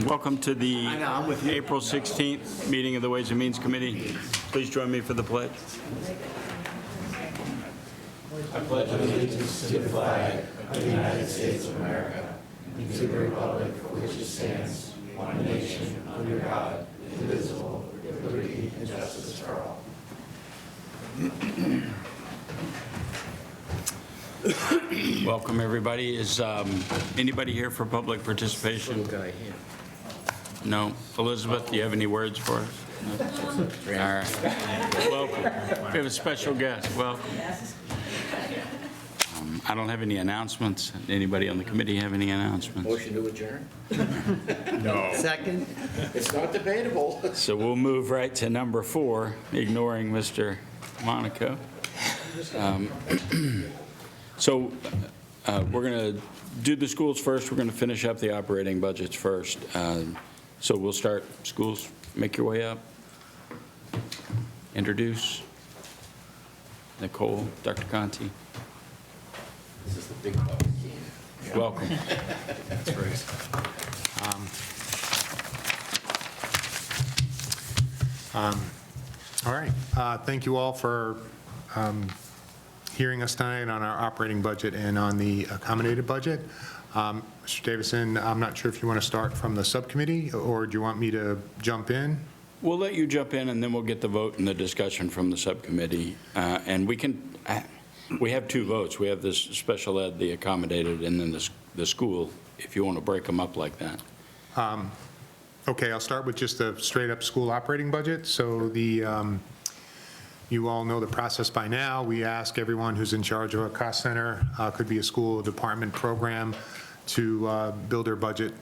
Welcome to the April 16th meeting of the Ways and Means Committee. Please join me for the pledge. I pledge allegiance to the flag of the United States of America and to the republic for which it stands, one nation, under God, indivisible, with liberty and justice for all. Welcome, everybody. Is anybody here for public participation? No. Elizabeth, do you have any words for us? No? All right. Welcome. We have a special guest. Welcome. I don't have any announcements. Anybody on the committee have any announcements? Motion to adjourn? No. Second? It's not debatable. So we'll move right to number 4, ignoring Mr. Monaco. So we're going to do the schools first. We're going to finish up the operating budgets first. So we'll start schools. Make your way up. Introduce. Nicole, Dr. Conti. This is the big public. Welcome. That's right. All right. Thank you all for hearing us tonight on our operating budget and on the accommodated budget. Mr. Davison, I'm not sure if you want to start from the subcommittee, or do you want me to jump in? We'll let you jump in, and then we'll get the vote and the discussion from the subcommittee. And we have 2 votes. We have this special ed, the accommodated, and then the school, if you want to break them up like that. Okay, I'll start with just the straight-up school operating budget. So you all know the process by now. We ask everyone who's in charge of a cost center, could be a school, department, program, to build their budget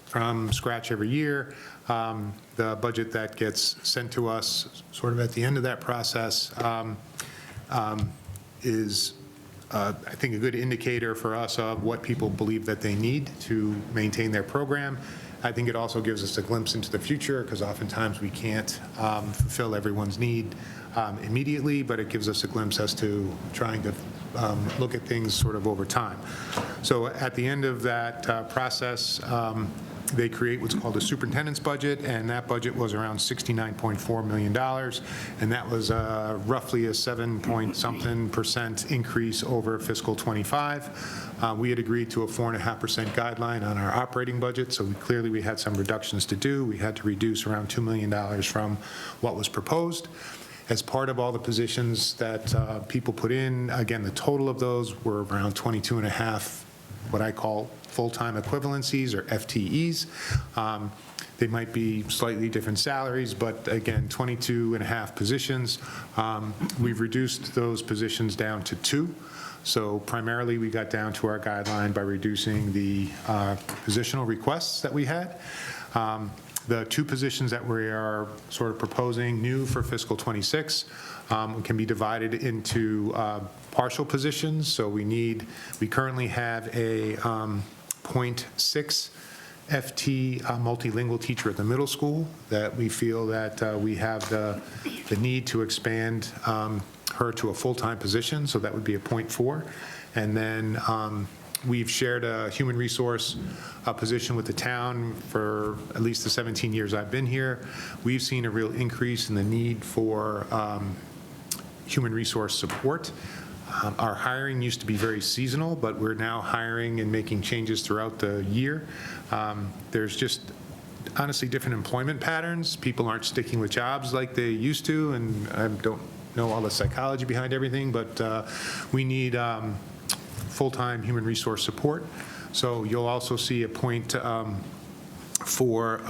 from scratch every year. The budget that gets sent to us sort of at the end of that process is, I think, a good indicator for us of what people believe that they need to maintain their program. I think it also gives us a glimpse into the future, because oftentimes we can't fulfill everyone's need immediately, but it gives us a glimpse as to trying to look at things sort of over time. So at the end of that process, they create what's called a superintendent's budget, and that budget was around $69.4 million, and that was roughly a 7-point-something% increase over fiscal '25. We had agreed to a 4.5% guideline on our operating budget, so clearly we had some reductions to do. We had to reduce around $2 million from what was proposed. As part of all the positions that people put in, again, the total of those were around 22.5, what I call full-time equivalencies, or FTEs. They might be slightly different salaries, but again, 22.5 positions. We've reduced those positions down to 2. So primarily, we got down to our guideline by reducing the positional requests that we had. The 2 positions that we are sort of proposing new for fiscal 26 can be divided into partial positions. So we currently have a 0.6 FT multilingual teacher at the middle school that we feel that we have the need to expand her to a full-time position, so that would be a 0.4. And then we've shared a human resource position with the town for at least the 17 years I've been here. We've seen a real increase in the need for human resource support. Our hiring used to be very seasonal, but we're now hiring and making changes throughout the year. There's just honestly different employment patterns. People aren't sticking with jobs like they used to, and I don't know all the psychology behind everything, but we need full-time human resource support. So you'll also see a point for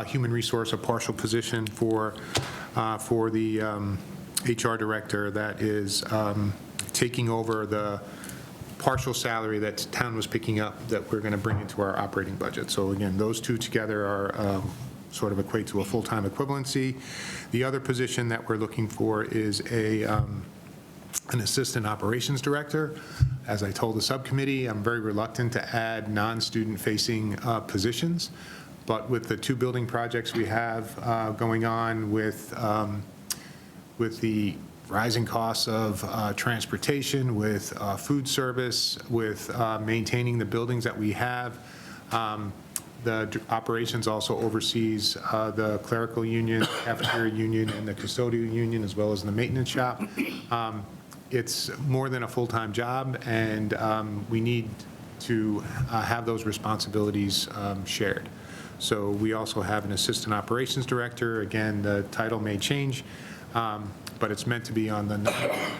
human resource, a partial position for the HR director that is taking over the partial salary that town was picking up that we're going to bring into our operating budget. So again, those 2 together are sort of equate to a full-time equivalency. The other position that we're looking for is an assistant operations director. As I told the subcommittee, I'm very reluctant to add non-student facing positions, but with the 2 building projects we have going on with the rising costs of transportation, with food service, with maintaining the buildings that we have. The operations also oversees the clerical union, cafeteria union, and the custodial union, as well as the maintenance shop. It's more than a full-time job, and we need to have those responsibilities shared. So we also have an assistant operations director. Again, the title may change, but it's meant to be on the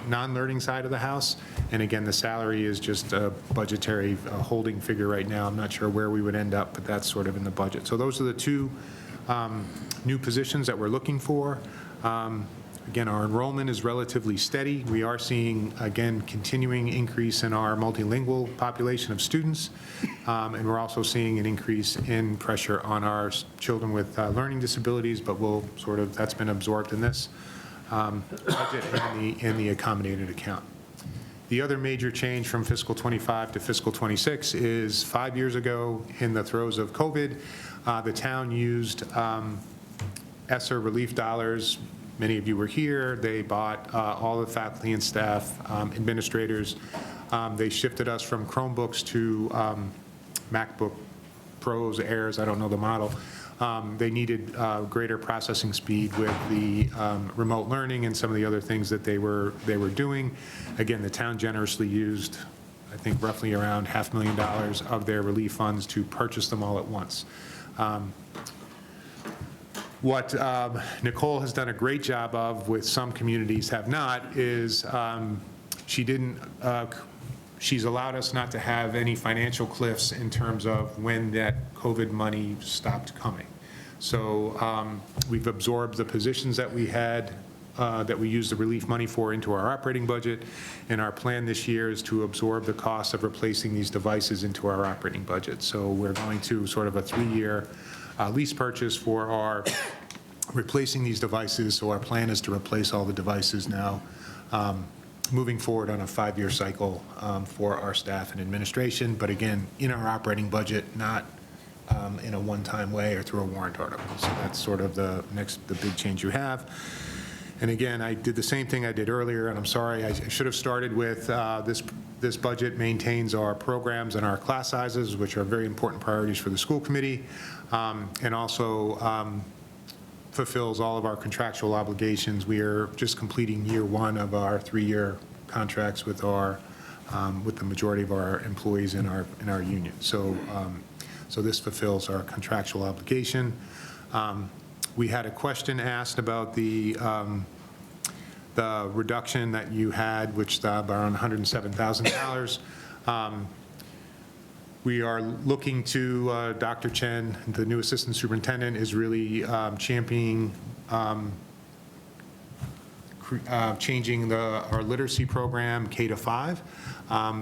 non-learning side of the house. And again, the salary is just a budgetary holding figure right now. I'm not sure where we would end up, but that's sort of in the budget. So those are the two new positions that we're looking for. Again, our enrollment is relatively steady. We are seeing, again, continuing increase in our multilingual population of students, and we're also seeing an increase in pressure on our children with learning disabilities, but that's been absorbed in this budget in the accommodated account. The other major change from fiscal 25 to fiscal 26 is 5 years ago, in the throes of COVID, the town used ESSER relief dollars. Many of you were here. They bought all the faculty and staff, administrators. They shifted us from Chromebooks to MacBook Pros, Airs, I don't know the model. They needed greater processing speed with the remote learning and some of the other things that they were doing. Again, the town generously used, I think, roughly around $500,000 of their relief funds to purchase them all at once. What Nicole has done a great job of, with some communities have not, is she's allowed us not to have any financial cliffs in terms of when that COVID money stopped coming. So we've absorbed the positions that we had, that we used the relief money for, into our operating budget, and our plan this year is to absorb the cost of replacing these devices into our operating budget. So we're going to sort of a 3-year lease purchase for our replacing these devices. So our plan is to replace all the devices now, moving forward on a 5-year cycle for our staff and administration, but again, in our operating budget, not in a one-time way or through a warrant article. So that's sort of the big change you have. And again, I did the same thing I did earlier, and I'm sorry, I should have started with this budget maintains our programs and our class sizes, which are very important priorities for the school committee, and also fulfills all of our contractual obligations. We are just completing year 1 of our 3-year contracts with the majority of our employees in our union. So this fulfills our contractual obligation. We had a question asked about the reduction that you had, which is around $107,000. We are looking to, Dr. Chen, the new assistant superintendent, is really championing changing our literacy program K-5.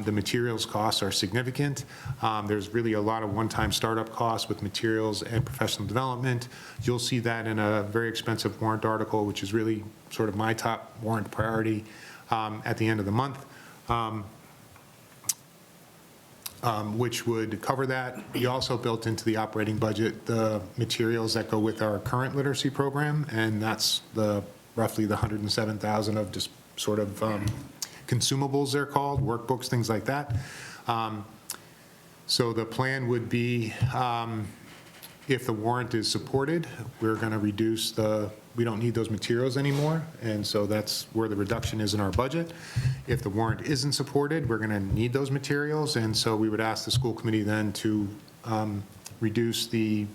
The materials costs are significant. There's really a lot of one-time startup costs with materials and professional development. You'll see that in a very expensive warrant article, which is really sort of my top warrant priority at the end of the month, which would cover that. We also built into the operating budget the materials that go with our current literacy program, and that's roughly the $107,000 of just sort of consumables, they're called, workbooks, things like that. So the plan would be, if the warrant is supported, we're going to reduce we don't need those materials anymore, and so that's where the reduction is in our budget. If the warrant isn't supported, we're going to need those materials, and so we would ask the school committee then to reduce the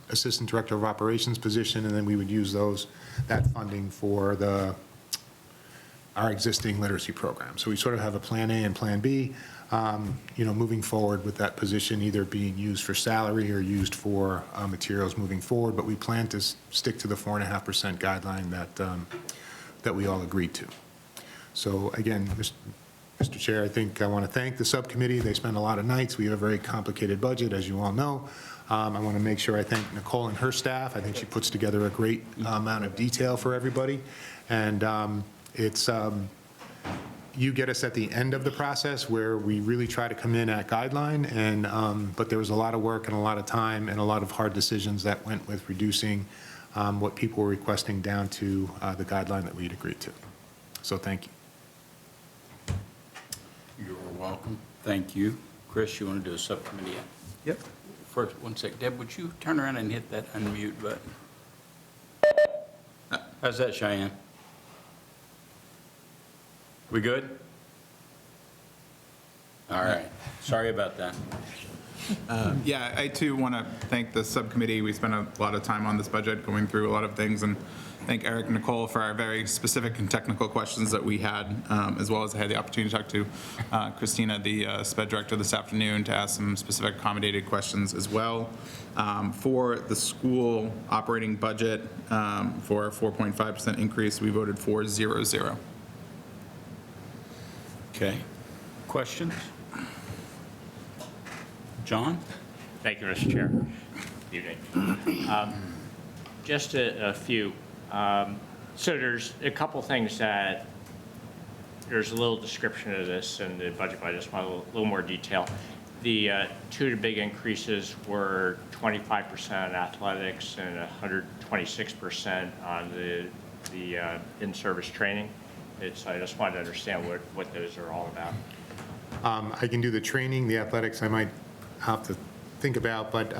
assistant director of operations position, and then we would use that funding for our existing literacy program. So we sort of have a plan A and plan B, moving forward with that position either being used for salary or used for materials moving forward, but we plan to stick to the 4.5% guideline that we all agreed to. So again, Mr. Chair, I want to thank the subcommittee. They spend a lot of nights. We have a very complicated budget, as you all know. I want to make sure I thank Nicole and her staff. I think she puts together a great amount of detail for everybody. And you get us at the end of the process where we really try to come in at guideline, but there was a lot of work and a lot of time and a lot of hard decisions that went with reducing what people were requesting down to the guideline that we had agreed to. So thank you. You're welcome. Thank you. Chris, you want to do a subcommittee? Yep. First, one sec. Deb, would you turn around and hit that unmute button? How's that, Cheyenne? We good? All right. Sorry about that. Yeah, I too want to thank the subcommittee. We spent a lot of time on this budget, going through a lot of things, and thank Eric and Nicole for our very specific and technical questions that we had, as well as I had the opportunity to talk to Christina, the SPED director, this afternoon to ask some specific accommodated questions as well. For the school operating budget, for a 4.5% increase, we voted 4-0-0. Okay. Questions? John? Thank you, Mr. Chair. Good evening. Just a few. So there's a couple things that, there's a little description of this in the budget, but I just want a little more detail. The two of the big increases were 25% on athletics and 126% on the in-service training. I just wanted to understand what those are all about. I can do the training, the athletics I might have to think about, but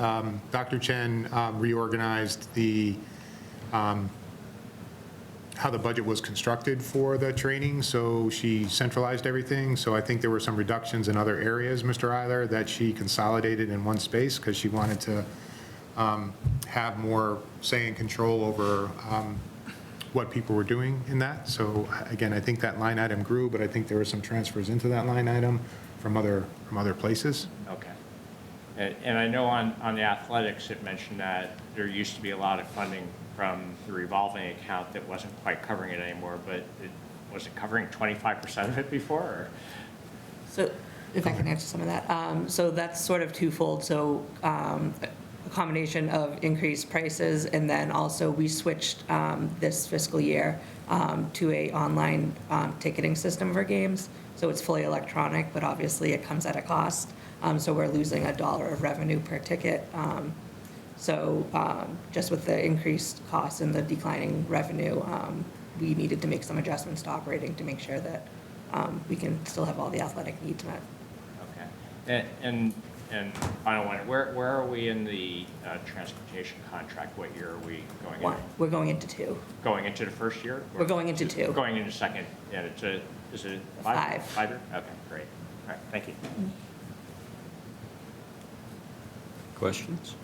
Dr. Chen reorganized the, how the budget was constructed for the training, so she centralized everything. So I think there were some reductions in other areas, Mr. Eiler, that she consolidated in one space because she wanted to have more say and control over what people were doing in that. So again, I think that line item grew, but I think there were some transfers into that line item from other places. Okay. And I know on the athletics, it mentioned that there used to be a lot of funding from the revolving account that wasn't quite covering it anymore, but was it covering 25% of it before? Or? So if I can answer some of that. So that's sort of twofold. So a combination of increased prices, and then also we switched this fiscal year to a online ticketing system for games. So it's fully electronic, but obviously it comes at a cost. So we're losing $1 of revenue per ticket. So just with the increased costs and the declining revenue, we needed to make some adjustments to operating to make sure that we can still have all the athletic needs met. Okay. And final one, where are we in the transportation contract? What year are we going into? We're going into 2. Going into the first year? We're going into 2. Going into second, and is it 5? 5 year? Okay, great. All right, thank you. Questions?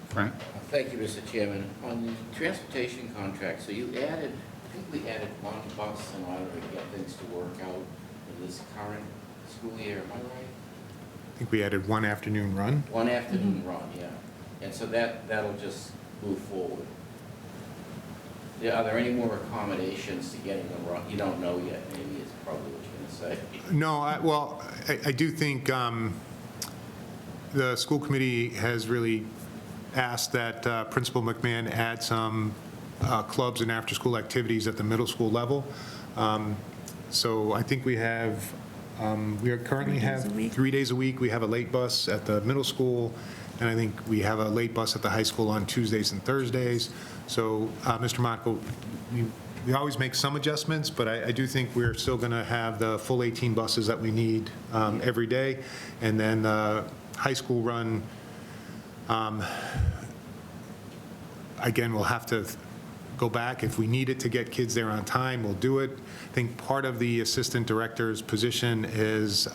Frank? Thank you, Mr. Chairman. On the transportation contract, so you added, I think we added one bus in order to get things to work out in this current school year, am I right? I think we added one afternoon run. One afternoon run, yeah. And so that'll just move forward. Yeah, are there any more accommodations to getting them run? You don't know yet, maybe it's probably what you're going to say. No, I do think the school committee has really asked that Principal McMahon add some clubs and after-school activities at the middle school level. So I think we have, we are currently 3 days have a week. 3 days a week. We have a late bus at the middle school, and I think we have a late bus at the high school on Tuesdays and Thursdays. So, Mr. Motko, we always make some adjustments, but I do think we're still going to have the full 18 buses that we need every day. And then high school run, again, we'll have to go back. If we need it to get kids there on time, we'll do it. I think part of the assistant director's position is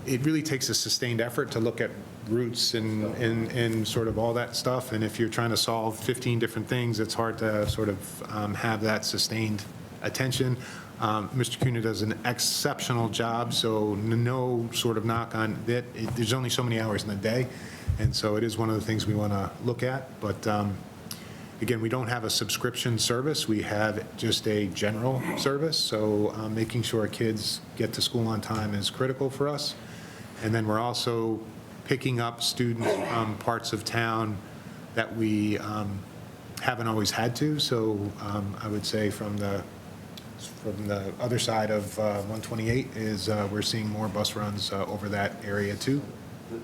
it really takes a sustained effort to look at routes and sort of all that stuff. And if you're trying to solve 15 different things, it's hard to sort of have that sustained attention. Mr. Cunha does an exceptional job, so no sort of knock on it. There's only so many hours in the day, and so it is one of the things we want to look at. But again, we don't have a subscription service. We have just a general service, so making sure kids get to school on time is critical for us. And then we're also picking up students from parts of town that we haven't always had to. So I would say from the other side of 128 is we're seeing more bus runs over that area too.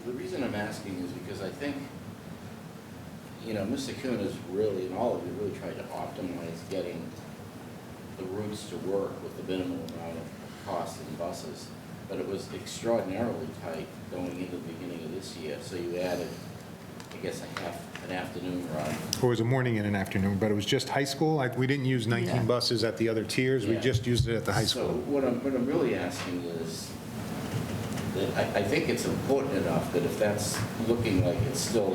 The reason I'm asking is because I think, you know, Mr. Kuhn has really, and all of you really tried to optimize getting the routes to work with the minimal amount of cost in buses. But it was extraordinarily tight going into the beginning of this year, so you added, I guess, an afternoon run. It was a morning and an afternoon, but it was just high school. Like, we didn't use 19 Yeah. buses at the other tiers. We Yeah. just used it at the high So school. what I'm really asking is, that I think it's important enough that if that's looking like it's still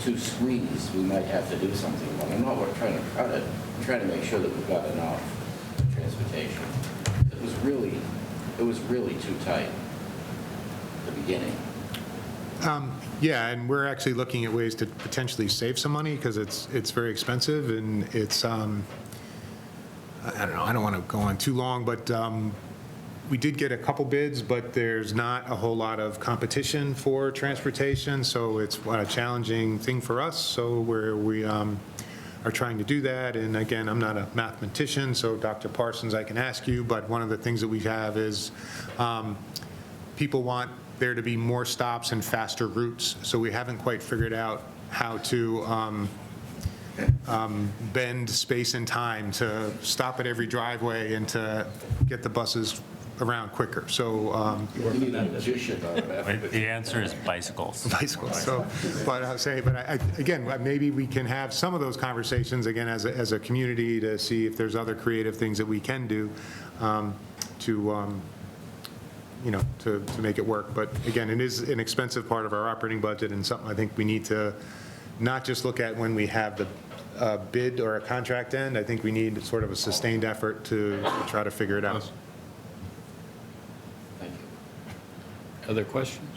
too squeezed, we might have to do something about it. I'm not trying to cut it, I'm trying to make sure that we've got enough transportation. It was really too tight at the beginning. Yeah, and we're actually looking at ways to potentially save some money because it's very expensive and it's, I don't know, I don't want to go on too long, but we did get a couple bids, but there's not a whole lot of competition for transportation, so it's a challenging thing for us. So we are trying to do that, and again, I'm not a mathematician, so Dr. Parsons, I can ask you, but one of the things that we have is people want there to be more stops and faster routes, so we haven't quite figured out how to bend space and time to stop at every driveway and to get the buses around quicker. So You need a magician out of that. The answer is bicycles. bicycles. So, but I'll say, but again, maybe we can have some of those conversations again as a community to see if there's other creative things that we can do to make it work. But again, it is an expensive part of our operating budget and something I think we need to not just look at when we have the bid or a contract end. I think we need sort of a sustained effort to try to figure it out. Thank you. Other questions?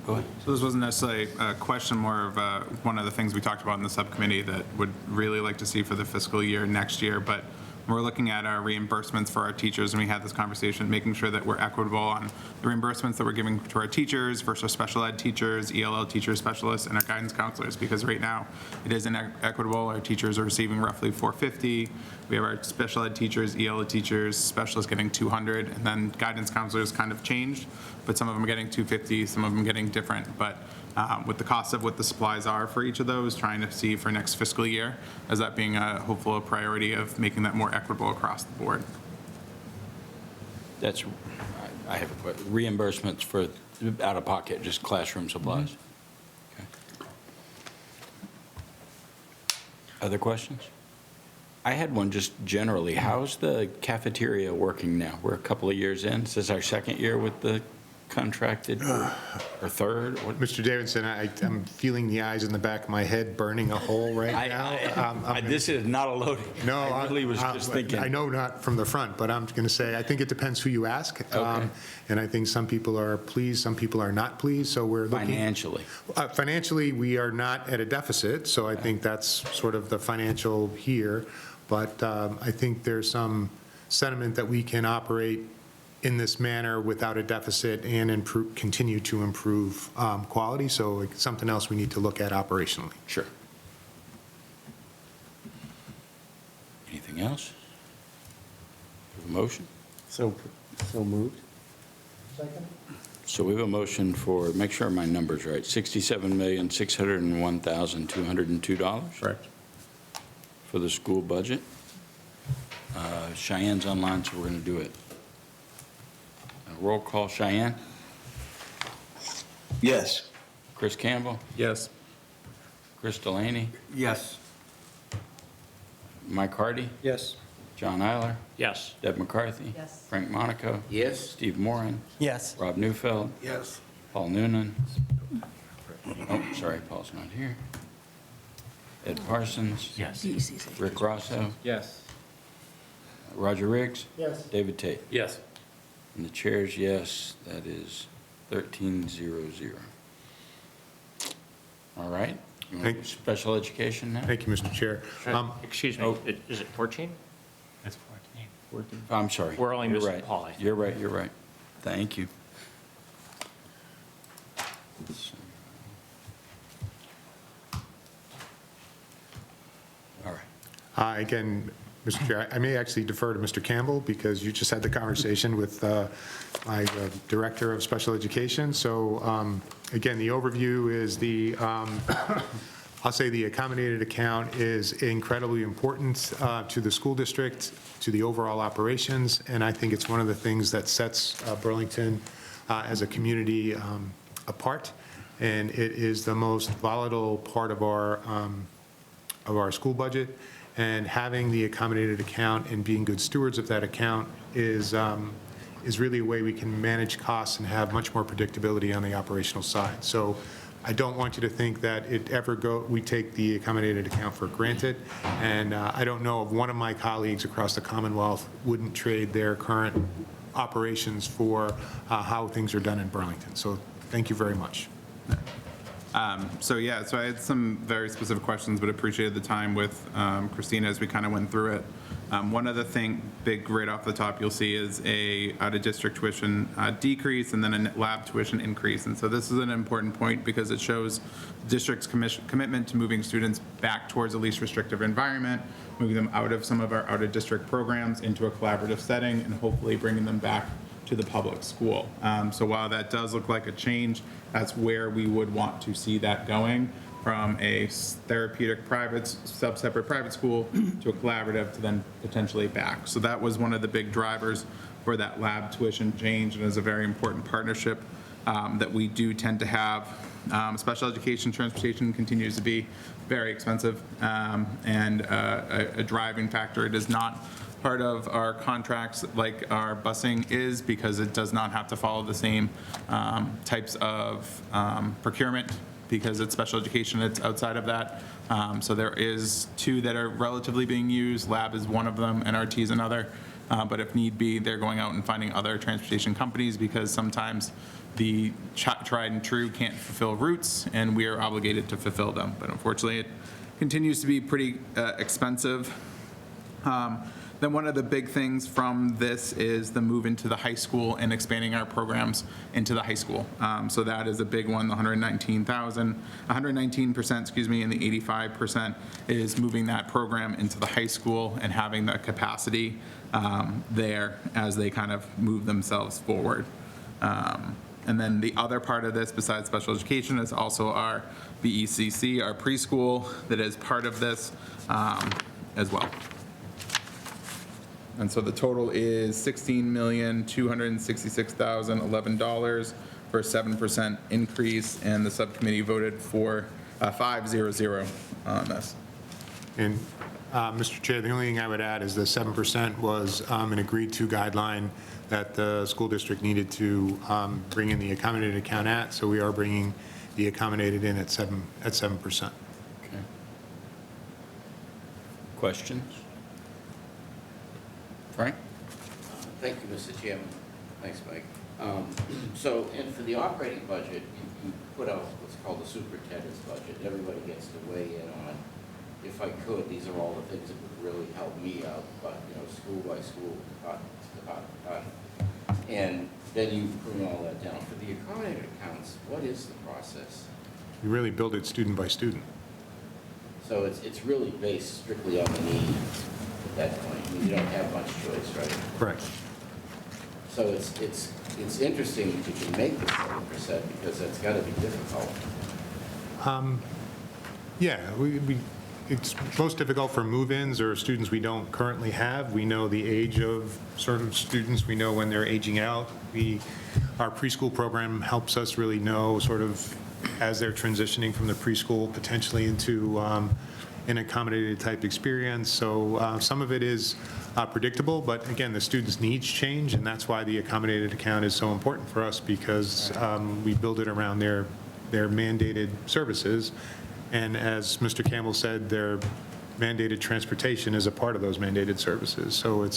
Go ahead. So this wasn't necessarily a question, more of one of the things we talked about in the subcommittee that would really like to see for the fiscal year next year, but we're looking at our reimbursements for our teachers, and we had this conversation, making sure that we're equitable on the reimbursements that we're giving to our teachers versus our special ed teachers, ELL teachers, specialists, and our guidance counselors, because right now it isn't equitable. Our teachers are receiving roughly $450. We have our special ed teachers, ELL teachers, specialists getting $200, and then guidance counselors kind of changed, but some of them are getting $250, some of them getting different. But with the cost of what the supplies are for each of those, trying to see for next fiscal year, as that being hopefully a priority of making that more equitable across the board. That's, I have a question. Reimbursements for out-of-pocket, just classroom supplies? Okay. Other questions? I had one just generally. How's the cafeteria working now? We're a couple of years in. Is this our second year with the contracted or third? What- Mr. Davidson, I'm feeling the eyes in the back of my head burning a hole right now. This is not a loading. No, I really was just thinking. I know not from the front, but I'm going to say, I think it depends who you ask. Okay. And I think some people are pleased, some people are not pleased, so we're looking. Financially. Financially, we are not at a deficit, so I think that's sort of the financial here. But I think there's some sentiment that we can operate in this manner without a deficit and continue to improve quality. So it's something else we need to look at operationally. Sure. Anything else? We have a motion? So moved. So we have a motion for, make sure my number's right, $67,601,202. Correct. For the school budget. Cheyenne's online, so we're going to do it. Roll call, Cheyenne? Yes. Chris Campbell? Yes. Chris Delaney? Yes. Mike Hardy? Yes. John Eiler? Yes. Deb McCarthy? Yes. Frank Monaco? Yes? Steve Moran? Yes. Rob Newfeld? Yes. Paul Noonan? Oh, sorry, Paul's not here. Ed Parsons? Yes. Rick Rosso? Yes. Roger Riggs? Yes. David Tate? Yes. And the chair's yes, that is 13-0-0. All right. You want Thank- Special education now? Thank you, Mr. Chair. Excuse me, oh. is it 14? That's 14. I'm sorry. We're only You're missing right. Paul, I think. You're right, you're right. Thank you. All right. Again, Mr. Chair, I may actually defer to Mr. Campbell because you just had the conversation with my Director of Special Education. So again, the overview is I'll say the accommodated account is incredibly important to the school district, to the overall operations, and I think it's one of the things that sets Burlington as a community apart, and it is the most volatile part of our school budget, and having the accommodated account and being good stewards of that account is really a way we can manage costs and have much more predictability on the operational side. So I don't want you to think that we take the accommodated account for granted, and I don't know of one of my colleagues across the Commonwealth wouldn't trade their current operations for how things are done in Burlington. So thank you very much. So I had some very specific questions, but appreciated the time with Christina as we kind of went through it. One other thing, big right off the top, you'll see is a out-of-district tuition decrease and then a lab tuition increase. And so this is an important point because it shows the district's commitment to moving students back towards a least restrictive environment, moving them out of some of our out-of-district programs into a collaborative setting, and hopefully bringing them back to the public school. So while that does look like a change, that's where we would want to see that going, from a therapeutic separate private school to a collaborative to then potentially back. So that was one of the big drivers for that lab tuition change, and is a very important partnership that we do tend to have. Special education transportation continues to be very expensive and a driving factor. It is not part of our contracts like our busing is, because it does not have to follow the same types of procurement, because it's special education, it's outside of that. So there is two that are relatively being used. Lab is one of them, NRT is another. But if need be, they're going out and finding other transportation companies, because sometimes the tried and true can't fulfill routes, and we are obligated to fulfill them. But unfortunately, it continues to be pretty expensive. Then one of the big things from this is the move into the high school and expanding our programs into the high school. So that is a big one, the 119%, and the 85% is moving that program into the high school and having the capacity there as they kind of move themselves forward. And then the other part of this, besides special education, is also our BECC, our preschool, that is part of this as well. And so the total is $16,266,011 for a 7% increase, and the subcommittee voted for 500 on this. And Mr. Chair, the only thing I would add is the 7% was an agreed-to guideline that the school district needed to bring in the accommodated account at, so we are bringing the accommodated in at 7%. Okay. Questions? Frank? Thank you, Mr. Chairman. Thanks, Mike. So, and for the operating budget, you put out what's called the superintendent's budget. Everybody gets to weigh in on, if I could, these are all the things that would really help me out, but, school by school, department. And then you prune all that down. For the accommodated accounts, what is the process? You really build it student by student. So it's really based strictly on the need at that point. I mean, you don't have much choice, right? Correct. So it's interesting that you can make this 7%, because that's got to be difficult. Yeah, it's most difficult for move-ins or students we don't currently have. We know the age of certain students. We know when they're aging out. Our preschool program helps us really know sort of as they're transitioning from the preschool potentially into an accommodated type experience. So some of it is predictable, but again, the students' needs change, and that's why the accommodated account is so important for us, because we build it around their mandated services. And as Mr. Campbell said, their mandated transportation is a part of those mandated services. So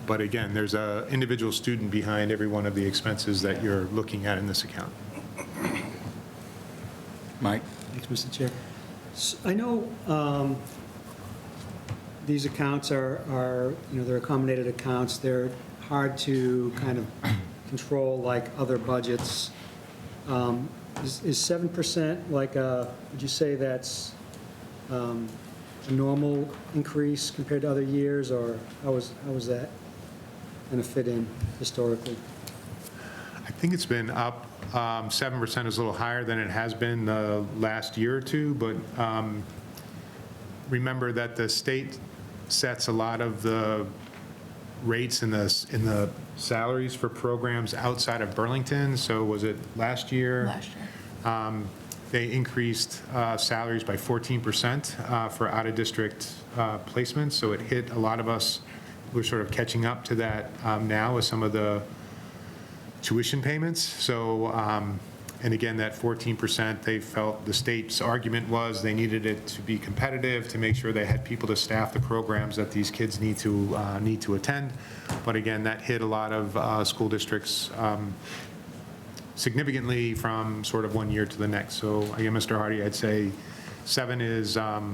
but again, there's an individual student behind every one of the expenses that you're looking at in this account. Mike? Thanks, Mr. Chair. I know these accounts are, they're accommodated accounts. They're hard to kind of control like other budgets. Is 7% like would you say that's a normal increase compared to other years, or how was that going to fit in historically? I think it's been up. 7% is a little higher than it has been the last year or two, but remember that the state sets a lot of the rates in the salaries for programs outside of Burlington. So was it last year? Last year. They increased salaries by 14% for out-of-district placements, so it hit a lot of us. We're sort of catching up to that now with some of the tuition payments. So, and again, that 14%, they felt the state's argument was they needed it to be competitive, to make sure they had people to staff the programs that these kids need to attend. But again, that hit a lot of school districts significantly from sort of one year to the next. So again, Mr. Hardy, I'd say 7 is higher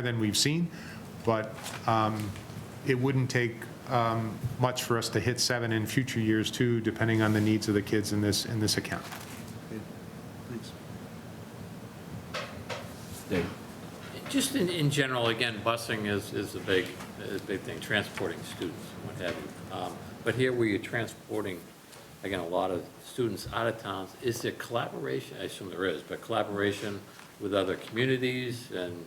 than we've seen, but it wouldn't take much for us to hit 7 in future years too, depending on the needs of the kids in this account. Okay, thanks. Just in general, again, busing is a big thing, transporting students, and what have you. But here where you're transporting, again, a lot of students out of towns, is there collaboration? I assume there is, but collaboration with other communities and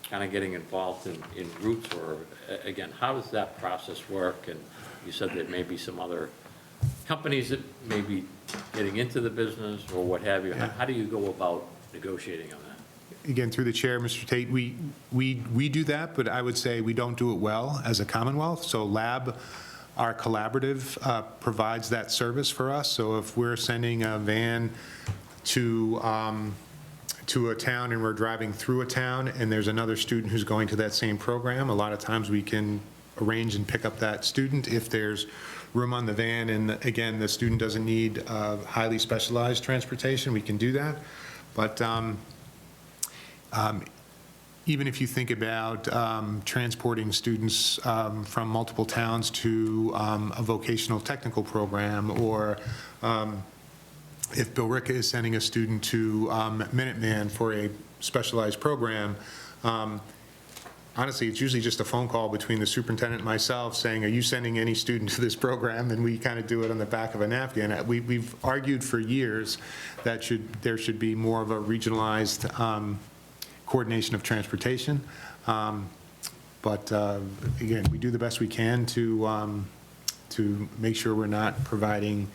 kind of getting involved in routes, or, again, how does that process work? And you said there may be some other companies that may be getting into the business or what have you. Yeah. How do you go about negotiating on that? Again, through the chair, Mr. Tate, we do that, but I would say we don't do it well as a Commonwealth. So LAB, our collaborative, provides that service for us. So if we're sending a van to a town and we're driving through a town and there's another student who's going to that same program, a lot of times we can arrange and pick up that student if there's room on the van, and again, the student doesn't need highly specialized transportation, we can do that. But even if you think about transporting students from multiple towns to a vocational technical program, or if Billerica is sending a student to Minuteman for a specialized program, honestly, it's usually just a phone call between the superintendent and myself saying, are you sending any student to this program? And we kind of do it on the back of a napkin. We've argued for years that there should be more of a regionalized coordination of transportation. But again, we do the best we can to make sure we're not providing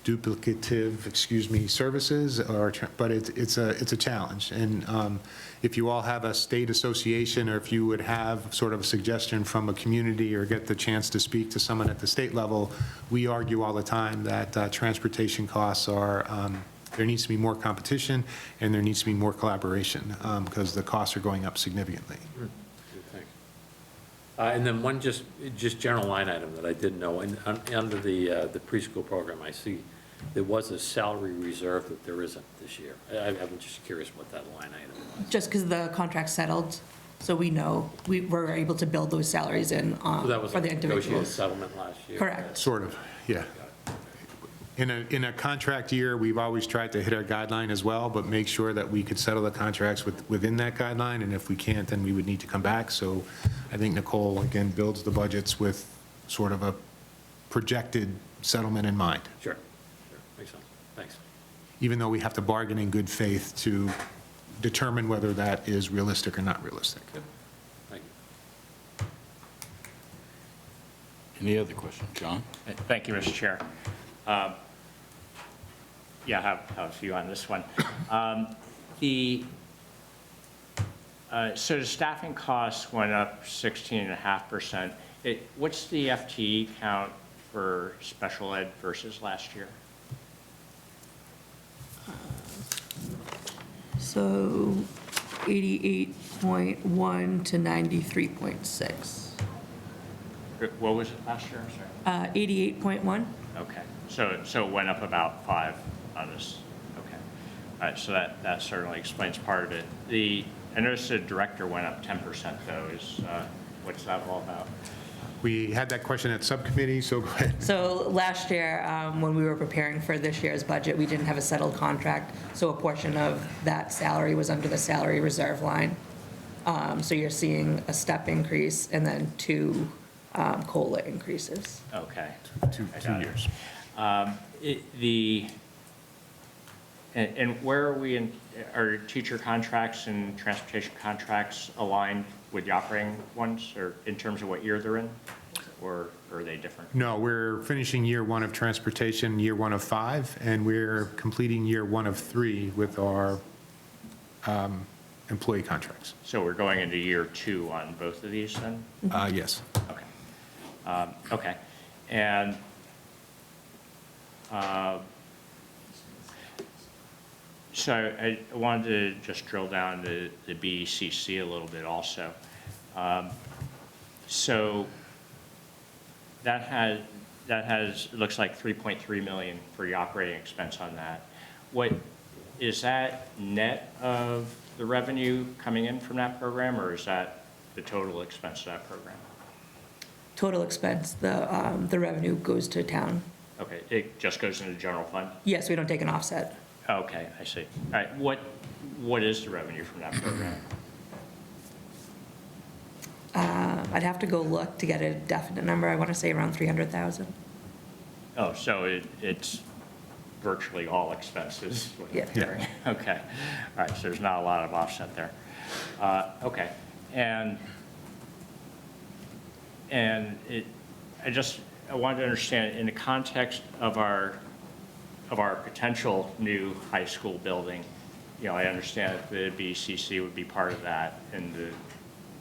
duplicative, services, but it's a challenge. And if you all have a state association, or if you would have sort of a suggestion from a community or get the chance to speak to someone at the state level, we argue all the time that transportation costs are, there needs to be more competition and there needs to be more collaboration because the costs are going up significantly. Good, thanks. And then one just general line item that I didn't know, and under the preschool program, I see there was a salary reserve that there isn't this year. I'm just curious what that line item was. Just because the contract settled, so we know, we were able to build those salaries in So that was for a the negotiated individuals. settlement last year? Correct. Sort of, yeah. In a contract year, we've always tried to hit our guideline as well, but make sure that we could settle the contracts within that guideline, and if we can't, then we would need to come back. So I think Nicole, again, builds the budgets with sort of a projected settlement in mind, Sure, makes sense, thanks. even though we have to bargain in good faith to determine whether that is realistic or not realistic. Good, thank you. Any other questions? John? Thank you, Mr. Chair. Yeah, I have a few on this one. So the staffing costs went up 16.5%. What's the FTE count for special ed versus last year? So 88.1 to 93.6. What was it last year, I'm sorry? 88.1? Okay, so it went up about 5 on this, okay. All right, so that certainly explains part of it. I noticed the director went up 10% though. What's that all about? We had that question at subcommittee, so go ahead. So last year, when we were preparing for this year's budget, we didn't have a settled contract, so a portion of that salary was under the salary reserve line. So you're seeing a step increase and then 2 COLA increases. Okay. Two I got it. years. And where are we in, are teacher contracts and transportation contracts aligned with the operating ones, or in terms of what year they're in? Or are they different? No, we're finishing year 1 of transportation, year 1 of 5, and we're completing year 1 of 3 with our employee contracts. So we're going into year 2 on both of these then? Yes. Okay. Okay. And so I wanted to just drill down to the BECC a little bit also. So that has, it looks like 3.3 million for the operating expense on that. What, is that net of the revenue coming in from that program, or is that the total expense of that program? Total expense, the revenue goes to town. Okay, it just goes into the general fund? Yes, we don't take an offset. Okay, I see. All right, what is the revenue from that program? I'd have to go look to get a definite number. I want to say around 300,000. Oh, so it's virtually all expenses? what I'm Yeah. hearing. Okay, all right, so there's not a lot of offset there. Okay, and I wanted to understand, in the context of our potential new high school building, you know, I understand that the BCC would be part of that in the,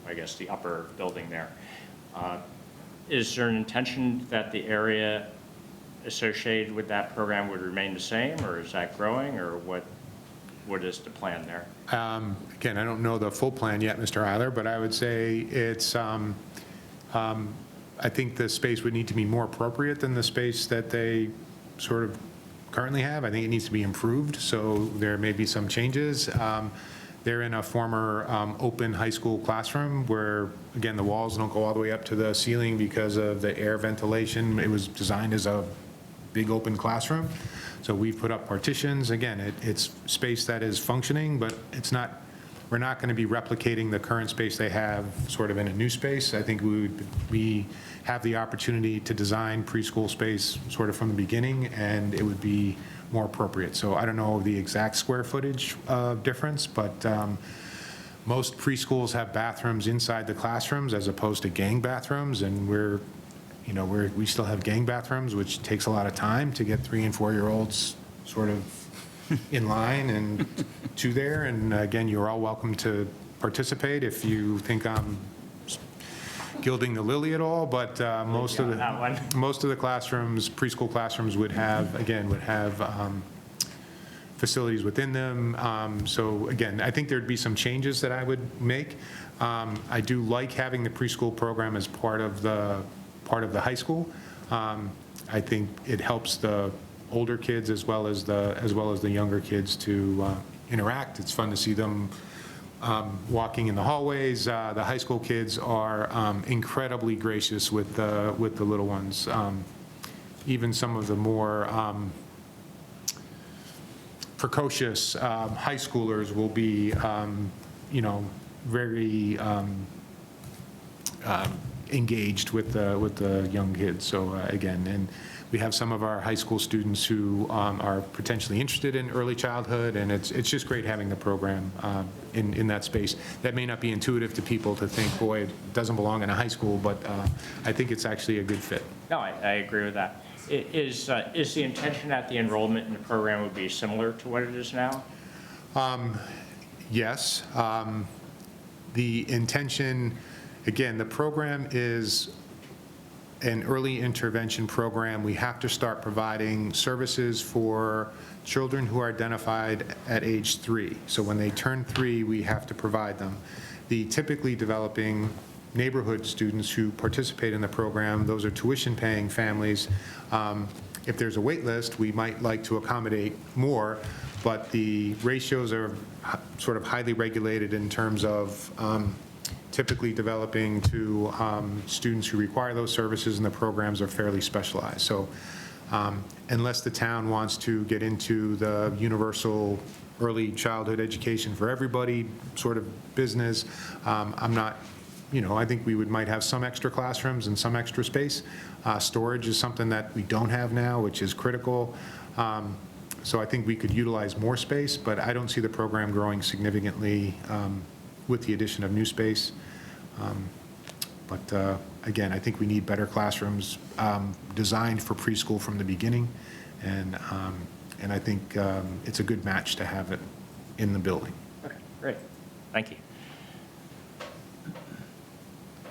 I guess, the upper building there. Is there an intention that the area associated with that program would remain the same, or is that growing, or what is the plan there? Again, I don't know the full plan yet, Mr. Eiler, but I would say it's, I think the space would need to be more appropriate than the space that they sort of currently have. I think it needs to be improved, so there may be some changes. They're in a former open high school classroom where, again, the walls don't go all the way up to the ceiling because of the air ventilation. It was designed as a big open classroom. So we've put up partitions. Again, it's space that is functioning, but it's not, we're not going to be replicating the current space they have sort of in a new space. I think we have the opportunity to design preschool space sort of from the beginning, and it would be more appropriate. So I don't know the exact square footage difference, but most preschools have bathrooms inside the classrooms as opposed to gang bathrooms, and we still have gang bathrooms, which takes a lot of time to get 3- and 4-year-olds sort of in line and to there. And again, you're all welcome to participate if you think I'm gilding the lily at all, but most of the classrooms, preschool classrooms would have facilities within them. So again, I think there'd be some changes that I would make. I do like having the preschool program as part of the high school. I think it helps the older kids as well as the younger kids to interact. It's fun to see them walking in the hallways. The high school kids are incredibly gracious with the little ones. Even some of the more precocious high schoolers will be, very engaged with the young kids. So again, and we have some of our high school students who are potentially interested in early childhood, and it's just great having the program in that space. That may not be intuitive to people to think, boy, it doesn't belong in a high school, but I think it's actually a good fit. No, I agree with that. Is the intention that the enrollment in the program would be similar to what it is now? Yes. The intention, again, the program is an early intervention program. We have to start providing services for children who are identified at age 3. So when they turn 3, we have to provide them. The typically developing neighborhood students who participate in the program, those are tuition-paying families. If there's a wait list, we might like to accommodate more, but the ratios are sort of highly regulated in terms of typically developing to students who require those services, and the programs are fairly specialized. So unless the town wants to get into the universal early childhood education for everybody sort of business, I'm not, I think we might have some extra classrooms and some extra space. Storage is something that we don't have now, which is critical. So I think we could utilize more space, but I don't see the program growing significantly with the addition of new space. But again, I think we need better classrooms designed for preschool from the beginning, and I think it's a good match to have it in the building. Okay, great. Thank you.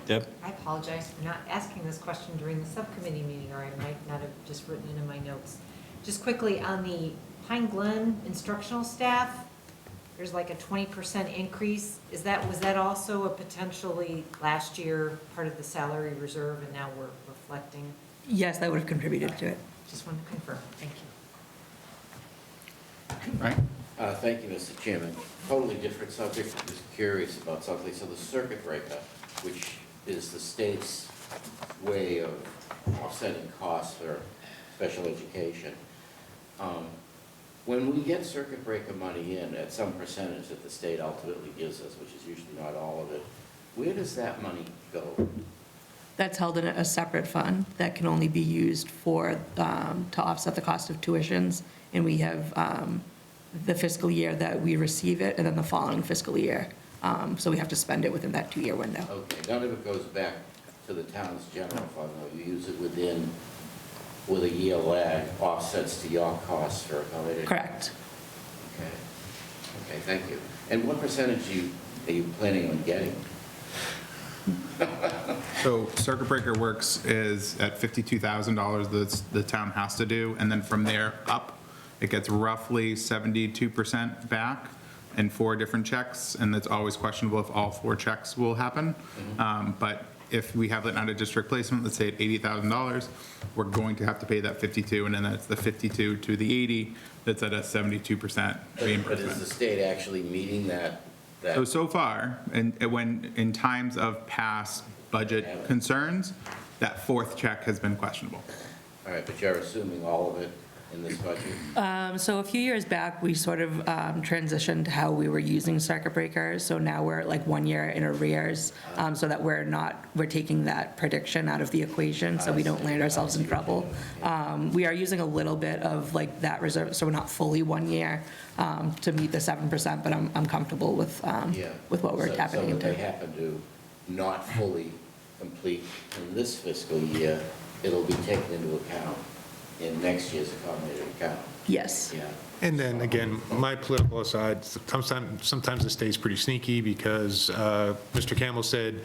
Deb? I apologize for not asking this question during the subcommittee meeting, or I might not have just written it in my notes. Just quickly, on the Pine Glen instructional staff, there's like a 20% increase. Was that also a potentially last year part of the salary reserve, and now we're reflecting? Yes, that would have contributed to it. Just wanted to confirm. Thank you. Right? Thank you, Mr. Chairman. Totally different subject. I'm just curious about something. So the circuit breaker, which is the state's way of offsetting costs for special education. When we get circuit breaker money in at some percentage that the state ultimately gives us, which is usually not all of it, where does that money go? That's held in a separate fund that can only be used for, to offset the cost of tuitions. And we have the fiscal year that we receive it, and then the following fiscal year. So we have to spend it within that 2-year window. Okay, none of it goes back to the town's general fund, though. You use it with a year lag, offsets to your costs for accommodating? Correct. Okay, thank you. And what percentage are you planning on getting? So circuit breaker works is at $52,000 that the town has to do, and then from there up, it gets roughly 72% back in 4 different checks, and it's always questionable if all 4 checks will happen. But if we have an out-of-district placement, let's say at $80,000, we're going to have to pay that 52, and then that's the 52 to the 80, that's at a 72% But is reimbursement. the state actually meeting that? So far, and when, in times of past budget concerns, that 4th check has been questionable. All right, but you're assuming all of it in this budget? So a few years back, we sort of transitioned how we were using circuit breakers. So now we're like 1 year in arrears, so that we're taking that prediction out of the equation, so we don't land ourselves in trouble. We are using a little bit of like that reserve, so we're not fully 1 year to meet the 7%, but I'm comfortable with what we're tapping So if they into. happen to not fully complete in this fiscal year, it'll be taken into account in next year's accommodated account. Yes. Yeah. And then, again, my political aside, sometimes the state's pretty sneaky, because Mr. Campbell said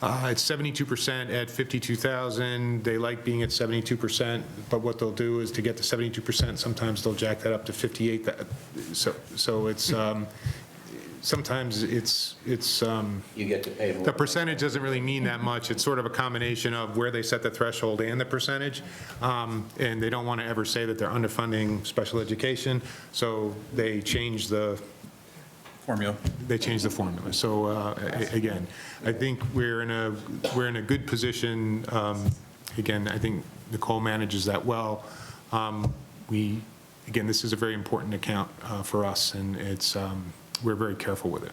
it's 72% at 52,000. They like being at 72%, but what they'll do is to get to 72%, sometimes they'll jack that up to 58. So it's, sometimes it's. You get to pay more. The percentage doesn't really mean that much. It's sort of a combination of where they set the threshold and the percentage. And they don't want to ever say that they're underfunding special education, so they change the Formula. So again, I think we're in a good position. Again, I think Nicole manages that well. Again, this is a very important account for us, and it's, we're very careful with it.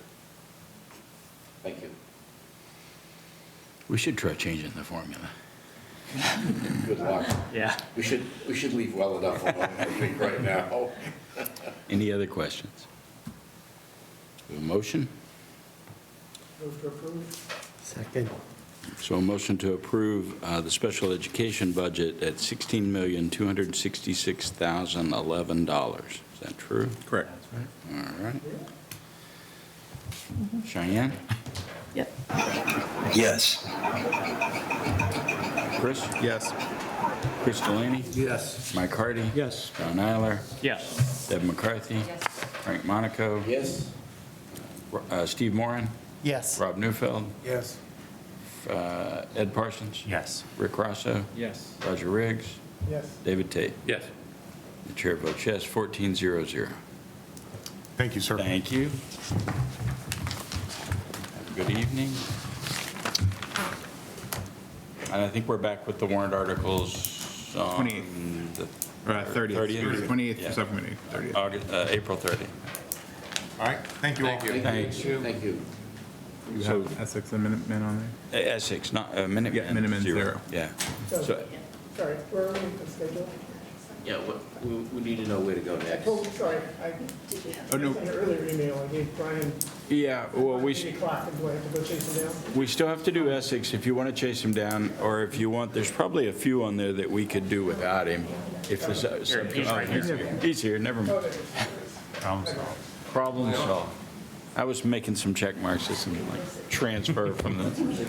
Thank you. We should try changing the formula. Good luck. Yeah. We should leave well enough alone, I think, right now. Any other questions? A motion? Second. So a motion to approve the special education budget at $16,266,011. Is that true? Correct. All right. Cheyenne? Yep. Yes. Chris? Yes. Chris Delaney? Yes. Mike Hardy? Yes. John Eiler? Yes. Deb McCarthy? Yes. Frank Monaco? Yes? Steve Moran? Yes. Rob Neufeld? Yes. Ed Parsons? Yes. Rick Rosso? Yes. Roger Riggs? Yes. David Tate? Yes. The chair votes yes, 14-0-0. Thank you, sir. Thank you. Have a good evening. And I think we're back with the warrant articles on 28th. the 30th, 28th Yeah. for subcommittee, 30th. April 30th. All right, thank you all. Thank you. Thank you. You have Essex and Minutemen on there? Essex, not Minuteman. Yeah, Minuteman, 0. Yeah. So, So, sorry, where are we in the schedule? Yeah, we need to know where to go next. Oh, sorry, Oh, no. in an earlier email, I gave Brian yeah, well, 8 o'clock, and do I have to go chase him down? we still have to do Essex if you want to chase him down, or if you want, there's probably a few on there that we could do without him. If the he's right here. He's here, never Oh, mind. there it is. Problem solved. Problem solved. I was making some check marks, just some like transfer from the,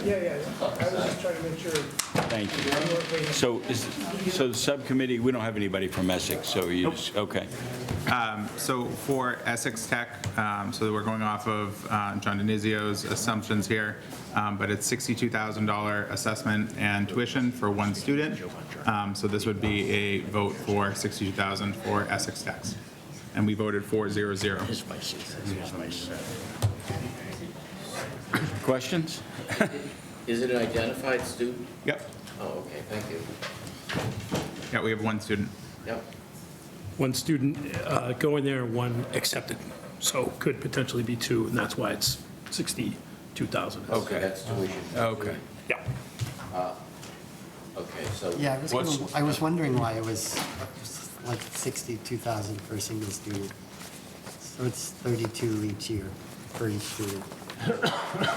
Yeah, I was just trying to make sure. thank you. So the subcommittee, we don't have anybody from Essex, so you just, okay. So for Essex Tech, so we're going off of John Denizio's assumptions here, but it's $62,000 assessment and tuition for one student. So this would be a vote for $62,000 for Essex Tech. And we voted 4-0-0. Questions? Is it an identified student? Yep. Oh, okay, thank you. Yeah, we have one student. Yep. One student going there and one accepted. So could potentially be two, and that's why it's 62,000. So that's tuition. Okay. Yeah. Okay, so. Yeah, What's- I was wondering why it was like 62,000 for a single student. So it's 32 each year for each student.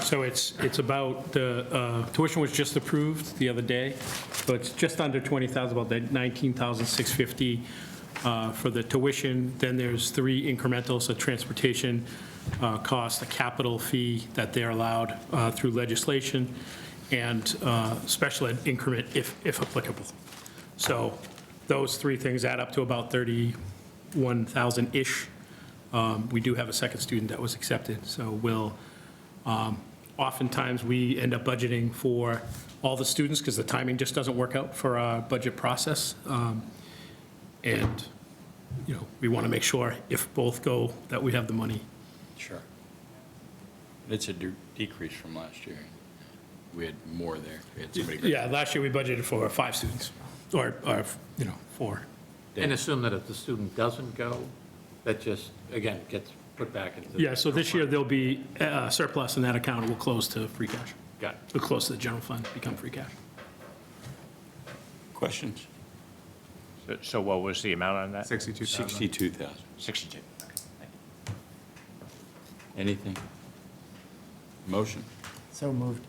So it's about, the tuition was just approved the other day, so it's just under 20,000, about that 19,650 for the tuition. Then there's 3 incrementals, so transportation cost, a capital fee that they're allowed through legislation, and special ed increment if applicable. So those 3 things add up to about 31,000-ish. We do have a second student that was accepted, so we'll, oftentimes we end up budgeting for all the students because the timing just doesn't work out for our budget process. And, you know, we want to make sure if both go, that we have the money. Sure. It's a decrease from last year. We had more there. We had somebody. Yeah, last year we budgeted for 5 students, or, you know, 4. And assume that if the student doesn't go, that just, again, gets put back into. Yeah, so this year there'll be surplus in that account, it will close to free cash. Got it. It'll close to the general fund, become free cash. Questions? So what was the amount on that? 62,000. 62,000. 62. Okay, thank you. Anything? Motion? So moved.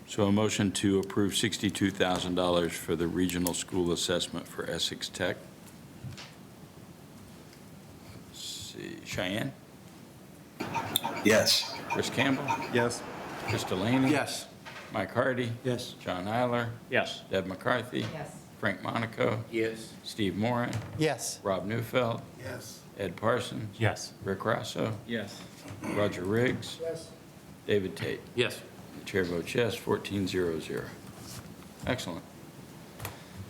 So a motion to approve $62,000 for the regional school assessment for Essex Tech. Let's see, Cheyenne? Yes. Chris Campbell? Yes. Chris Delaney? Yes. Mike Hardy? Yes. John Eiler? Yes. Deb McCarthy? Yes. Frank Monaco? Yes. Steve Moran? Yes. Rob Neufeld? Yes. Ed Parsons? Yes. Rick Rosso? Yes. Roger Riggs? Yes. David Tate? Yes. The chair votes yes, 14-0-0. Excellent.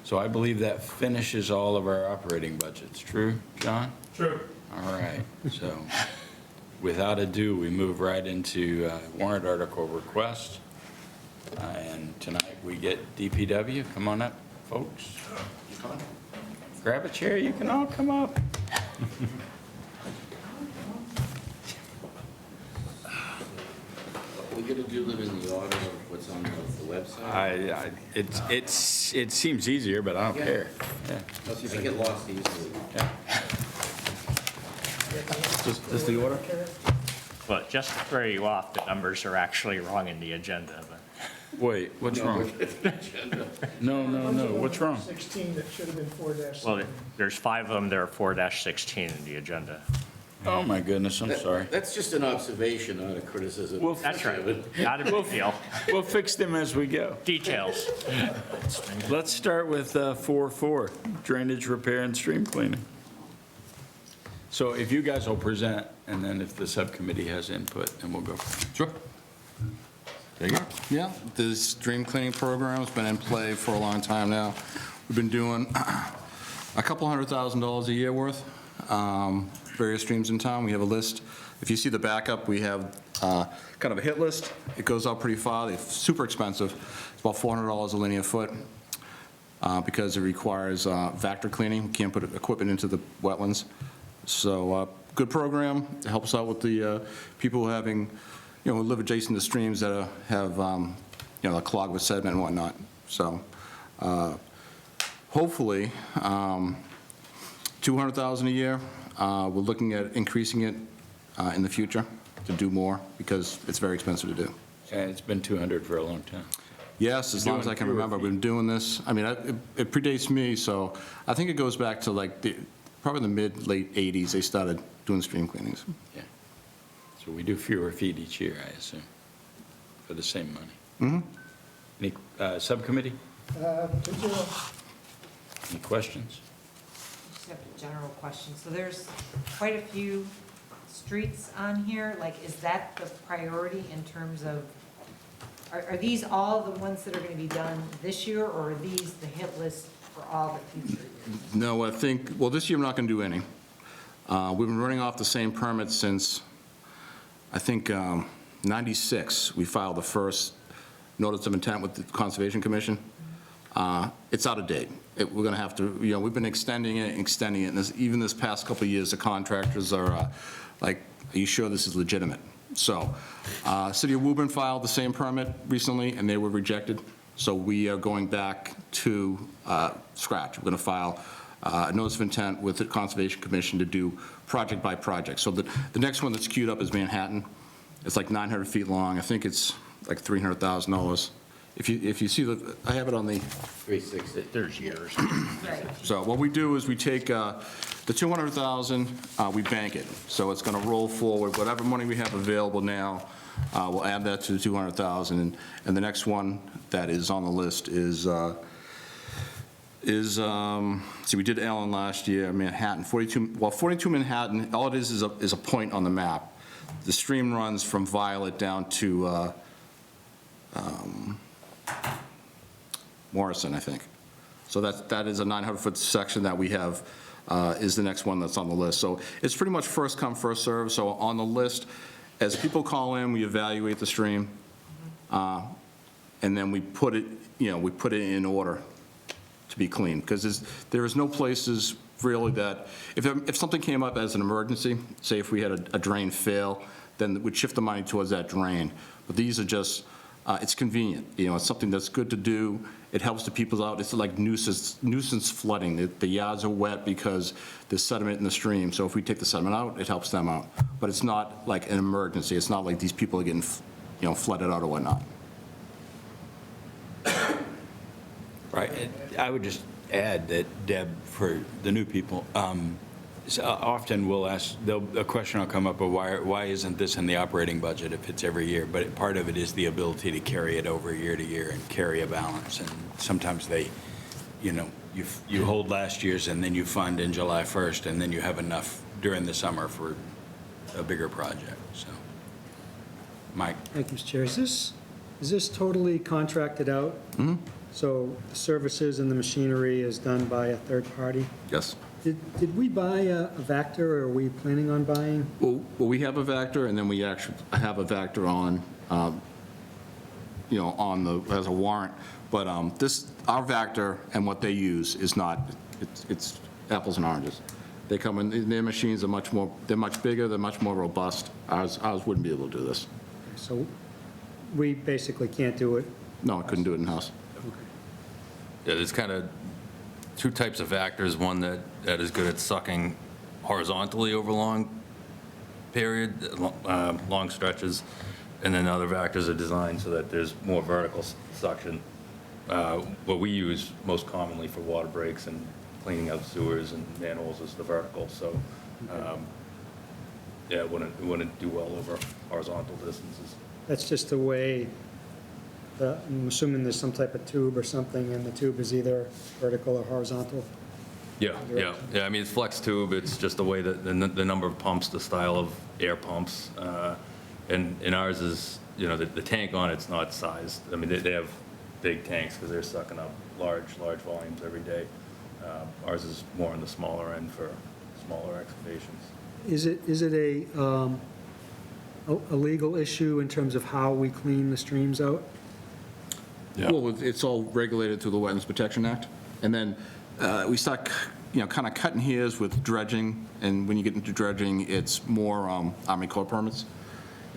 So I believe that finishes all of our operating budgets. True, John? True. All right. So without ado, we move right into warrant article request. And tonight we get DPW. Come on up, folks. Grab a chair. You can all come up. We're going to do them in the order of what's on the website. It seems easier, but I don't care. Yeah. I get lost easily. Is the order? Well, just to throw you off, the numbers are actually wrong in the agenda, but Wait, what's wrong? No, what's wrong? 16, that should have been 4-7. well, there's 5 of them, there are 4-16 in the agenda. Oh, my goodness, I'm sorry. That's just an observation, not a criticism. Well, That's right. Not a big deal. We'll fix them as we go. Details. Let's start with 4-4, drainage repair and stream cleaning. So if you guys will present, and then if the subcommittee has input, then we'll go. Sure. There you go. Yeah, the stream cleaning program has been in play for a long time now. We've been doing a couple $100,000 a year worth, various streams in town. We have a list. If you see the backup, we have kind of a hit list. It goes out pretty far. They're super expensive. It's about $400 a linear foot because it requires vector cleaning. You can't put equipment into the wetlands. So good program. It helps out with the people having, who live adjacent to streams that have, a clog with sediment and whatnot. So hopefully, $200,000 a year. We're looking at increasing it in the future to do more because it's very expensive to do. And it's been 200 for a long time. Yes, as long as I can remember, we've been doing this. I mean, it predates me, so I think it goes back to like probably the late 80s, they started doing stream cleanings. Yeah. So we do fewer feet each year, I assume, for the same money. Any subcommittee? 2-0. Any questions? I just have a general question. So there's quite a few streets on here. Like, is that the priority in terms of, are these all the ones that are going to be done this year, or are these the hit list for all the future years? No, I think, well, this year we're not going to do any. We've been running off the same permit since, I think, 96. We filed the first notice of intent with the Conservation Commission. It's out of date. We're going to have to, we've been extending it, and even this past couple of years, the contractors are like, are you sure this is legitimate? So, City of Woburn filed the same permit recently, and they were rejected. So we are going back to scratch. We're going to file a notice of intent with the Conservation Commission to do project by project. So the next one that's queued up is Manhattan. It's like 900 feet long. I think it's like $300,000. If you see I have it on the 360. There's years. Right. So what we do is we take the 200,000, we bank it. So it's going to roll forward. Whatever money we have available now, we'll add that to the 200,000. And the next one that is on the list is see, we did Allen last year, Manhattan, 42 Manhattan. All it is a point on the map. The stream runs from Violet down to Morrison, I think. So that is a 900-foot section that we have, is the next one that's on the list. So it's pretty much first come, first served. So on the list, as people call in, we evaluate the stream, and then we put it, in order to be clean. Because there is no places really that, if something came up as an emergency, say if we had a drain fail, then we'd shift the money towards that drain. But these are just, it's convenient. It's something that's good to do. It helps the people out. It's like nuisance flooding. The yards are wet because there's sediment in the stream. So if we take the sediment out, it helps them out. But it's not like an emergency. It's not like these people are getting, flooded out or whatnot. Right. And I would just add that, Deb, for the new people, often we'll ask, a question will come up of why isn't this in the operating budget if it's every year? But part of it is the ability to carry it over year to year and carry a balance. And sometimes you hold last year's and then you fund in July 1st, and then you have enough during the summer for a bigger project. So, Mike. Thank you, Mr. Chair. Is this totally contracted out? Mm-hmm. So the services and the machinery is done by a third party? Yes. Did we buy a Vactor, or are we planning on buying? Well, we have a Vactor, and then we actually have a Vactor on, as a warrant. But our Vactor and what they use is not, it's apples and oranges. They come in, their machines are they're much bigger, they're much more robust. Ours wouldn't be able to do this. So we basically can't do it? No, I couldn't do it in-house. Yeah, there's kind of two types of Vactors, one that is good at sucking horizontally over long long stretches, and then other Vactors are designed so that there's more vertical suction. What we use most commonly for water breaks and cleaning out sewers and manholes is the vertical, so yeah, it wouldn't do well over horizontal distances. That's just the way, I'm assuming there's some type of tube or something, and the tube is either vertical or horizontal? Yeah. I mean, it's flex tube. It's just the way that the number of pumps, the style of air pumps, and ours is, the tank on it's not sized. I mean, they have big tanks because they're sucking up large volumes every day. Ours is more on the smaller end for smaller excavations. Is it a a legal issue in terms of how we clean the streams out? Well, it's all regulated through the Wetlands Protection Act. And then we start, kind of cutting hairs with dredging. And when you get into dredging, it's more Army Corps permits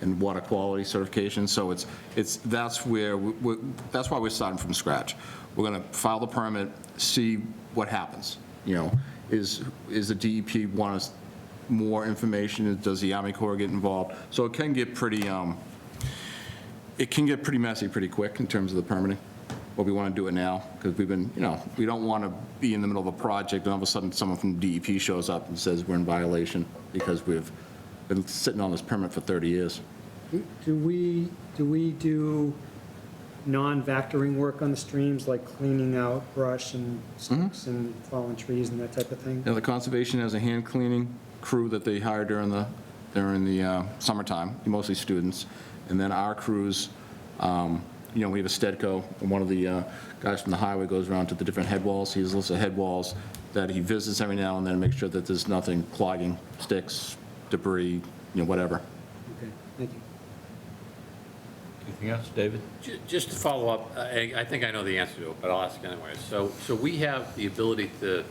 and water quality certification. So that's where, that's why we're starting from scratch. We're going to file the permit, see what happens. Is the DEP want us more information? Does the Army Corps get involved? So it can get pretty messy pretty quick in terms of the permitting. But we want to do it now because we've been, we don't want to be in the middle of a project and all of a sudden someone from DEP shows up and says we're in violation because we've been sitting on this permit for 30 years. Do we do non-vectoring work on the streams, like cleaning out brush and sticks and fallen trees and that type of thing? The conservation has a hand cleaning crew that they hire during the summertime, mostly students. And then our crews, we have a Stedco, and one of the guys from the highway goes around to the different head walls. He has a list of head walls that he visits every now and then, make sure that there's nothing clogging, sticks, debris, whatever. Okay, thank you. Anything else, David? Just to follow up, I think I know the answer to it, but I'll ask anyway. So we have the ability to,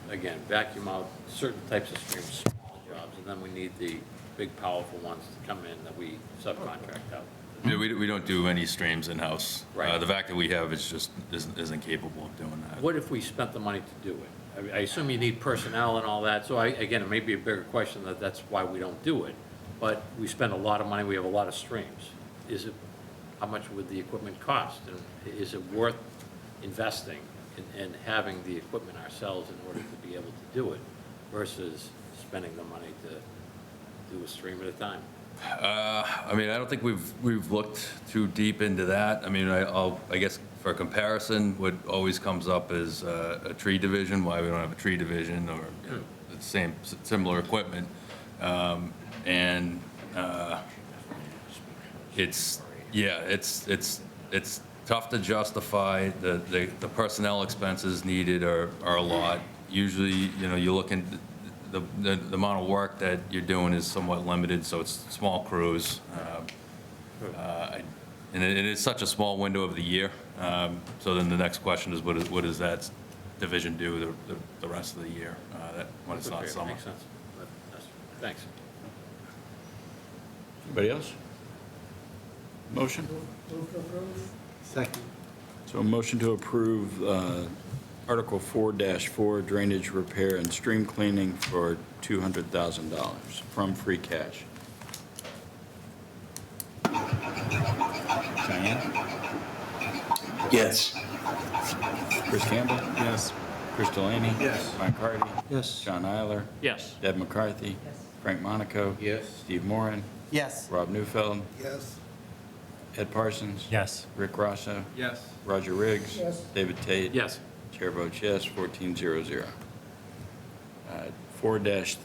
again, vacuum out certain types of streams, small jobs, and then we need the big, powerful ones to come in that we subcontract out. Yeah, we don't do any streams in-house. Right. The vac that we have is just isn't capable of doing that. What if we spent the money to do it? I assume you need personnel and all that, so again, it may be a bigger question that's why we don't do it. But we spend a lot of money, we have a lot of streams. How much would the equipment cost? And is it worth investing in having the equipment ourselves in order to be able to do it versus spending the money to do a stream at a time? I don't think we've looked too deep into that. I guess for comparison, what always comes up is a tree division, why we don't have a tree division or the similar equipment. It's tough to justify. The personnel expenses needed are a lot. Usually, you look in the amount of work that you're doing is somewhat limited, so it's small crews. And it is such a small window of the year. So then the next question is, what does that division do the rest of the year when it's not summer? Makes sense. Thanks. Anybody else? Motion? Move to approve. Second. So a motion to approve Article 4-4 drainage repair and stream cleaning for $200,000 from free cash. Cheyenne? Yes. Chris Campbell? Yes. Chris Delaney? Yes. Mike Hardy? Yes. John Eiler? Yes. Deb McCarthy? Yes. Frank Monaco? Yes. Steve Moran? Yes. Rob Neufeld? Yes. Ed Parsons? Yes. Rick Rosso? Yes. Roger Riggs? Yes. David Tate? Yes. Chair votes yes, 14-0-0. 4-5,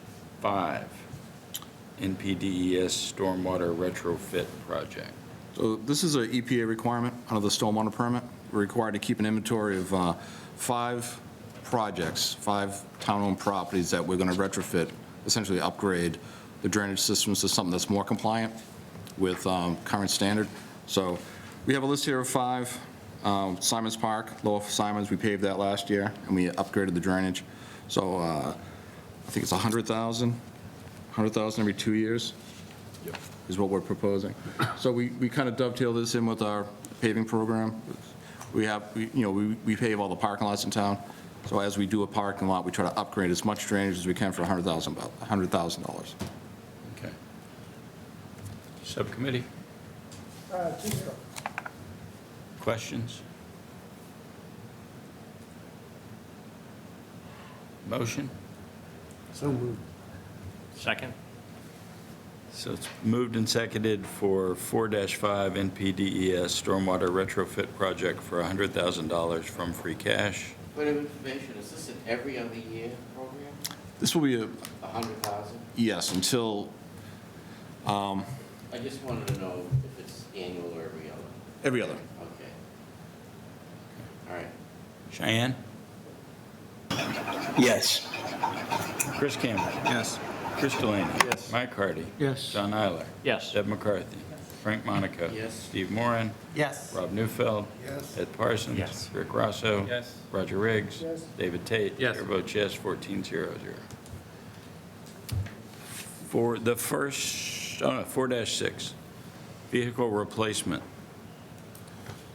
NPDES Stormwater Retrofit Project. So this is an EPA requirement under the stormwater permit. We're required to keep an inventory of 5 projects, 5 town-owned properties that we're going to retrofit, essentially upgrade the drainage systems to something that's more compliant with current standard. So we have a list here of 5. Simons Park, Lower Simons, we paved that last year, and we upgraded the drainage. So I think it's 100,000 every 2 years is what we're proposing. So we kind of dovetail this in with our paving program. We pave all the parking lots in town. So as we do a parking lot, we try to upgrade as much drainage as we can for $100,000. Okay. Subcommittee, 2-0. questions? Motion? So moved. Second? So it's moved and seconded for 4-5 NPDES Stormwater Retrofit Project for $100,000 from free cash. Point of information, is this an every other year program? This will be a, 100,000? yes, until, I just wanted to know if it's annual or every other. every other. Okay. All right. Cheyenne? Yes. Chris Campbell? Yes. Chris Delaney. Yes. Mike Hardy. Yes. John Eiler. Yes. Deb McCarthy. Frank Monaco. Yes. Steve Moran. Yes. Rob Newfeld. Yes. Ed Parsons. Yes. Rick Rosso. Yes. Roger Riggs. Yes. David Tate. Yes. Chair votes yes, 14-0-0. For the first, 4-6, vehicle replacement,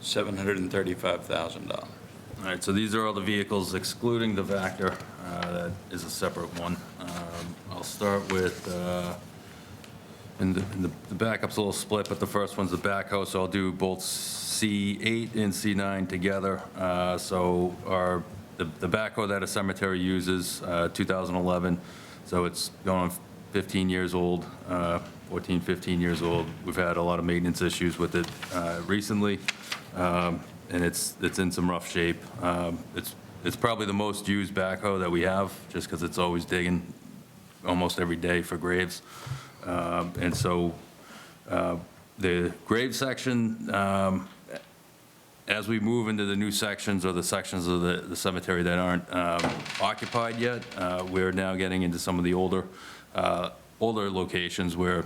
$735,000. All right, so these are all the vehicles excluding the Vector. That is a separate one. I'll start with, and the backup's a little split, but the first one's the backhoe, so I'll do both C8 and C9 together. So the backhoe that a cemetery uses, 2011, so it's going on 15 years old, 14, 15 years old. We've had a lot of maintenance issues with it recently, and it's in some rough shape. It's probably the most used backhoe that we have, just because it's always digging almost every day for graves. And so the grave section, as we move into the new sections or the sections of the cemetery that aren't occupied yet, we're now getting into some of the older locations where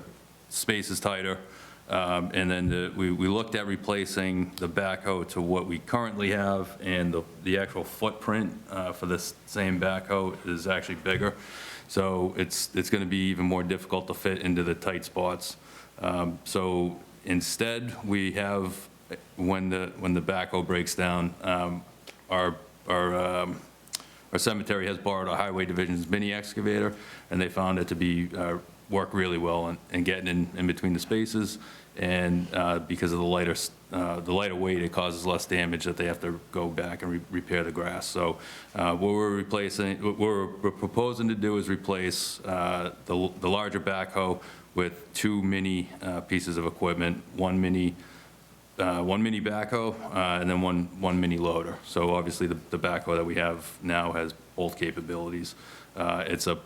space is tighter. And then we looked at replacing the backhoe to what we currently have, and the actual footprint for this same backhoe is actually bigger. So it's going to be even more difficult to fit into the tight spots. So instead, we have, when the backhoe breaks down, our cemetery has borrowed a Highway Division's mini excavator, and they found it to be work really well in getting in between the spaces. And because of the lighter weight, it causes less damage that they have to go back and repair the grass. So what we're proposing to do is replace the larger backhoe with two mini pieces of equipment, one mini backhoe and then one mini loader. So obviously the backhoe that we have now has both capabilities. It's a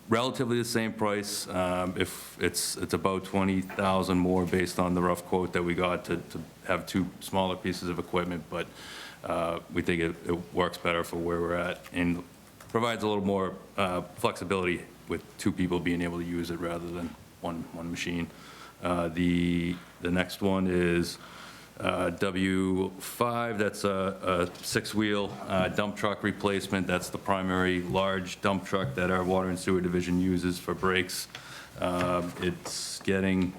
relatively the same price. If it's about $20,000 more based on the rough quote that we got to have two smaller pieces of equipment, but we think it works better for where we're at and provides a little more flexibility with two people being able to use it rather than one machine. The next one is W5, that's a six-wheel dump truck replacement. That's the primary large dump truck that our Water and Sewer Division uses for brakes. It's getting,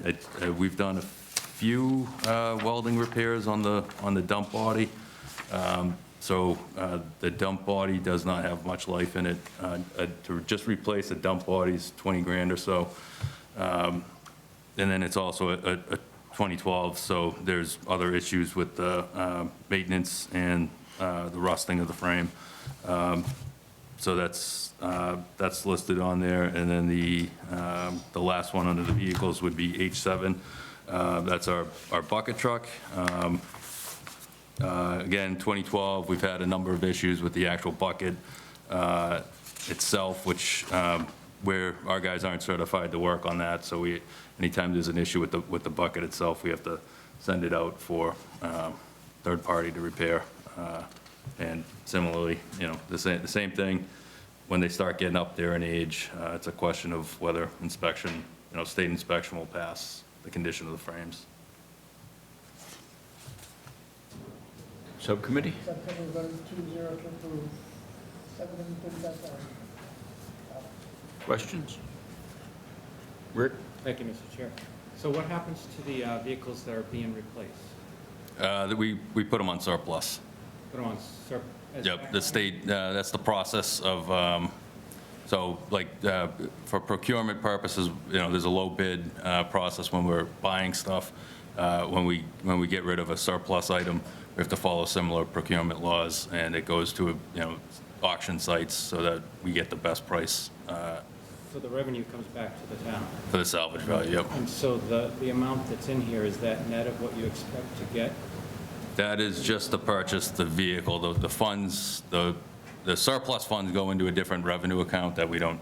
we've done a few welding repairs on the dump body. So the dump body does not have much life in it. To just replace a dump body is 20 grand or so. And then it's also a 2012, so there's other issues with the maintenance and the rusting of the frame. So that's listed on there. And then the last one under the vehicles would be H7. That's our bucket truck. Again, 2012, we've had a number of issues with the actual bucket itself, which where our guys aren't certified to work on that. So anytime there's an issue with the bucket itself, we have to send it out for third party to repair. And similarly, the same thing, when they start getting up there in age, it's a question of whether inspection, state inspection will pass the condition of the frames. Subcommittee? Subcommittee voted 2-0 to approve. $735,000. Questions? Rick? Thank you, Mr. Chair. So what happens to the vehicles that are being replaced? We put them on surplus. Put them on Yep, the state, that's the process of, so like for procurement purposes, there's a low bid process when we're buying stuff. When we get rid of a surplus item, we have to follow similar procurement laws, and it goes to auction sites so that we get the best price. So the revenue comes back to the town? For the salvage value, yep. And so the amount that's in here, is that net of what you expect to get? That is just to purchase the vehicle. The funds, the surplus funds go into a different revenue account that we don't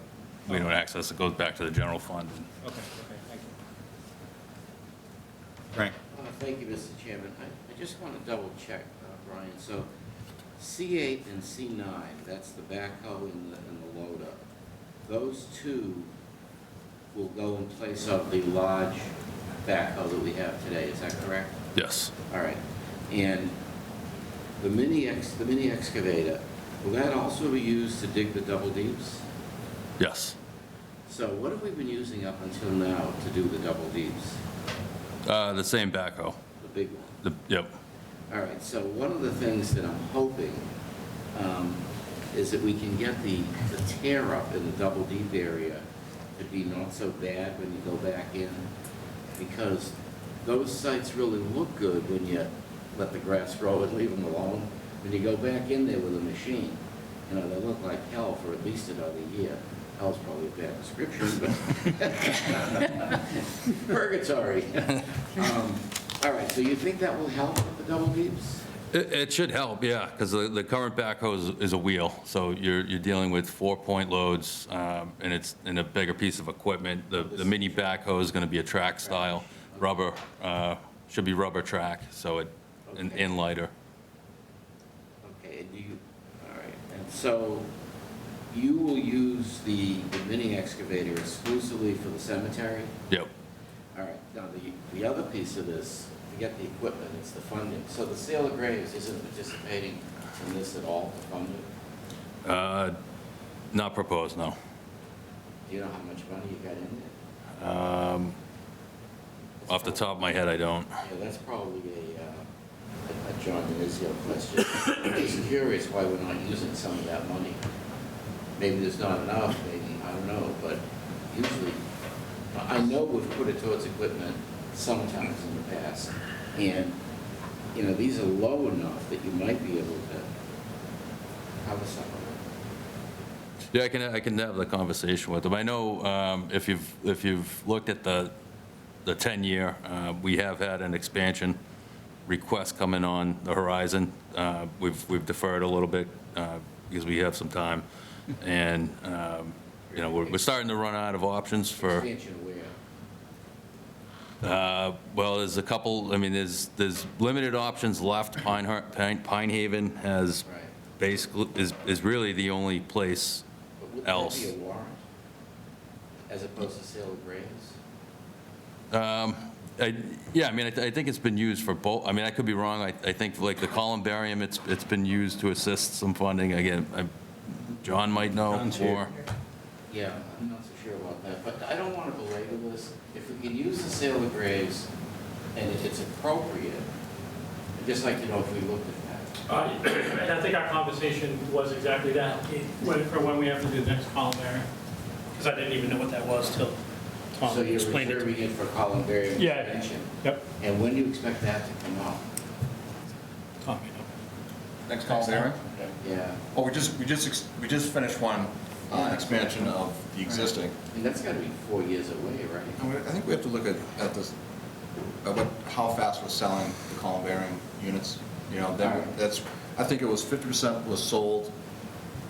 access. It goes back to the general fund. Okay, thank you. Frank? Thank you, Mr. Chairman. I just want to double check, Brian. So C8 and C9, that's the backhoe and the loader. Those two will go in place of the large backhoe that we have today, is that correct? Yes. All right. And the mini excavator, will that also be used to dig the double deeps? Yes. So what have we been using up until now to do the double deeps? The same backhoe. The big one? Yep. All right, so one of the things that I'm hoping is that we can get the tear up in the double deep area to be not so bad when you go back in, because those sites really look good when you let the grass grow and leave them alone. When you go back in there with a machine, you know, they look like hell for at least another year. Hell's probably a bad description, but purgatory. All right, so you think that will help with the double deeps? It should help, yeah, because the current backhoe is a wheel, so you're dealing with 4-point loads, and it's in a bigger piece of equipment. The mini backhoe is going to be a track style, rubber, should be rubber track, so and lighter. Okay, and all right, and so you will use the mini excavator exclusively for the cemetery? Yep. All right, now the other piece of this, to get the equipment, it's the funding. So the Sale of Graves isn't participating in this at all to fund it? Not proposed, no. Do you know how much money you got in there? Off the top of my head, I don't. Yeah, that's probably a John Denizio question. I'm just curious why we're not using some of that money. Maybe there's not enough, maybe, I don't know, but usually, I know we've put it towards equipment sometimes in the past, and, you know, these are low enough that you might be able to cover some of it. Yeah, I can have the conversation with them. I know if you've looked at the 10-year, we have had an expansion request coming on the horizon. We've deferred a little bit because we have some time, and you know, we're starting to run out of options for. Expansion where? Well, there's a couple. I mean, there's limited options left. Pine Haven has Right. basically is really the only place But would else. that be a warrant as opposed to Sale of Graves? Yeah, I mean, I think it's been used for both. I mean, I could be wrong. I think like the columbarium, it's been used to assist some funding. Again, John might know more. Yeah, I'm not so sure about that, but I don't want to belabor this. If we can use the Sale of Graves and if it's appropriate, I'd just like to know if we looked at that. And I think our conversation was exactly that, when we have to do the next columbarium, because I didn't even know what that was till Tom So you're explained it to reserving me. it for columbarium Yeah. expansion? Yep. And when do you expect that to come out? Tom, you know. Next columbarium? Yeah, Well, we just finished one expansion of the existing. I mean, that's got to be 4 years away, right? I think we have to look at this, how fast we're selling the columbarium units. You know, that's, I think it was 50% was sold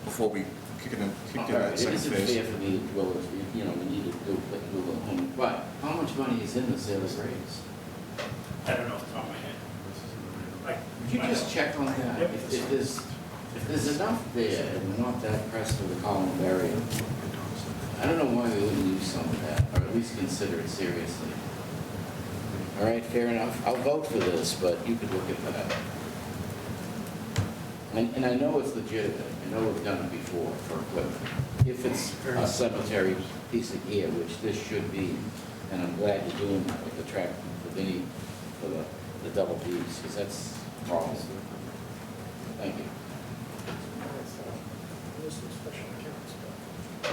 before we kicked in All right, that it second isn't phase. fair for me to dwell, you know, we need to do a home, but how much money is in the Sale of Graves? I don't know off the top of my head. Would you just check on that? Yep. If there's enough there and we're not that pressed with the columbarium, I don't know why we wouldn't use some of that, or at least consider it seriously. All right, fair enough. I'll vote for this, but you could look at that. And I know it's legitimate. I know we've done it before for equipment. If it's a cemetery piece of gear, which this should be, and I'm glad you're doing that with the track, for the double Ds, because that's awesome. Thank you.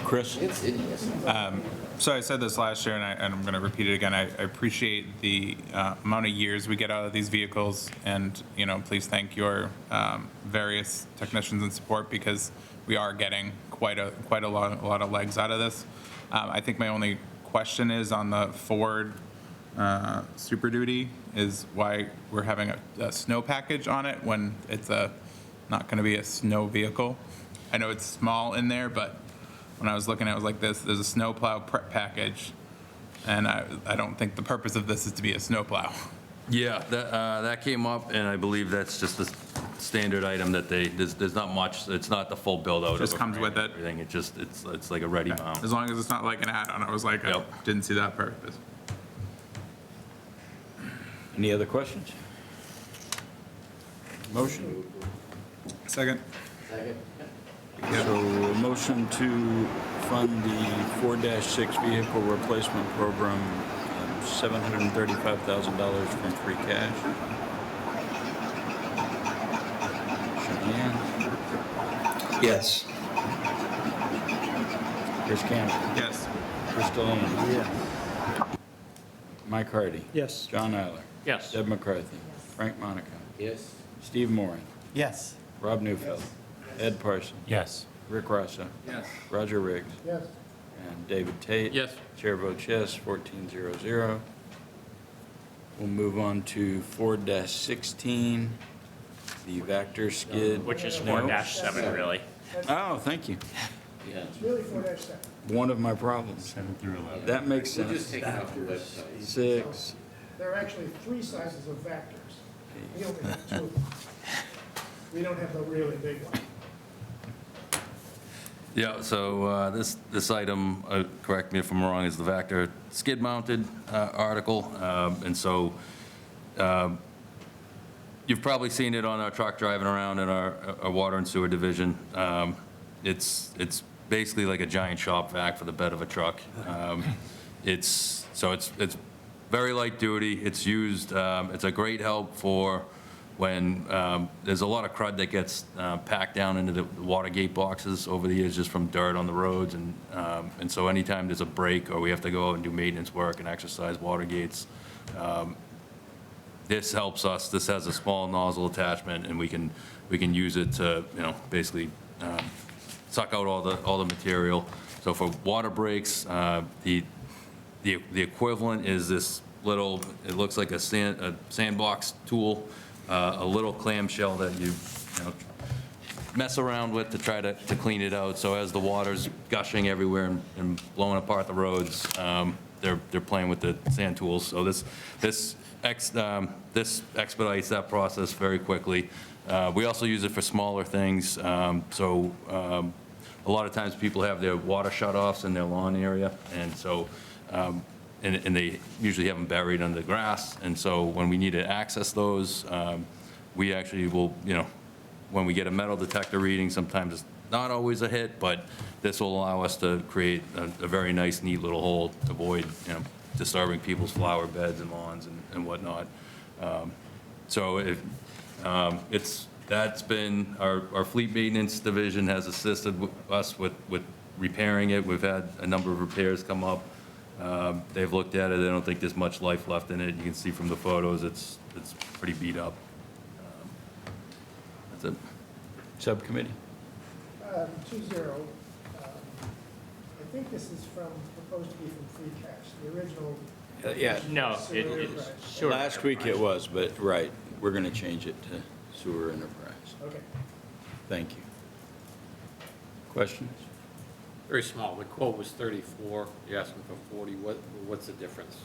Chris? It's in here somewhere. So I said this last year, and I'm going to repeat it again. I appreciate the amount of years we get out of these vehicles, and you know, please thank your various technicians and support, because we are getting quite a lot of legs out of this. I think my only question is on the Ford Super Duty is why we're having a snow package on it when it's not going to be a snow vehicle. I know it's small in there, but when I was looking at it, was like this, there's a snowplow prep package, and I don't think the purpose of this is to be a snowplow. Yeah, that came up, and I believe that's just standard item that there's not much, it's not the full build-out of Just a comes frame with and it. everything. It just, it's like a ready mount. As long as it's not like an add-on, I was like, I Yep. didn't see that purpose. Any other questions? Motion? Second. So a motion to fund the 4-6 vehicle replacement program, $735,000 from free cash. Cheyenne? Yes. Chris Campbell? Yes. Chris Delaney? Yes. Mike Hardy? Yes. John Eiler? Yes. Deb McCarthy? Frank Monaco? Yes? Steve Moran? Yes. Rob Newfeld? Ed Parsons? Yes. Rick Rosso? Yes. Roger Riggs? Yes. And David Tate? Yes. Chair votes yes, 1400. We'll move on to 4-16, the Vector skid. Which is No. 4-7, really. Oh, thank you. Yeah. It's really 4-7. One of my problems. 7 through 11. That makes We'll just sense. take it off the website. 6, There are actually 3 sizes of vectors. We only have 2 of them. We don't have the really big one. Yeah, so this item, correct me if I'm wrong, is the Vector skid-mounted article. And so you've probably seen it on our truck driving around in our water and sewer division. It's basically like a giant shop vac for the bed of a truck. It's very light duty. It's used, it's a great help for when there's a lot of crud that gets packed down into the water gate boxes over the years just from dirt on the roads. And so anytime there's a break or we have to go out and do maintenance work and exercise water gates, this helps us. This has a small nozzle attachment, and we can use it to, basically suck out all the material. So for water breaks, the equivalent is this little, it looks like a sandbox tool, a little clamshell that you mess around with to try to clean it out. So as the water's gushing everywhere and blowing apart the roads, they're playing with the sand tools. So this expedites that process very quickly. We also use it for smaller things. A lot of times people have their water shutoffs in their lawn area, and so and they usually have them buried under the grass. And so when we need to access those, we actually will, when we get a metal detector reading, sometimes it's not always a hit, but this will allow us to create a very nice, neat little hole to avoid, disturbing people's flower beds and lawns and whatnot. That's been, our fleet maintenance division has assisted us with repairing it. We've had a number of repairs come up. They've looked at it. They don't think there's much life left in it. You can see from the photos, it's pretty beat up. That's it. Subcommittee? 2-0. I think this is proposed to be from free cash, the original. Yeah. No, Sewer it's enterprise. sewer. Last week it was, but, right, we're going to change it to sewer enterprise. Okay. Thank you. Questions? Very small. The quote was 34. You're asking for 40. What's the difference?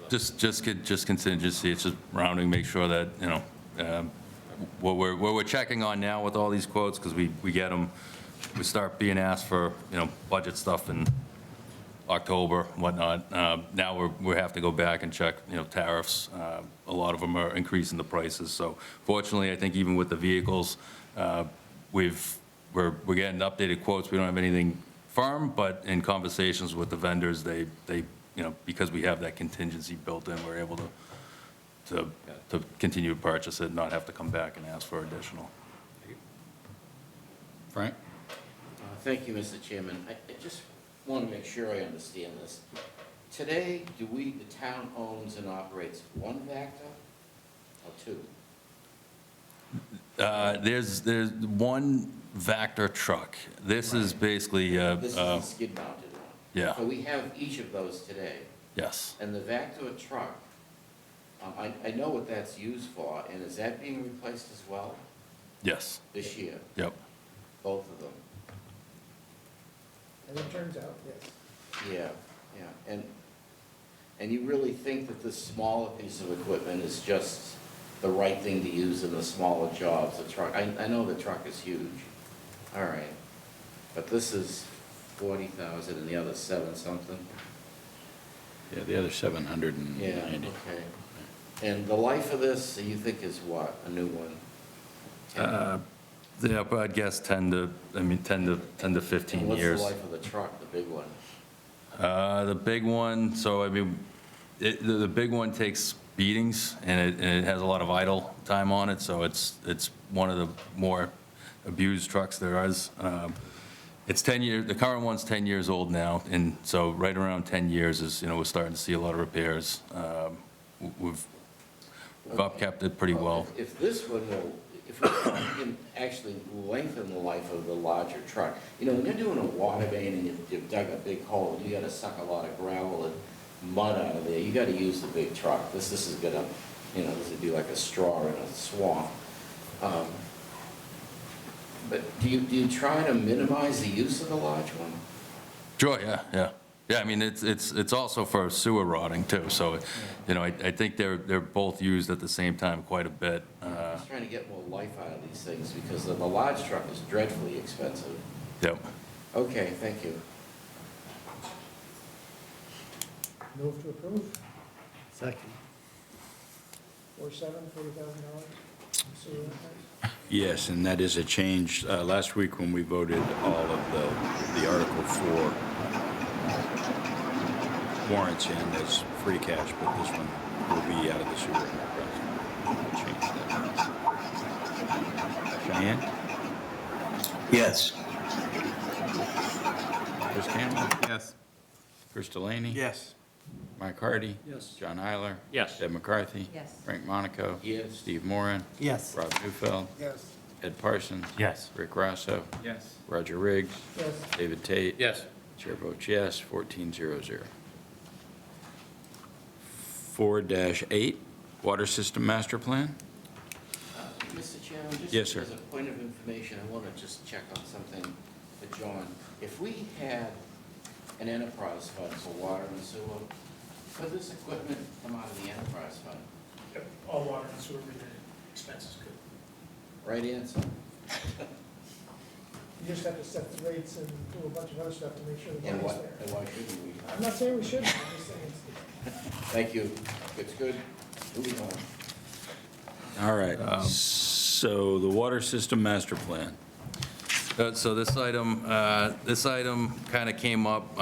Just contingency. It's just rounding, make sure that, what we're checking on now with all these quotes, because we get them, we start being asked for, budget stuff in October, whatnot. Now we have to go back and check, tariffs. A lot of them are increasing the prices. So fortunately, I think even with the vehicles, we're getting updated quotes. We don't have anything firm, but in conversations with the vendors, they because we have that contingency built in, we're able to continue to purchase it, not have to come back and ask for additional. Frank? Thank you, Mr. Chairman. I just want to make sure I understand this. Today, the town owns and operates one Vector or 2? There's one Vector truck. This is basically, This is the skid-mounted one. yeah. So we have each of those today. Yes, And the Vector truck, I know what that's used for, and is that being replaced as well yes, this year? yep. Both of them? And it turns out, yes. Yeah. And you really think that this smaller piece of equipment is just the right thing to use in the smaller jobs, the truck, I know the truck is huge, all right. But this is 40,000 and the other 7 something? Yeah, the other 790. Yeah, okay. And the life of this, you think is what, a new one? Yeah, but I'd guess 10 to 15 And years. what's the life of the truck, the big one? The big one, so I mean, the big one takes beatings, and it has a lot of idle time on it, so it's one of the more abused trucks there is. It's 10 years, the current one's 10 years old now, and so right around 10 years is, we're starting to see a lot of repairs. We've upkept it pretty well. If this one will, if we can actually lengthen the life of the larger truck, when you're doing a water main and you've dug a big hole, and you gotta suck a lot of gravel and mud out of there, you gotta use the big truck. This is gonna, this would be like a straw in a swamp. But do you try to minimize the use of the large one? Sure, yeah. Yeah, I mean, it's also for sewer rotting too, so, I think they're both used at the same time quite a bit. I'm just trying to get more life out of these things, because the large truck is dreadfully expensive. Yep. Okay, thank you. Move to approve, Second. 47, $40,000. Sewer repairs. Yes, and that is a change. Last week when we voted all of the Article 4 warrants in as free cash, but this one will be out of the sewer. We'll change that. Cheyenne? Yes. Chris Campbell? Yes. Chris Delaney? Yes. Mike Hardy? Yes. John Eiler? Yes. Deb McCarthy? Yes. Frank Monaco? Yes. Steve Moran? Yes. Rob Neufeld? Yes. Ed Parsons? Yes. Rick Rosso? Yes. Roger Riggs? Yes. David Tate? Yes. Chair votes yes, 1400. 4-8, Water System Master Plan? Mr. Chairman, just Yes, sir. as a point of information, I want to just check on something for John. If we had an enterprise fund for water and sewer, could this equipment come out of the enterprise fund? Yep, all water and sewer related expenses good. Right answer? You just have to set the rates and do a bunch of other stuff to make sure the And money's what, there. and why shouldn't we? I'm not saying we shouldn't, I'm just saying it's. Thank you. It's good. Moving on. All right, so the Water System Master Plan. So this item kind of came up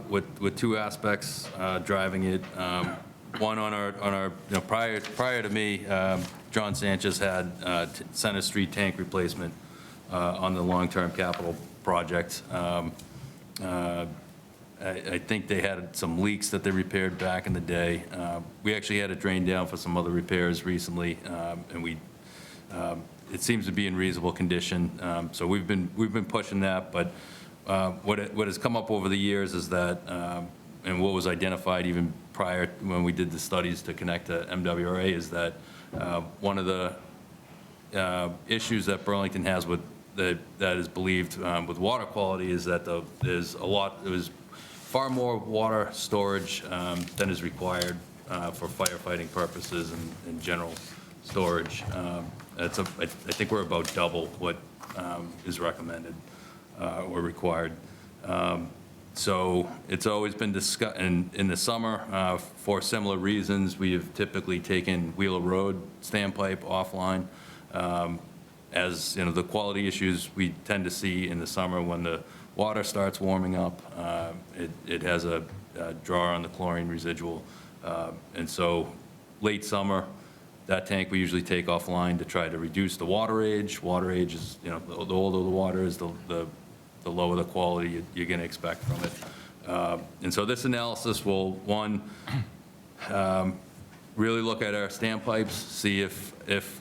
with two aspects driving it. One on our prior to me, John Sanchez had Center Street tank replacement on the long-term capital project. I think they had some leaks that they repaired back in the day. We actually had it drained down for some other repairs recently, and it seems to be in reasonable condition. So we've been pushing that, but what has come up over the years is that, and what was identified even prior when we did the studies to connect to MWRA, is that one of the issues that Burlington has with that is believed with water quality is that there's far more water storage than is required for firefighting purposes and general storage. I think we're about double what is recommended or required. So it's always been discussed, in the summer, for similar reasons, we have typically taken Wheeler Road standpipe offline. As the quality issues we tend to see in the summer when the water starts warming up, it has a draw on the chlorine residual. And so late summer, that tank we usually take offline to try to reduce the water age. Water age is, the older the water is, the lower the quality you're going to expect from it. And so this analysis will, one, really look at our standpipes, see if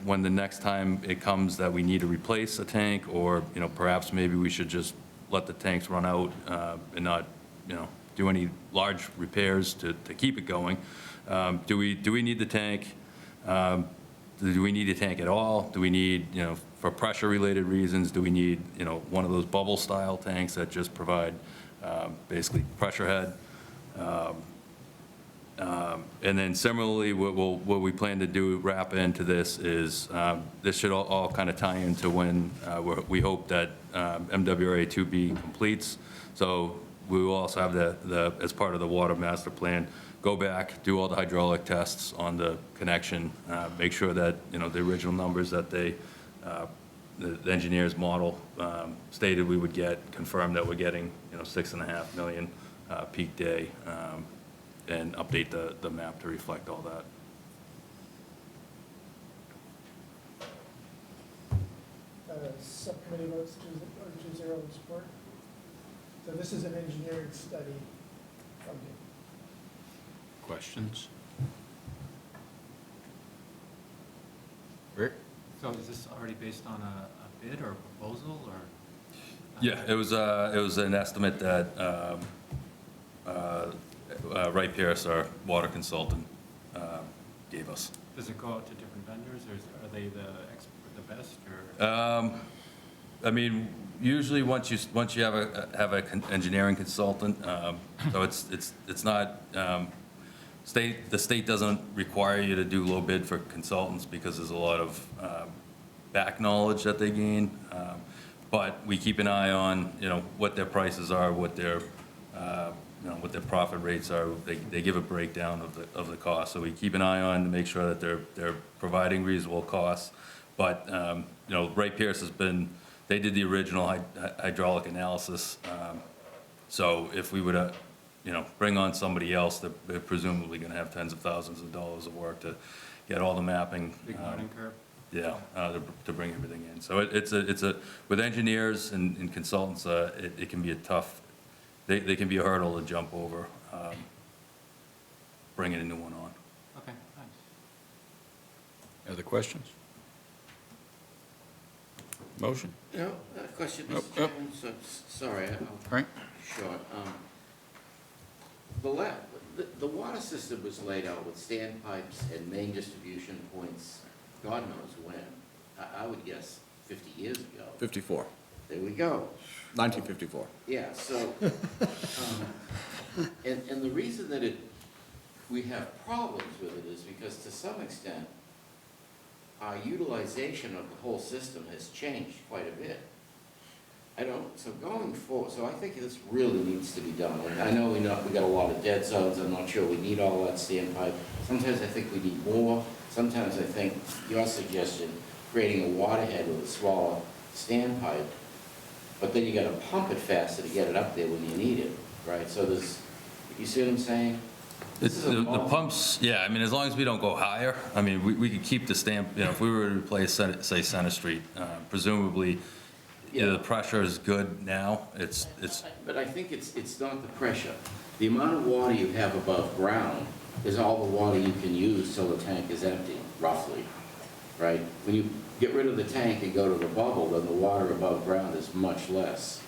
when the next time it comes that we need to replace a tank, or, perhaps maybe we should just let the tanks run out and not, do any large repairs to keep it going. Do we need the tank? Do we need a tank at all? Do we need, for pressure-related reasons, do we need, one of those bubble-style tanks that just provide basically pressure head? And then similarly, what we plan to do, wrap into this is, this should all kind of tie into when we hope that MWRA 2B completes. So we will also have as part of the water master plan, go back, do all the hydraulic tests on the connection, make sure that, the original numbers that the engineer's model stated we would get, confirm that we're getting, 6.5 million peak day, and update the map to reflect all that. Subcommittee votes 2-0 in support. So this is an engineering study from you. Questions? Rick? So is this already based on a bid or a proposal, or? Yeah, it was an estimate that Wright Pierce, our water consultant, gave us. Does it go out to different vendors, or are they the best, or? I mean, usually once you have an engineering consultant, so it's not, the state doesn't require you to do low bid for consultants because there's a lot of back knowledge that they gain. But we keep an eye on, what their prices are, what their profit rates are. They give a breakdown of the cost. So we keep an eye on to make sure that they're providing reasonable costs. But, Wright Pierce they did the original hydraulic analysis. So if we were to, bring on somebody else, they're presumably going to have tens of thousands of dollars of work to get all the mapping. Big learning curve? Yeah, to bring everything in. So it's with engineers and consultants, it can be a tough, they can be a hurdle to jump over, bringing a new one on. Okay, thanks. Other questions? Motion? No, question, Oh, Mr. Chairman, so, sorry, I'm Right. short. The water system was laid out with standpipes and main distribution points, God knows when. I would guess 50 years ago. 54, There we go. 1954. Yeah, so, and the reason that we have problems with it is because to some extent, our utilization of the whole system has changed quite a bit. So going forward, so I think this really needs to be done. And I know we got a lot of dead zones, I'm not sure we need all that standpipe. Sometimes I think we need more. Sometimes I think your suggestion, creating a waterhead with a smaller standpipe, but then you gotta pump it faster to get it up there when you need it, right? So you see what I'm saying? The pumps, yeah, I mean, as long as we don't go higher, I mean, we could keep the stamp, if we were to replace, say, Center Street, presumably, the pressure is good now, it's. But I think it's not the pressure. The amount of water you have above ground is all the water you can use till the tank is empty, roughly, right? When you get rid of the tank and go to the bubble, then the water above ground is much less.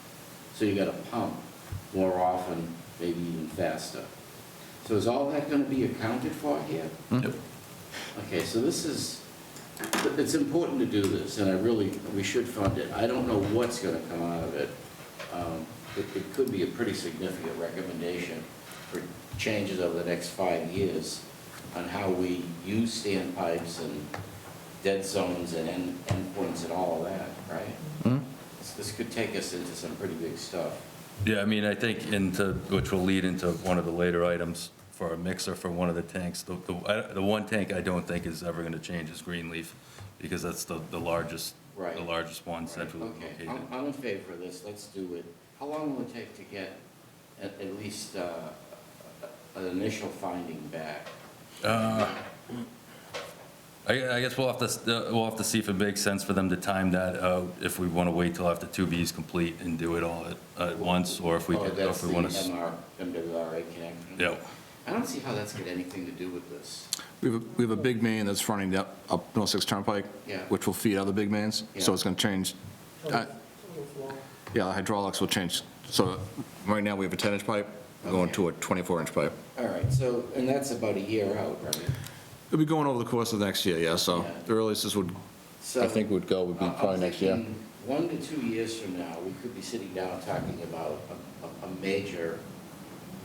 So you gotta pump more often, maybe even faster. So is all that gonna be accounted for here? Yep. Okay, so it's important to do this, and we should fund it. I don't know what's gonna come out of it. It could be a pretty significant recommendation for changes over the next 5 years on how we use standpipes and dead zones and endpoints and all of that, right? This could take us into some pretty big stuff. Yeah, I mean, I think which will lead into one of the later items for a mixer for one of the tanks. The one tank I don't think is ever gonna change is Greenleaf, because that's the largest, Right. the largest one centrally Okay, located. I'm in favor of this, let's do it. How long will it take to get at least an initial finding back? I guess we'll have to see if it makes sense for them to time that out, if we want to wait till after 2B is complete and do it all at once, or if we Oh, want that's to. the MWRA connection? Yeah. I don't see how that's got anything to do with this. We have a big main that's running up Middlesex Turnpike, Yeah. which will feed other big mains, so Yeah. it's going to change. So it's a little long. Yeah, the hydraulics will change. So right now, we have a 10-inch pipe, we're going to a 24-inch pipe. All right, so, and that's about a year out, right? It'll be going over the course of the next year, yeah, so Yeah. the earliest this would, So I think would go would be I'm probably next year. thinking 1 to 2 years from now, we could be sitting down talking about a major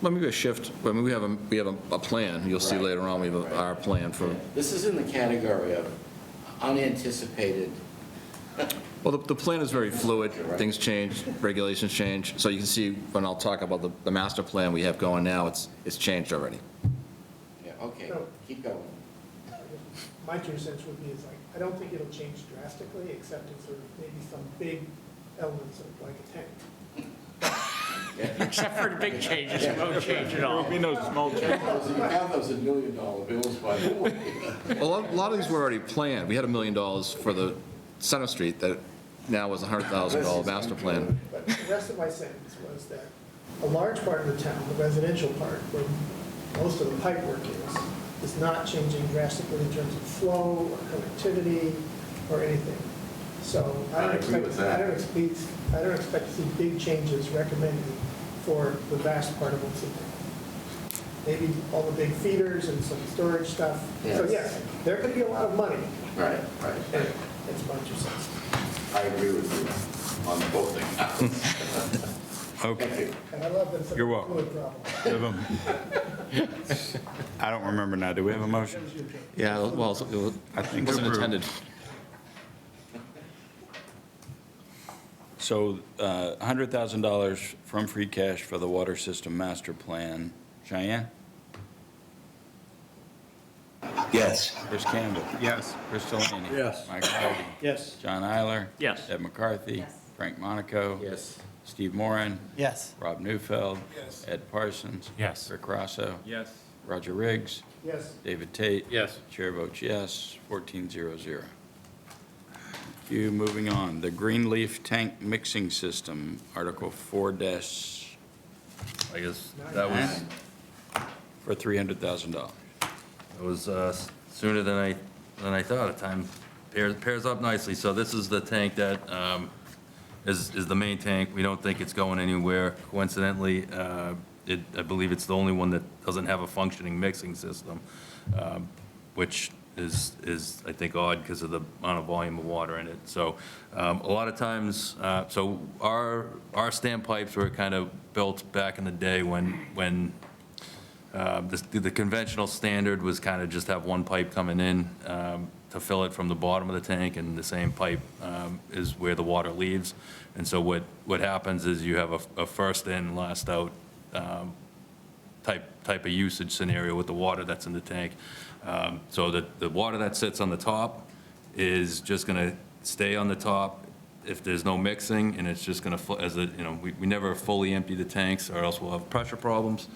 Well, maybe a shift, I mean, we have a plan, you'll see Right. later on, we have our plan for, This is in the category of unanticipated. well, the plan is very fluid, things change, regulations change, so you can see, when I'll talk about the master plan we have going now, it's changed already. Yeah, okay, No. keep going. My 2 cents would be, is like, I don't think it'll change drastically, except in sort of maybe some big elements of like a tank. Except for the big changes, it won't change at all. You have those $1 million bills, by the way. Well, a lot of these were already planned, we had $1 million for the Center Street, that now was a $100,000 master plan. But the rest of my sentence was that a large part of the town, the residential part, where most of the pipe work is not changing drastically in terms of flow or connectivity or anything. So I don't expect to see big changes recommended for the vast part of what's in there. Maybe all the big feeders and some storage stuff. So Yes. yes, there could be a lot of money. Right. Anyway, that's my 2 cents. I agree with you on both things. Okay. And I love that it's a You're welcome. fluid problem. I don't remember now. Do we have a motion? Yeah, well, I think it wasn't approved. intended. So $100,000 from free cash for the water system master plan. Cheyenne? Yes. Chris Campbell? Yes. Chris Delaney? Yes. Mike Harvey? Yes. John Eiler? Yes. Ed McCarthy? Yes. Frank Monaco? Yes. Steve Moran? Yes. Rob Newfeld? Yes. Ed Parsons? Yes. Rick Rosso? Yes. Roger Riggs? Yes. David Tate? Yes. Chair votes yes, 1400. You, moving on, the Greenleaf Tank Mixing System, Article 4 dash, I guess that was, for $300,000. it was sooner than I thought. The time pairs up nicely. So this is the tank that is the main tank. We don't think it's going anywhere. Coincidentally, I believe it's the only one that doesn't have a functioning mixing system, which is I think odd because of the amount of volume of water in it. So a lot of times, so our standpipes were kind of built back in the day when the conventional standard was kind of just have one pipe coming in to fill it from the bottom of the tank, and the same pipe is where the water leaves. And so what happens is you have a first in, last out type of usage scenario with the water that's in the tank. So the water that sits on the top is just going to stay on the top if there's no mixing, and it's just going to, we never fully empty the tanks, or else we'll have pressure problems.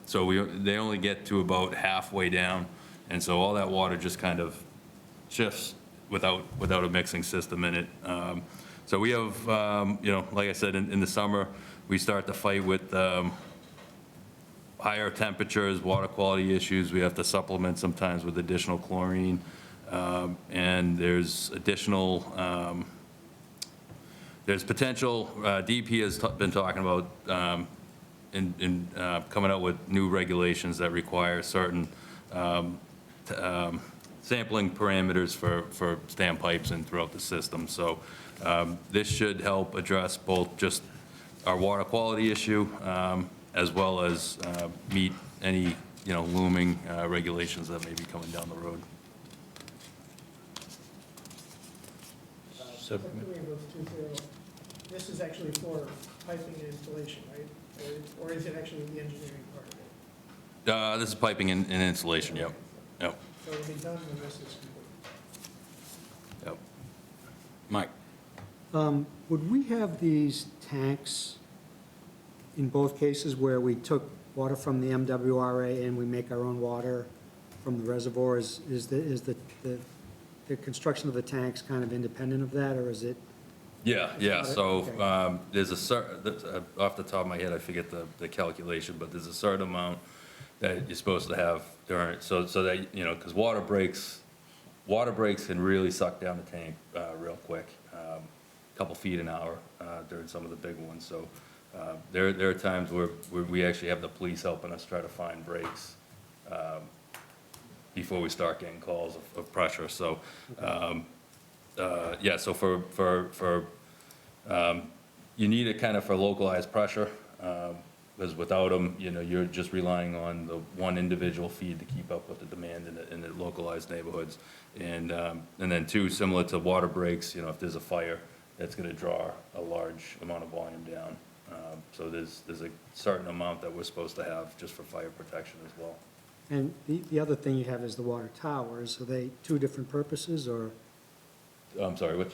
So they only get to about halfway down, and so all that water just kind of shifts without a mixing system in it. So we have, like I said, in the summer, we start to fight with higher temperatures, water quality issues. We have to supplement sometimes with additional chlorine. And there's additional, there's potential, DEP has been talking about coming out with new regulations that require certain sampling parameters for standpipes and throughout the system. So this should help address both just our water quality issue, as well as meet any, looming regulations that may be coming down the road. Subcommittee votes 2-0. This is actually for piping and installation, right? Or is it actually the engineering part of it? This is piping and insulation, yep. Yep. So it'll be done when this is complete. Yep. Mike? Would we have these tanks in both cases where we took water from the MWRA and we make our own water from the reservoirs? Is the construction of the tanks kind of independent of that, or is it? Yeah, so Okay. there's a certain, off the top of my head, I forget the calculation, but there's a certain amount that you're supposed to have during, so that, because water breaks can really suck down the tank real quick, a couple feet an hour during some of the big ones. So there are times where we actually have the police helping us try to find breaks before we start getting calls of pressure. So, yeah, so for you need it kind of for localized pressure. because without them, you're just relying on the one individual feed to keep up with the demand in the localized neighborhoods. And then two, similar to water breaks, if there's a fire, that's gonna draw a large amount of volume down. So there's a certain amount that we're supposed to have just for fire protection as well. And the other thing you have is the water towers. Are they two different purposes, or I'm sorry, which,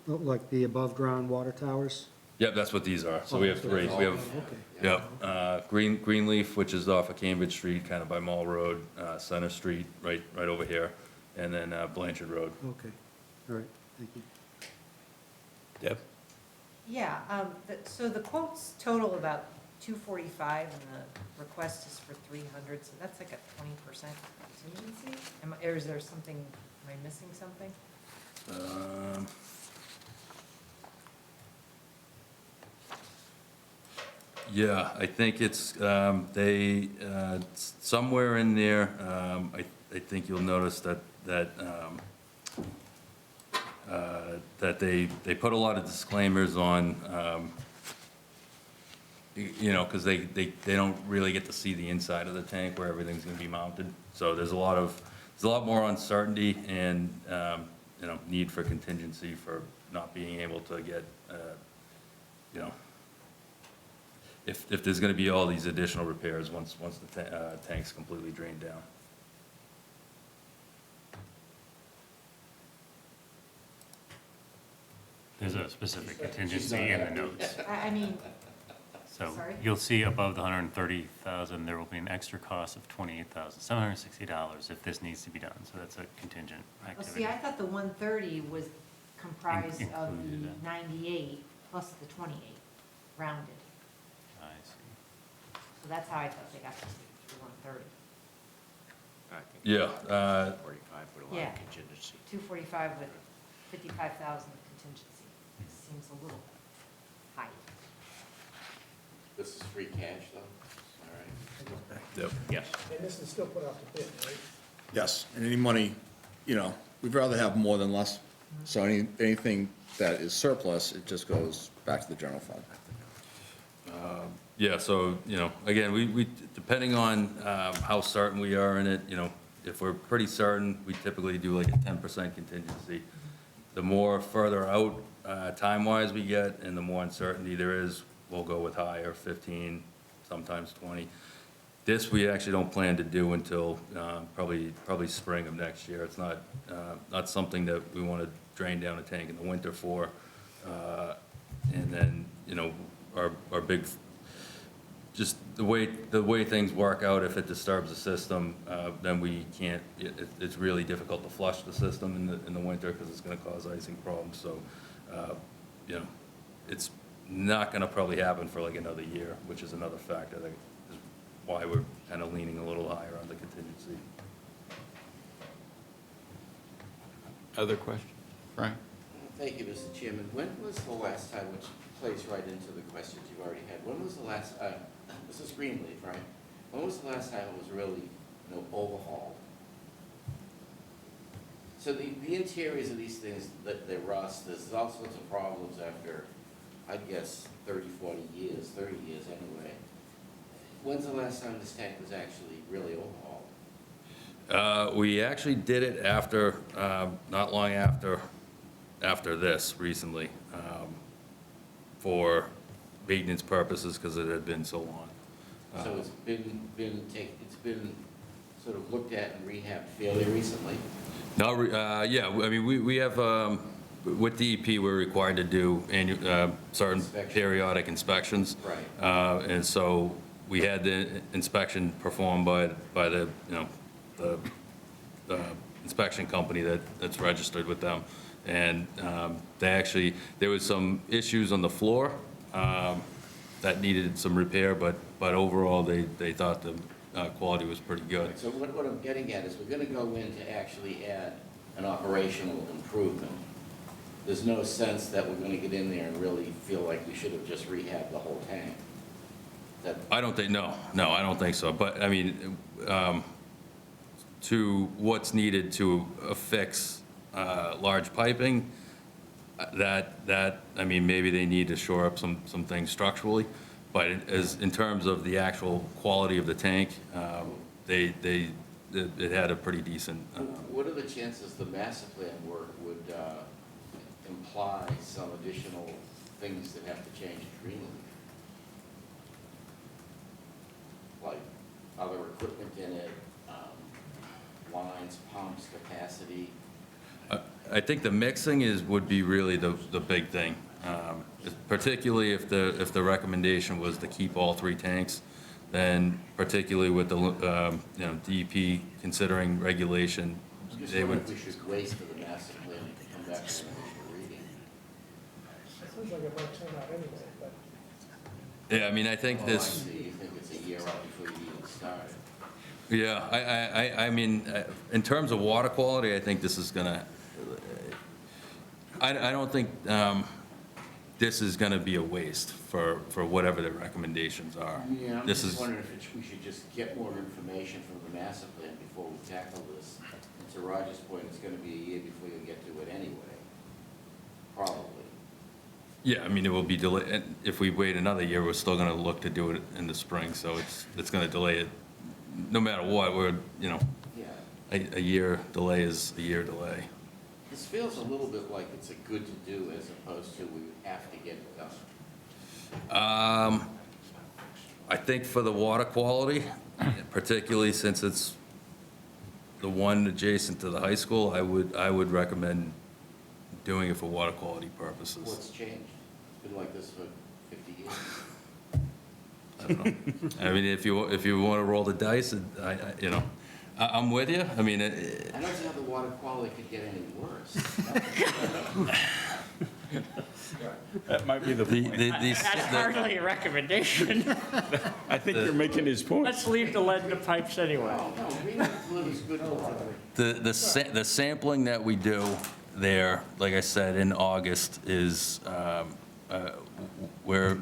like the above-ground water towers? yep, that's what these are. So we have three. We have, Okay. yep, Greenleaf, which is off of Cambridge Street, kind of by Mall Road, Center Street, right over here, and then Blanchard Road. Okay, all right, thank you. Deb? Yeah, so the quotes total about 245 and the request is for 300, so that's like a 20% contingency? Or is there something, am I missing something? Yeah, I think it's, somewhere in there, I think you'll notice that they put a lot of disclaimers on, because they don't really get to see the inside of the tank where everything's gonna be mounted. So there's a lot more uncertainty and, need for contingency for not being able to get, if there's gonna be all these additional repairs once the tank's completely drained down. There's a specific contingency in the notes. I mean, So sorry? you'll see above the 130,000, there will be an extra cost of $28,760 if this needs to be done. So that's a contingent well, activity. see, I thought the 130 was comprised of Included the that. 98 plus the 28, rounded. I see. So that's how I thought they got to the 130. Yeah, 45 with a lot Yeah. of contingency. 245 with 55,000 contingency. Seems a little high. This is free cash, though? All right. Yep. Yes. And this is still put out to bid, right? Yes, and any money, we'd rather have more than less. So anything that is surplus, it just goes back to the general fund. yeah, so, again, we, depending on how certain we are in it, if we're pretty certain, we typically do like a 10% contingency. The more further out, time-wise we get, and the more uncertainty there is, we'll go with higher, 15, sometimes 20. This, we actually don't plan to do until probably spring of next year. It's not something that we want to drain down a tank in the winter for. And then, our big, just the way things work out, if it disturbs the system, then we can't, it's really difficult to flush the system in the winter because it's going to cause icing problems. So, it's not going to probably happen for like another year, which is another factor that is why we're kind of leaning a little higher on the contingency. Other questions? Frank? Thank you, Mr. Chairman. When was the last time, which plays right into the questions you've already had, when was the last, this is Greenleaf, right? When was the last time it was really, overhauled? So the interiors of these things, they rust, there's all sorts of problems after, I guess, 30, 40 years, 30 years anyway. When's the last time this tank was actually really overhauled? We actually did it after, not long after this recently, for maintenance purposes because it had been so long. So it's been sort of looked at and rehabbed fairly recently? No, yeah, I mean, we have, with DEP, we're required to do certain periodic inspections. Right. And so we had the inspection performed by the, the inspection company that's registered with them. And there was some issues on the floor that needed some repair, but overall, they thought the quality was pretty good. So what I'm getting at is we're gonna go in to actually add an operational improvement. There's no sense that we're gonna get in there and really feel like we should have just rehabbed the whole tank. I don't think, no, I don't think so. But, I mean, to what's needed to affix large piping, I mean, maybe they need to shore up some things structurally. But in terms of the actual quality of the tank, it had a pretty decent, What are the chances the master plan work would imply some additional things that have to change at Greenleaf? Like other equipment in it, lines, pumps, capacity? I think the mixing would be really the big thing. Particularly if the recommendation was to keep all 3 tanks, then particularly with the, DEP considering regulation, they would. If we should wait for the master plan to come back with an initial reading. Sounds like it might turn out anyway, but. Yeah, I mean, I think Oh, this. I see. You think it's a year out before you even start? Yeah, I mean, in terms of water quality, I think this is gonna, I don't think this is gonna be a waste for whatever the recommendations are. Yeah, I'm This just is, wondering if we should just get more information from the master plan before we tackle this. And to Roger's point, it's gonna be a year before you get to it anyway, probably. yeah, I mean, it will be delayed, and if we wait another year, we're still gonna look to do it in the spring, so it's gonna delay it. No matter what, Yeah. a year delay is a year delay. This feels a little bit like it's a good to do as opposed to we have to get it done. I think for the water quality, particularly since it's the one adjacent to the high school, I would recommend doing it for water quality purposes. What's changed? It's been like this for 50 years. I don't know. I mean, if you want to roll the dice, I'm with you. I mean, I don't see how the water quality could get any worse. That might be the point. That's hardly a recommendation. I think you're making his point. Let's leave the lead in the pipes anyway. No, Greenleaf is good water. the sampling that we do there, like I said, in August is where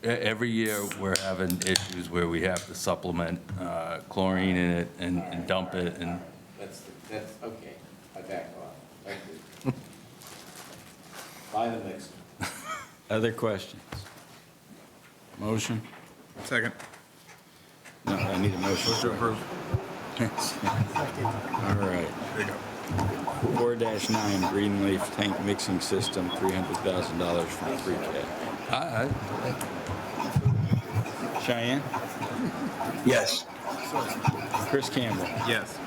every year we're having issues where we have to supplement chlorine in it and dump it and. That's okay. I back off. Thank you. Buy the mixer. Other questions? Motion? Second. No, I need a motion. To approve. All right. There you go. 4-9 Greenleaf Tank Mixing System, $300,000 from free cash. Cheyenne? Yes. Chris Campbell? Yes.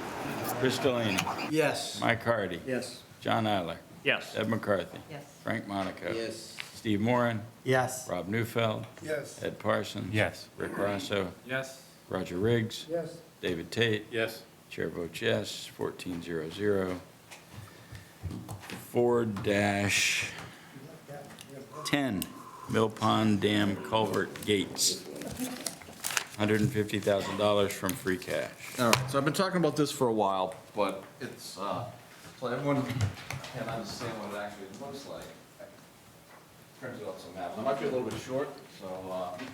Chris Delaney? Yes. Mike Hardy? Yes. John Eiler? Yes. Ed McCarthy? Yes. Frank Monaco? Yes. Steve Moran? Yes. Rob Neufeld? Yes. Ed Parsons? Yes. Rick Rosso? Yes. Roger Riggs? Yes. David Tate? Yes. Chair votes yes, 1400. 4-10 Mill Pond Dam Culvert Gates, $150,000 from free cash. All right, so I've been talking about this for a while, but it's, so everyone can understand what it actually looks like. I printed up some maps. I might be a little bit short, so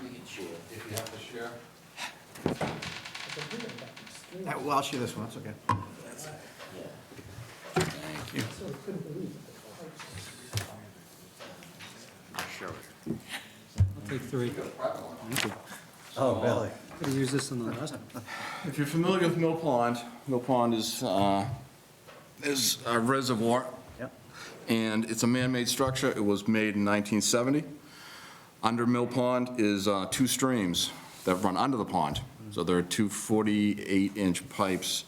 We can share. if you have to share. Well, I'll share this one, that's okay. Thank you. I'll take 3. Oh, really? Could use this in the last. If you're familiar with Mill Pond is a reservoir. Yep. And it's a man-made structure. It was made in 1970. Under Mill Pond is 2 streams that run under the pond. So there are 2 48-inch pipes,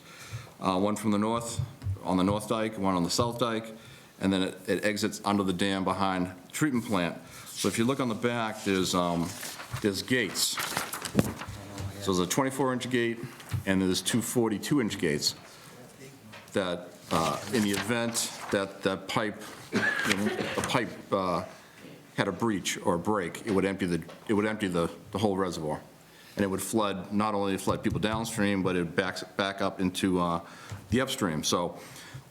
one from the north, on the north dike, one on the south dike, and then it exits under the dam behind the treatment plant. So if you look on the back, there's gates. So there's a 24-inch gate, and there's 2 42-inch gates that, in the event that the pipe had a breach or a break, it would empty the whole reservoir. And it would flood, not only flood people downstream, but it backs back up into the upstream. So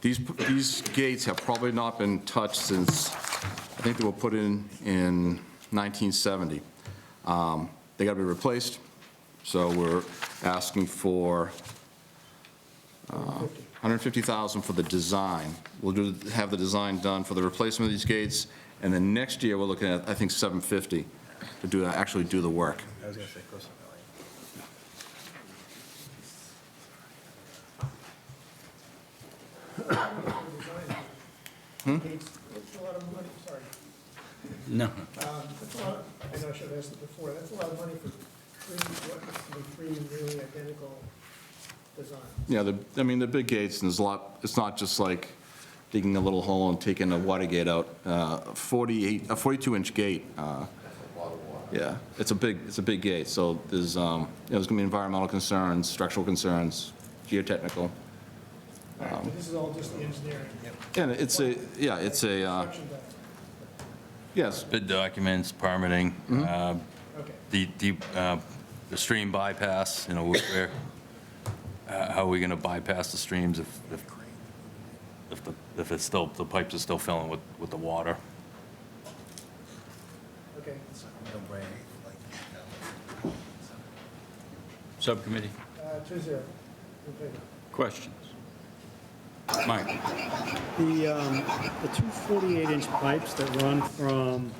these gates have probably not been touched since, I think they were put in 1970. They got to be replaced. So we're asking for $150,000 for the design. We'll have the design done for the replacement of these gates, and then next year, we're looking at, I think, $750 to actually do the work. That's a lot of money, sorry. No. That's a lot, I know I should have asked it before, that's a lot of money for three nearly identical designs. Yeah, I mean, the big gates, and there's a lot, it's not just like digging a little hole and taking a water gate out. A 42-inch gate, yeah, it's a big gate, so there's going to be environmental concerns, structural concerns, geotechnical. All right, but this is all just the engineering. And it's a, Construction done. yes, Bid documents, permitting, Okay. the stream bypass, where, how are we going to bypass the streams if it's still, the pipes are still filling with the water? Okay. Subcommittee, 2-0, in favor. questions? Mike? The two 48-inch pipes that run from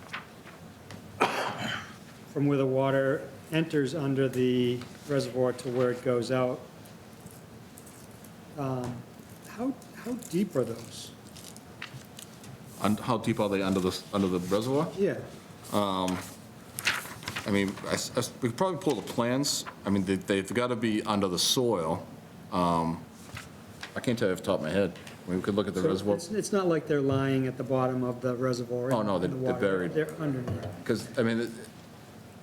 where the water enters under the reservoir to where it goes out, how deep are those? how deep are they under the reservoir? Yeah. I mean, we could probably pull the plans. I mean, they've got to be under the soil. I can't tell you off the top of my head. We could look at the So reservoir. it's not like they're lying at the bottom of the reservoir. Oh, no, in the they're water. buried. They're underneath. Because, I mean,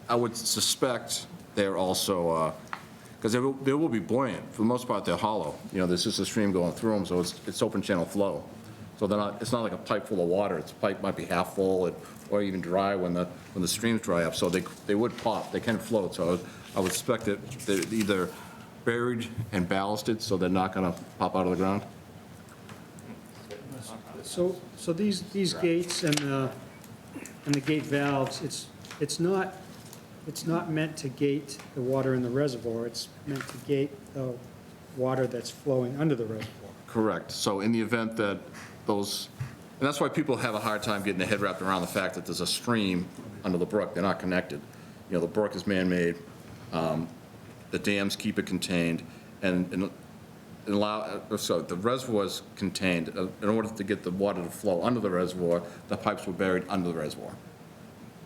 I would suspect they're also, because they will be buoyant. For the most part, they're hollow. There's just a stream going through them, so it's open channel flow. So it's not like a pipe full of water. Its pipe might be half full or even dry when the streams dry up. So they would pop. They can float. So I would suspect that they're either buried and ballasted, so they're not going to pop out of the ground. So these gates and the gate valves, it's not meant to gate the water in the reservoir. It's meant to gate the water that's flowing under the reservoir. Correct. So in the event that those, and that's why people have a hard time getting their head wrapped around the fact that there's a stream under the brook. They're not connected. The brook is man-made. The dams keep it contained, and so the reservoir is contained. In order to get the water to flow under the reservoir, the pipes were buried under the reservoir.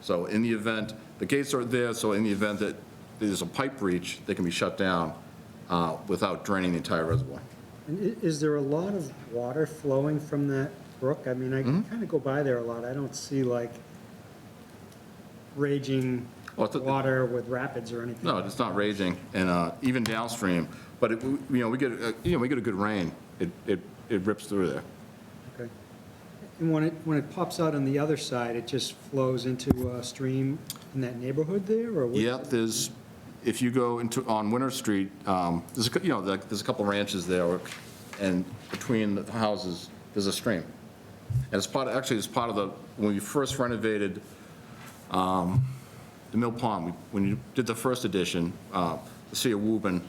So in the event, the gates are there, so in the event that there's a pipe breach, they can be shut down without draining the entire reservoir. And is there a lot of water flowing from that brook? I mean, I kind of go by there a lot. I don't see like raging water with rapids or anything. No, it's not raging, and even downstream. But we get a good rain, it rips through there. Okay. And when it pops out on the other side, it just flows into a stream in that neighborhood there, or? Yeah, if you go on Winter Street, there's a couple ranches there, and between the houses, there's a stream. And it's part of when we first renovated the Mill Pond, when you did the first edition, the city of Woburn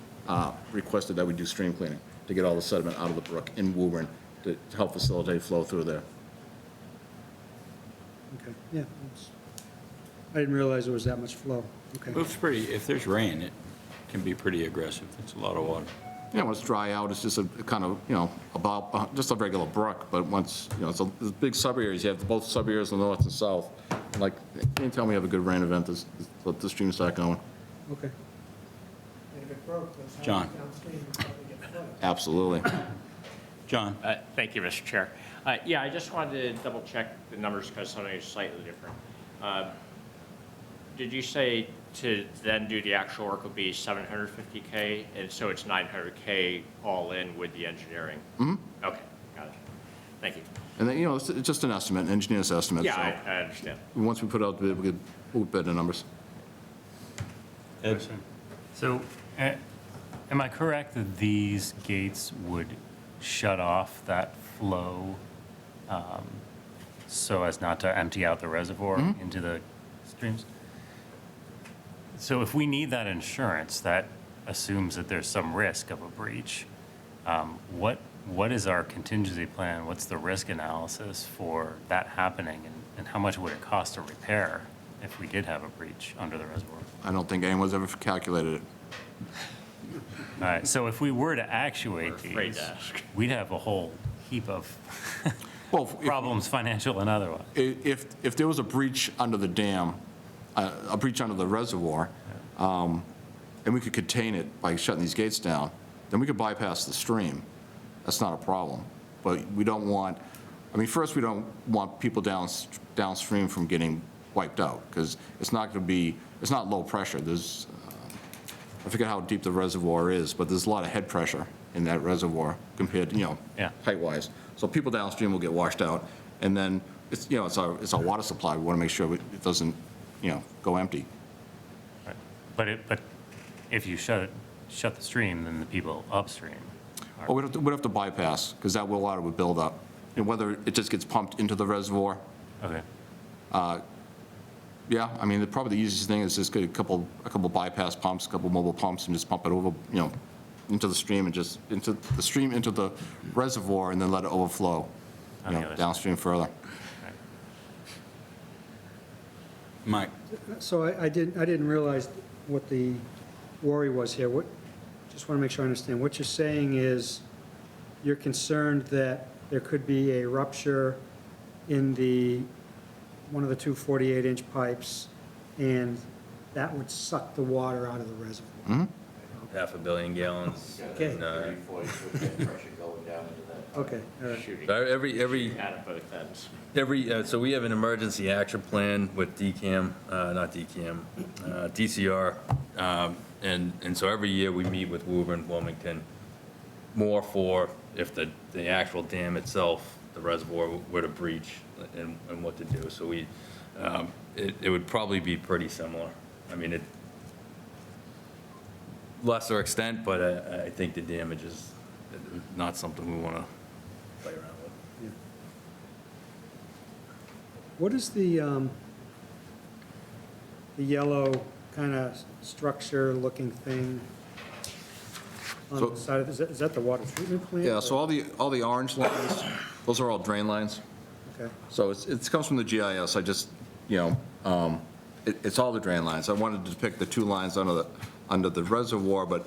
requested that we do stream cleaning to get all the sediment out of the brook in Woburn to help facilitate flow through there. Okay, yeah. I didn't realize there was that much flow. Okay. Well, if there's rain, it can be pretty aggressive. It's a lot of water. When it's dry out, it's just a kind of, about just a regular brook, but once, it's big sub-areas. You have both sub-areas, the north and south. Like, anytime we have a good rain event, let the stream start going. Okay. And if it broke, those houses John. downstream would probably get flooded. Absolutely. John? Thank you, Mr. Chair. Yeah, I just wanted to double check the numbers because something is slightly different. Did you say to then do the actual work would be $750K, and so it's $900K all in with the engineering? Mm-hmm. Okay, got it. Thank you. And then, it's just an estimate, an engineer's estimate. Yeah, so I understand. Once we put out the bid, we'll bid the numbers. Ed? So, am I correct that these gates would shut off that flow so as not to empty out the reservoir into the streams? So if we need that insurance, that assumes that there's some risk of a breach. What is our contingency plan? What's the risk analysis for that happening, and how much would it cost to repair if we did have a breach under the reservoir? I don't think anyone's ever calculated it. All right, so if we were to actuate afraid these, to ask. we'd have a whole heap of Well, problems, financial and otherwise. if there was a breach under the dam, a breach under the reservoir, and we could contain it by shutting these gates down, then we could bypass the stream. That's not a problem. But we don't want, I mean, first, we don't want people downstream from getting wiped out, because it's not going to be, it's not low pressure. There's, I forget how deep the reservoir is, but there's a lot of head pressure in that reservoir compared to, Yeah. height-wise. So people downstream will get washed out, and then it's, it's our water supply. We want to make sure it doesn't, go empty. Right. But if you shut the stream, then the people upstream. Well, we'd have to bypass, because that water would build up. And whether it just gets pumped into the reservoir, Okay. yeah, I mean, probably the easiest thing is just get a couple bypass pumps, a couple mobile pumps, and just pump it over, into the stream and just into the reservoir, and then let it overflow, On the other side. downstream further. Mike? So I didn't realize what the worry was here. Just want to make sure I understand. What you're saying is you're concerned that there could be a rupture in one of the two 48-inch pipes, and that would suck the water out of the reservoir. Half a billion gallons. Okay. And, 30, 40 foot head pressure going down into that. Okay, all right. Shooting so every, out of both ends. so we have an emergency action plan with DCAM, not DCAM, DCR. And so every year we meet with Woburn, Wilmington, more for if the actual dam itself, the reservoir were to breach and what to do. So it would probably be pretty similar. I mean, lesser extent, but I think the damage is not something we want to play around with. What is the yellow kind of structure-looking thing on the side of, is that the water treatment plant? Yeah, so all the orange lines, those are all drain lines. Okay. So it comes from the GIS. I just, it's all the drain lines. I wanted to depict the two lines under the reservoir, but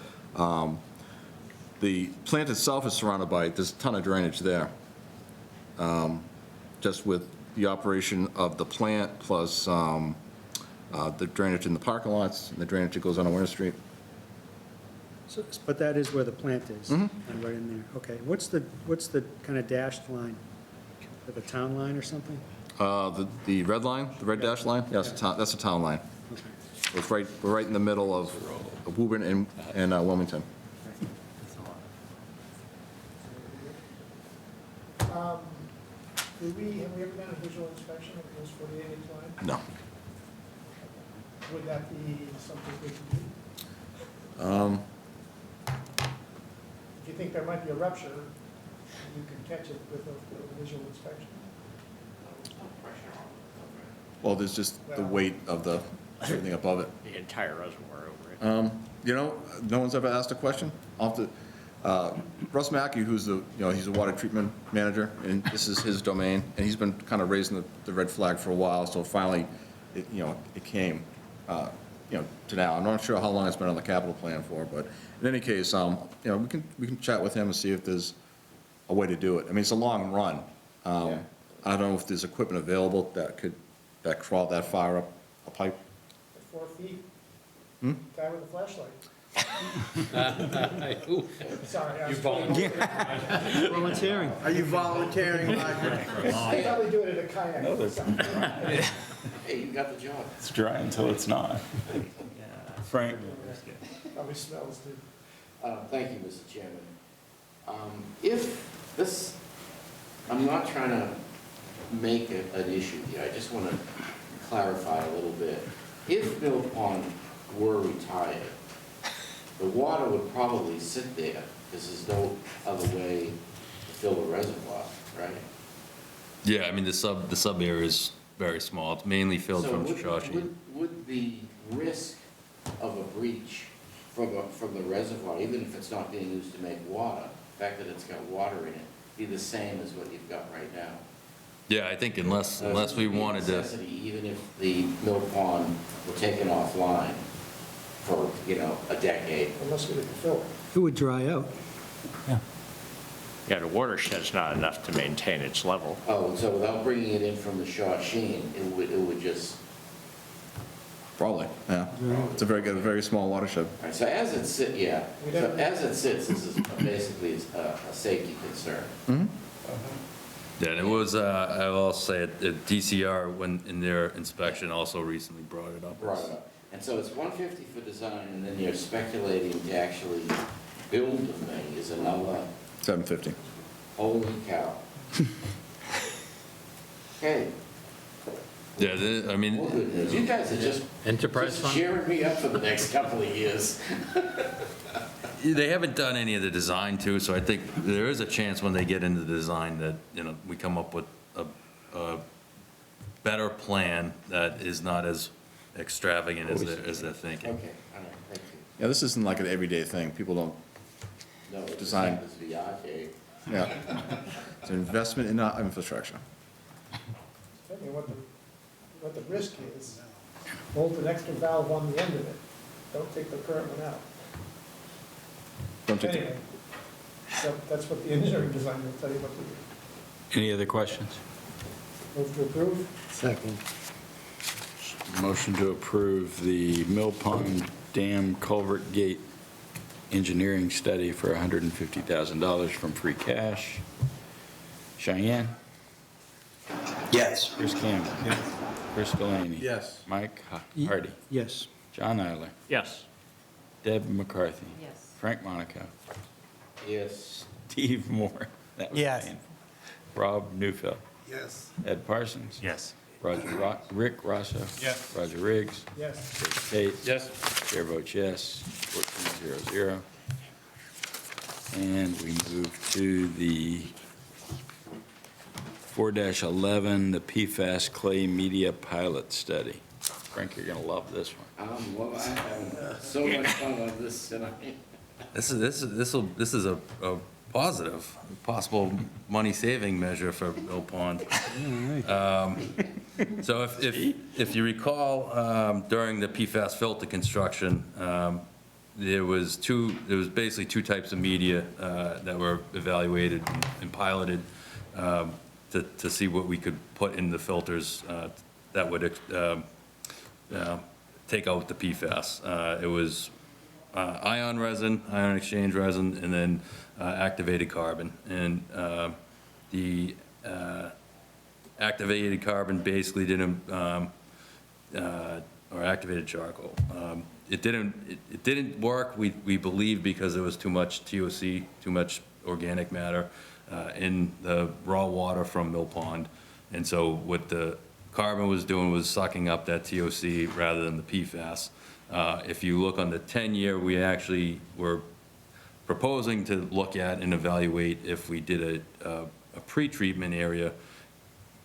the plant itself is surrounded by, there's a ton of drainage there. Just with the operation of the plant plus the drainage in the parking lots and the drainage that goes on Winter Street. So, but that is where the plant is? Mhm. And right in there, okay. What's the kind of dashed line? The town line or something? The red line, the red dash line, yes, that's a town line. Okay. We're right in the middle of Woburn and Wilmington. Have we ever done a visual inspection of those 48-inch lines? No. Would that be something we could do? If you think there might be a rupture, you could catch it with a visual inspection. Well, there's just the weight of everything above it. The entire reservoir over it. No one's ever asked a question. Russ Mackey, who's he's a water treatment manager, and this is his domain, and he's been kind of raising the red flag for a while, so finally, it came, to now. I'm not sure how long it's been on the capital plan for, but in any case, we can chat with him and see if there's a way to do it. I mean, it's a long run. I don't know if there's equipment available that crawl that far up a pipe. 4 feet? Hmm? Guy with a flashlight. Ooh. Sorry. I You was volunteer. Volunteering. Are you volunteering, Roger? I probably do it in a kayak. Hey, you got the job. It's dry until it's not. Frank? Probably smells too. Thank you, Mr. Chairman. If this, I'm not trying to make an issue here, I just want to clarify a little bit. If Mill Pond were retired, the water would probably sit there, because there's no other way to fill the reservoir, right? Yeah, I mean, the sub area is very small. It's mainly filled from So Shawshene. would the risk of a breach from the reservoir, even if it's not being used to make water, the fact that it's got water in it, be the same as what you've got right now? Yeah, I think unless we wanted to, Necessity, even if the mill pond were taken offline for, a decade. Unless we didn't fill it. It would dry out. Yeah, the watershed's not enough to maintain its level. Oh, so without bringing it in from the Shawsheen, it would just, Probably, yeah. It's a very small watershed. all right, so as it sits, yeah, so as it sits, this is basically a safety concern. yeah, and it was, I will say, at DCR, when in their inspection, also recently brought it up. Brought it up. And so it's 150 for design, and then you're speculating to actually build the thing is another, 750. holy cow. Okay, Yeah, well, I mean, good news. You guys are just enterprise fund? cheering me up for the next couple of years. They haven't done any of the design too, so I think there is a chance when they get into the design that, we come up with a better plan that is not as extravagant as they're thinking. Okay, all right, thank you. Yeah, this isn't like an everyday thing. People don't, No, it's Design. not this VR. yeah. It's an investment in our infrastructure. Tell me what the risk is. Bolt an extra valve on the end of it. Don't take the current one out. Don't take the- Anyway, so that's what the engineering design will tell you what to do. Any other questions? Move to approve? Second. Motion to approve the Mill Pond Dam Culvert Gate engineering study for $150,000 from free cash. Cheyenne? Yes. Chris Campbell? Yes. Chris Delaney? Yes. Mike Hardy? Yes. John Eiler? Yes. Deb McCarthy? Yes. Frank Monaco? Yes. Steve Moore? That was Yes. painful. Rob Newfield? Yes. Ed Parsons? Yes. Rick Rosso? Yes. Roger Riggs? Yes. David Tate? Yes. Chair votes yes, 14-0-0. And we move to the 4-11, the PFAS clay media pilot study. Frank, you're going to love this one. Well, I'm having so much fun on this tonight. This is a positive, possible money-saving measure for Mill Pond. So if you recall, during the PFAS filter construction, there was basically two types of media that were evaluated and piloted to see what we could put in the filters that would take out the PFAS. It was ion resin, ion exchange resin, and then activated carbon. And the activated carbon basically didn't, or activated charcoal. It didn't work, we believe, because there was too much TOC, too much organic matter in the raw water from Mill Pond. And so what the carbon was doing was sucking up that TOC rather than the PFAS. If you look on the 10-year, we actually were proposing to look at and evaluate if we did a pre-treatment area,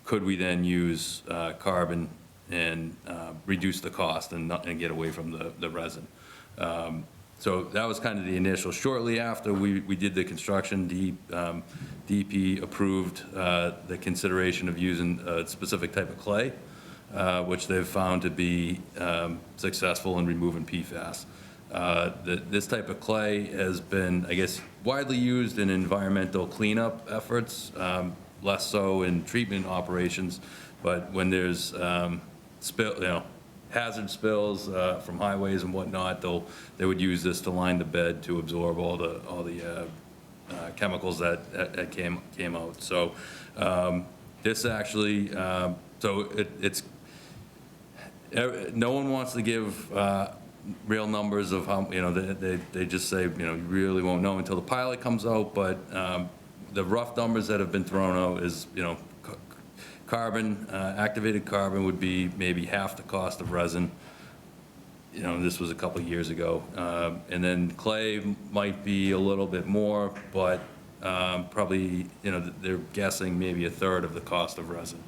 could we then use carbon and reduce the cost and get away from the resin. So that was kind of the initial. Shortly after we did the construction, DEP approved the consideration of using a specific type of clay, which they've found to be successful in removing PFAS. This type of clay has been, I guess, widely used in environmental cleanup efforts, less so in treatment operations, but when there's hazard spills from highways and whatnot, they would use this to line the bed to absorb all the chemicals that came out. So this actually, it's no one wants to give real numbers of how, they just say, you really won't know until the pilot comes out, but the rough numbers that have been thrown out is, carbon, activated carbon would be maybe half the cost of resin. This was a couple of years ago. And then clay might be a little bit more, but probably, they're guessing maybe a third of the cost of resin.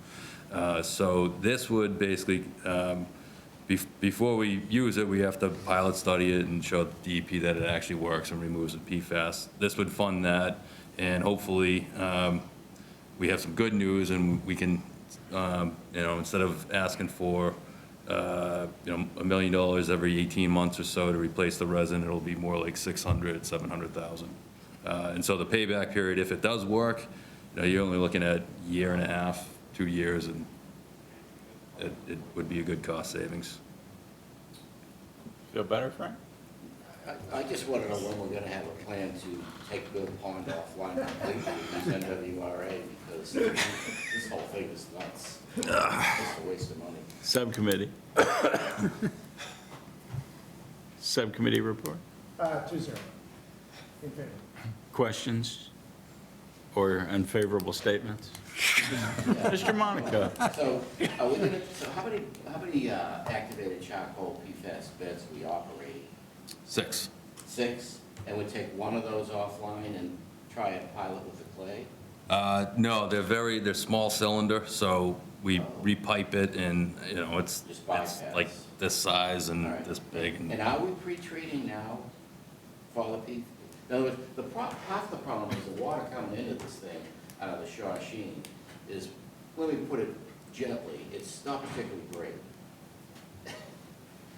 So this would basically, before we use it, we have to pilot study it and show the DEP that it actually works and removes the PFAS. This would fund that, and hopefully we have some good news, and we can, instead of asking for, $1 million every 18 months or so to replace the resin, it'll be more like 600, 700,000. And so the payback period, if it does work, you're only looking at a year and a half, 2 years, and it would be a good cost savings. Feel better, Frank? I just want to know when we're going to have a plan to take Bill Pond offline completely with these NWRA, because this whole thing is nuts. It's just a waste of money. Subcommittee. Subcommittee report. 2-0. In favor. Questions or unfavorable statements? Mr. Monaco. So, how many activated charcoal PFAS beds are we operating? 6. 6, and we take one of those offline and try a pilot with the clay? No, they're small cylinder, so we repipe it, and, it's Just bypass. like this size and All right. this big. And are we pre-treating now for the PFAS? In other words, half the problem is the water coming into this thing out of the Shawsheen is, let me put it gently, it's not particularly great.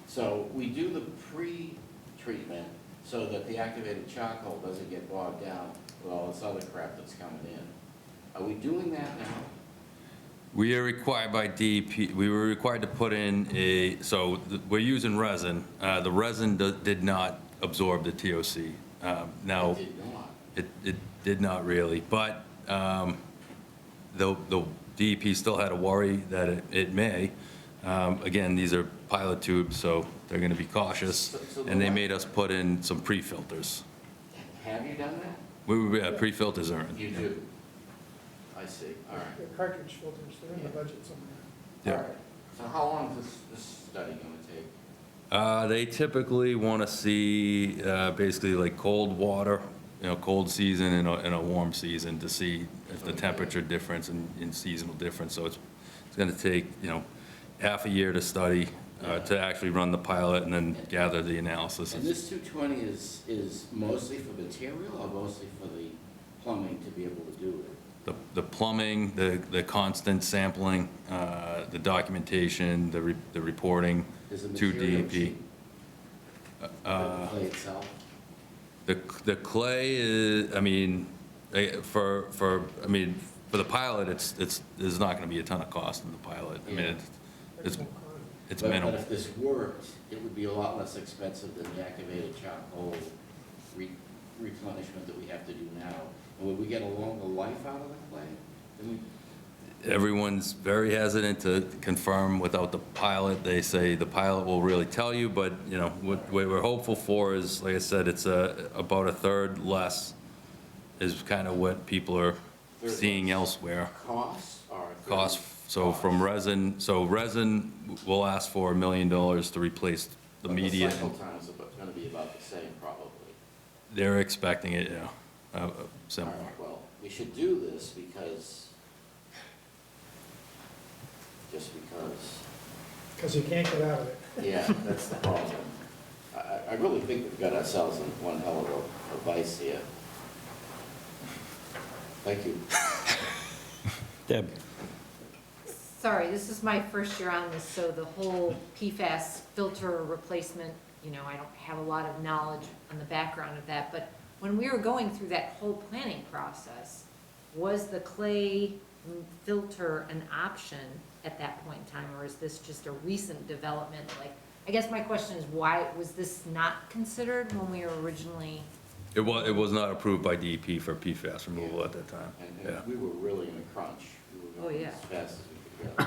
So we do the pre-treatment so that the activated charcoal doesn't get bogged down with all this other crap that's coming in. Are we doing that now? We are required by DEP, we were required to put in we're using resin. The resin did not absorb the TOC. Now, It did not. it did not really, but the DEP still had a worry that it may. Again, these are pilot tubes, so they're going to be cautious, So and they made us put in some pre-filters. Have you done that? Pre-filters are in. You do. I see, all right. The cartridge filters, they're in the budget somewhere. Yeah. All right. So how long is this study going to take? They typically want to see basically like cold water, cold season and a warm season to see if the temperature difference and seasonal difference. So it's going to take, half a year to study, to actually run the pilot and then gather the analysis. And this 220 is mostly for material or mostly for the plumbing to be able to do it? The plumbing, the constant sampling, the documentation, the reporting Is the to material DEP. cheap? The clay itself? The clay is, for the pilot, there's not gonna be a ton of cost in the pilot. It's But minimal. if this worked, it would be a lot less expensive than the activated charcoal replenishment that we have to do now. And would we get a longer life out of the clay? Than we- Everyone's very hesitant to confirm without the pilot. They say the pilot will really tell you, but, what we're hopeful for is, like I said, it's about a third less is kind of what people are seeing elsewhere. Costs or? Cost, resin will ask for $1 million to replace the But media. The cycle times are going to be about the same, probably. They're expecting it, similar. All right, well, we should do this because, just because. Because you can't get out of it. Yeah, that's the problem. I really think we've got ourselves in one hell of a vice here. Thank you. Deb. Sorry, this is my first year on this, so the whole PFAS filter replacement, I don't have a lot of knowledge on the background of that, but when we were going through that whole planning process, was the clay filter an option at that point in time, or is this just a recent development? I guess my question is, why was this not considered when we were originally? It was not approved by DEP for PFAS removal at that time. And we were really in a crunch. We were going as fast as we could go.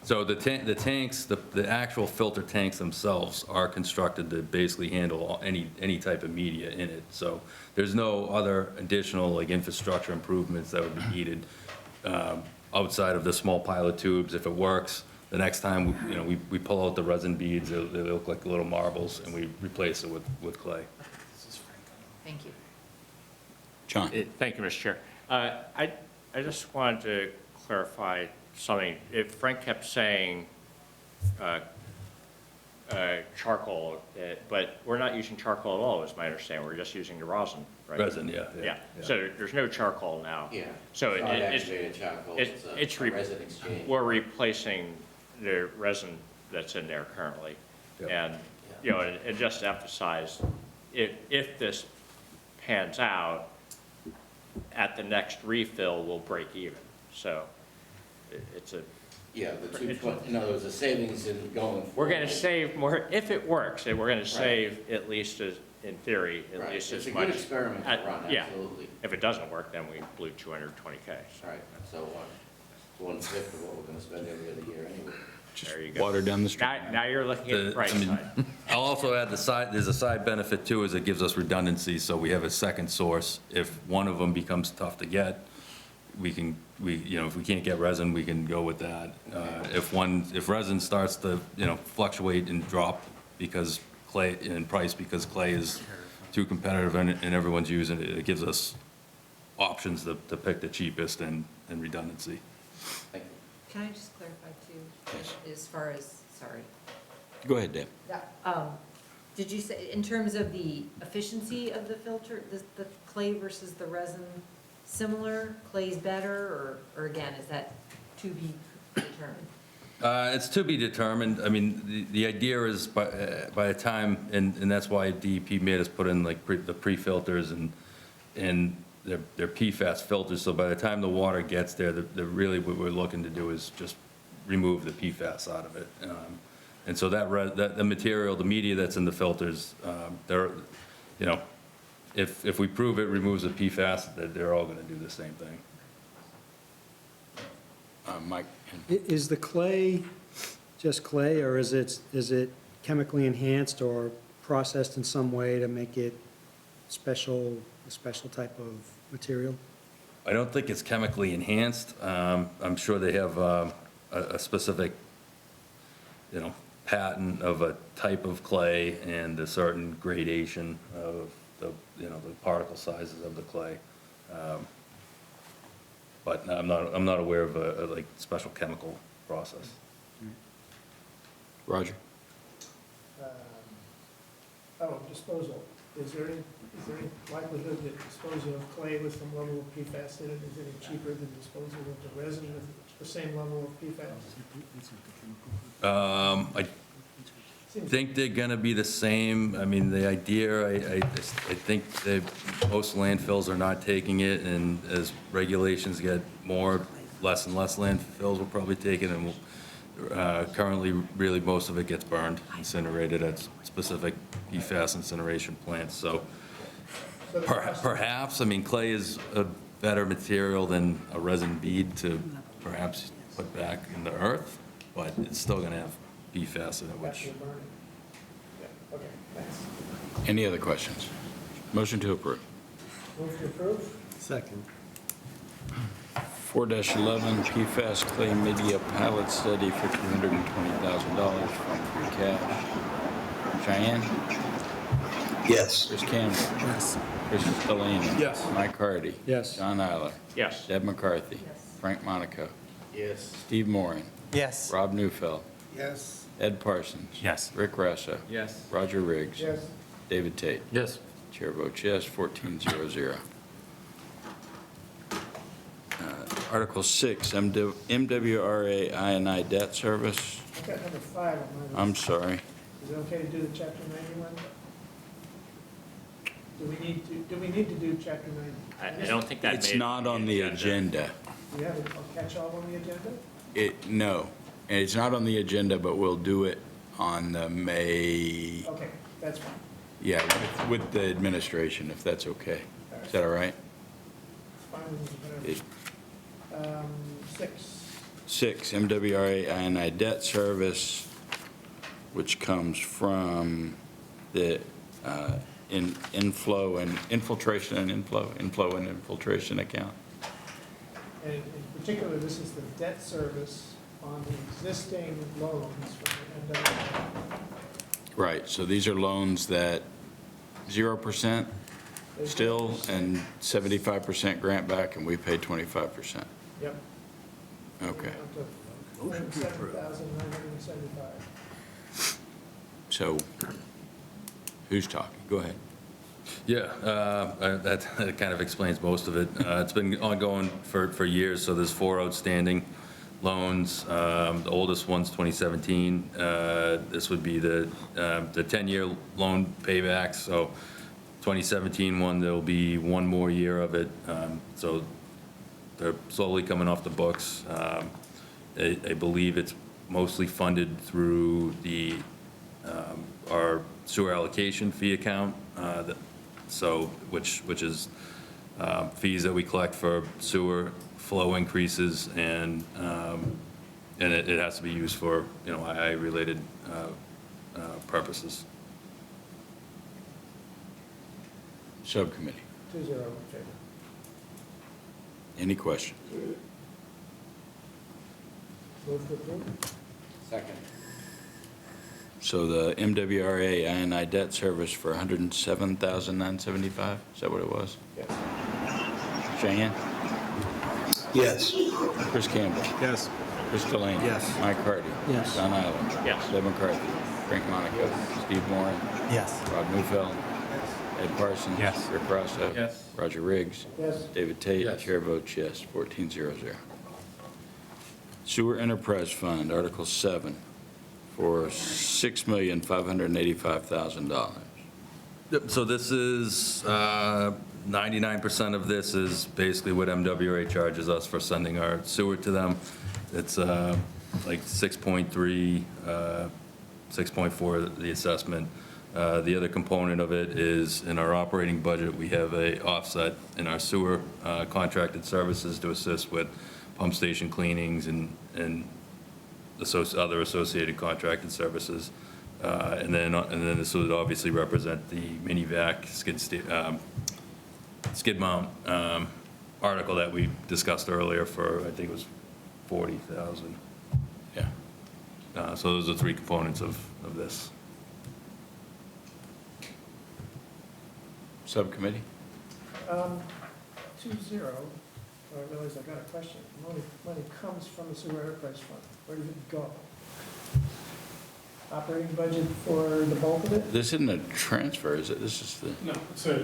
So the tanks, the actual filter tanks themselves are constructed to basically handle any type of media in it. So there's no other additional infrastructure improvements that would be needed outside of the small pilot tubes. If it works, the next time we pull out the resin beads, they look like little marbles, and we replace it with clay. Thank you. John. Thank you, Mr. Chair. I just wanted to clarify something. If Frank kept saying charcoal, but we're not using charcoal at all, is my understanding. We're just using the rosin, right? Resin, yeah. Yeah, so there's no charcoal now. Yeah. So It's not it's, activated charcoal, it's, it's a resin exchange. we're replacing the resin that's in there currently. Yep. And, you know, and just to emphasize, if this pans out, at the next refill, we'll break even. So it's a, Yeah, the 220, in other words, the savings in going forward. we're gonna save more, if it works, and we're gonna save at least as, in theory, at Right. least It's as a much. good experiment to run, Yeah. absolutely. If it doesn't work, then we blew 220K. Right, so one-fifth of what we're gonna spend every other year anyway. There you go. Water down the street. Now you're looking at the The- bright I mean, side. I'll also add there's a side benefit too, is it gives us redundancy, so we have a second source. If one of them becomes tough to get, you know, if we can't get resin, we can go with that. If resin starts to, you know, fluctuate and drop because clay, in price, because clay is too competitive and everyone's using it, it gives us options to pick the cheapest and redundancy. Thank you. Can I just clarify too, as far as, sorry. Go ahead, Deb. Did you say, in terms of the efficiency of the filter, the clay versus the resin, similar, clay's better, or again, is that to be determined? It's to be determined. I mean, the idea is by the time, and that's why DEP made us put in like the pre-filters and they're PFAS filters, so by the time the water gets there, really what we're looking to do is just remove the PFAS out of it. And so that the material, the media that's in the filters, they're, you know, if we prove it removes the PFAS, they're all gonna do the same thing. Mike? Is the clay just clay, or is it chemically enhanced or processed in some way to make it a special type of material? I don't think it's chemically enhanced. I'm sure they have a specific, you know, patent of a type of clay and a certain gradation of the, you know, the particle sizes of the clay. But I'm not aware of a like special chemical process. Roger? Disposal. Is there any likelihood that disposal of clay with some level of PFAS in it is any cheaper than disposal of the resin with the same level of PFAS? I think they're gonna be the same. I mean, the idea, I think that most landfills are not taking it, and as regulations get less and less landfills will probably take it, and currently, really, most of it gets burned, incinerated at specific PFAS incineration plants, so perhaps, I mean, clay is a better material than a resin bead to perhaps put back in the earth, but it's still gonna have PFAS in it, which. Actually burning? Yeah, okay, thanks. Any other questions? Motion to approve. Move to approve? Second. 4-11 PFAS clay media pilot study for $220,000 from free cash. Cheyenne? Yes. Chris Campbell? Yes. Chris Delaney? Yes. Mike Hardy? Yes. John Eiler? Yes. Deb McCarthy? Yes. Frank Monaco? Yes. Steve Moran? Yes. Rob Neufeld? Yes. Ed Parsons? Yes. Rick Rassa? Yes. Roger Riggs? Yes. David Tate? Yes. Chair votes yes, 14-0-0. Article 6, MWRA I&I debt service. I've got number 5 on my list. I'm sorry. Is it okay to do the chapter 91? Do we need to do chapter 90? I don't think that It's made not on the agenda. Do you have a catch-all on the agenda? No, and it's not on the agenda, but we'll do it on the May, Okay, that's fine. yeah, with the administration, if that's okay. Is that all right? Fine with me, whatever. 6. 6, MWRA I&I debt service, which comes from the inflow and infiltration and inflow and infiltration account. And in particular, this is the debt service on the existing loans from the NWA. Right, so these are loans that 0% still and 75% grant back, and we pay 25%. Yep. Okay. Up to $407,975. So who's talking? Go ahead. Yeah, that kind of explains most of it. It's been ongoing for years, so there's 4 outstanding loans. The oldest one's 2017. This would be the 10-year loan payback, so 2017 one, there'll be 1 more year of it. So they're slowly coming off the books. I believe it's mostly funded through our sewer allocation fee account, which is fees that we collect for sewer flow increases, and it has to be used for, II-related purposes. Subcommittee. 2-0 in favor. Any questions? Move to approve. Second. So the MWRA INI debt service for $107,975, is that what it was? Yes. Cheyenne? Yes. Chris Campbell? Yes. Chris Delaney? Yes. Mike Hardy? Yes. Don Island? Yes. Deb McCarthy? Frank Monaco? Steve Moran? Yes. Rod Neufeld? Ed Parsons? Yes. Rick Rosso? Yes. Roger Riggs? Yes. David Tate? Yes. Chair votes yes, 14-0-0. Sewer Enterprise Fund, Article 7, for $6,585,000. Yep, so this is, 99% of this is basically what MWRA charges us for sending our sewer to them. It's like 6.3, 6.4, the assessment. The other component of it is in our operating budget, we have a offset in our sewer contracted services to assist with pump station cleanings and other associated contracted services. And then this would obviously represent the mini vac skid mount article that we discussed earlier for, I think it was 40,000. Yeah. So those are 3 components of this. Subcommittee? 2-0. I realize I got a question. Money comes from the sewer enterprise fund. Where does it go? Operating budget for the bulk of it? This isn't a transfer, is it? This is the, No,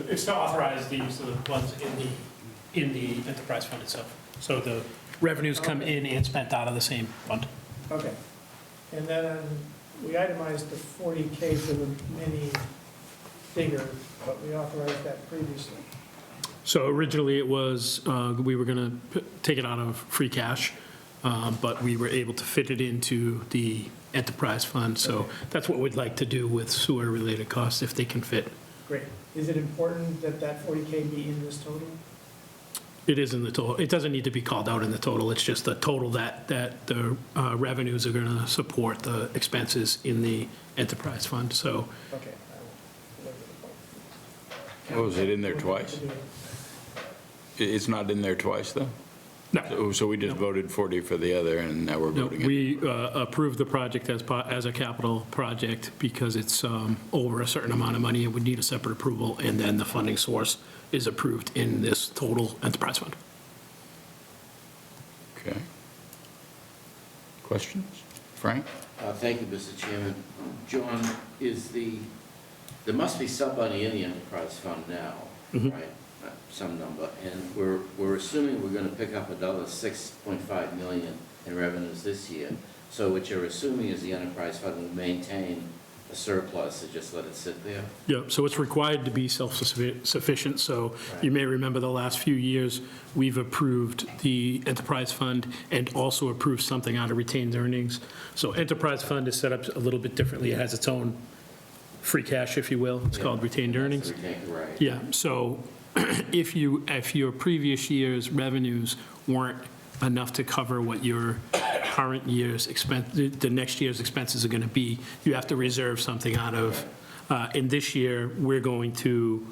it's to authorize the use of the funds in the enterprise fund itself. So the revenues come in and spent out of the same fund. Okay. And then we itemized the 40K for the mini digger, but we authorized that previously. So originally it was, we were going to take it out of free cash, but we were able to fit it into the enterprise fund. So that's what we'd like to do with sewer-related costs, if they can fit. Great. Is it important that that 40K be in this total? It is in the total. It doesn't need to be called out in the total. It's just the total that the revenues are going to support the expenses in the enterprise fund. So Okay. oh, is it in there twice? It's not in there twice, though? no. So we just voted 40 for the other, and now we're No, voting it? we approved the project as a capital project because it's over a certain amount of money and would need a separate approval, and then the funding source is approved in this total enterprise fund. Okay. Questions? Frank? Thank you, Mr. Chairman. John, there must be some money in the enterprise fund now, right? Some number, and we're assuming we're gonna pick up another 6.5 million in revenues this year. So what you're assuming is the enterprise fund will maintain a surplus, so just let it sit there? Yeah, so it's required to be self-sufficient. So you may remember the last few years, we've approved the enterprise fund and also approved something out of retained earnings. So enterprise fund is set up a little bit differently. It has its own free cash, if you will. It's called retained earnings. Right. Yeah, so if your previous year's revenues weren't enough to cover what your current year's expense, the next year's expenses are going to be, you have to reserve something out of, and this year, we're going to,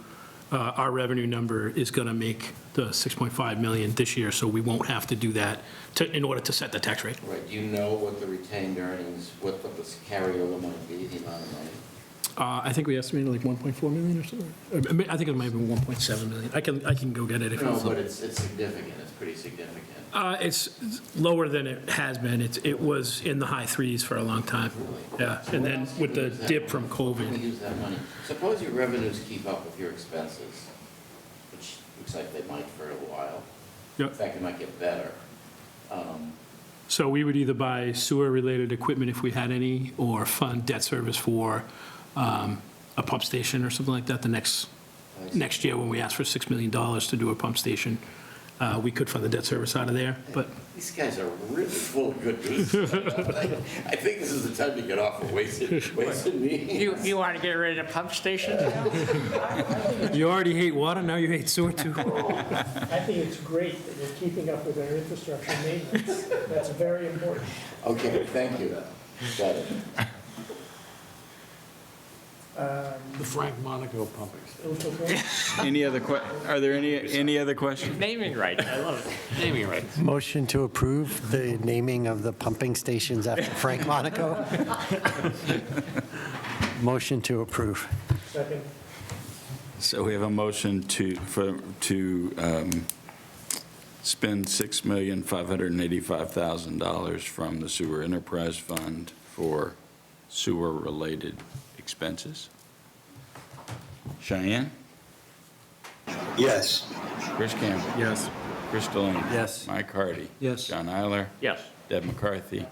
our revenue number is going to make the 6.5 million this year, so we won't have to do that in order to set the tax rate. Right, do you know what the retained earnings, what this carryover might be, the amount of money? I think we estimated like 1.4 million or something. I think it might be 1.7 million. I can go get it if you No, want. but it's significant, it's pretty significant. It's lower than it has been. It was in the high threes for a long time. Yeah, and then with the dip from We COVID. use that money. Suppose your revenues keep up with your expenses, which looks like they might for a while. In Yep. fact, it might get better. So we would either buy sewer-related equipment if we had any, or fund debt service for a pump station or something like that the next year when we ask for $6 million to do a pump station. We could fund the debt service out of there, but These guys are really full of good news. I think this is the time to get off of wasted meetings. You want to get rid of the pump station? you already hate water, now you hate sewer too. I think it's great that you're keeping up with our infrastructure maintenance. That's very important. Okay, thank you. Got it. The Frank Monaco pumping Okay. Are there any other questions? Naming rights, I love it. Naming rights. Motion to approve the naming of the pumping stations after Frank Monaco. Motion to approve. Second. So we have a motion to spend $6,585,000 from the Sewer Enterprise Fund for sewer-related expenses. Cheyenne? Yes. Chris Campbell? Yes. Chris Delaney? Yes. Mike Hardy? Yes. John Eiler? Yes. Deb McCarthy?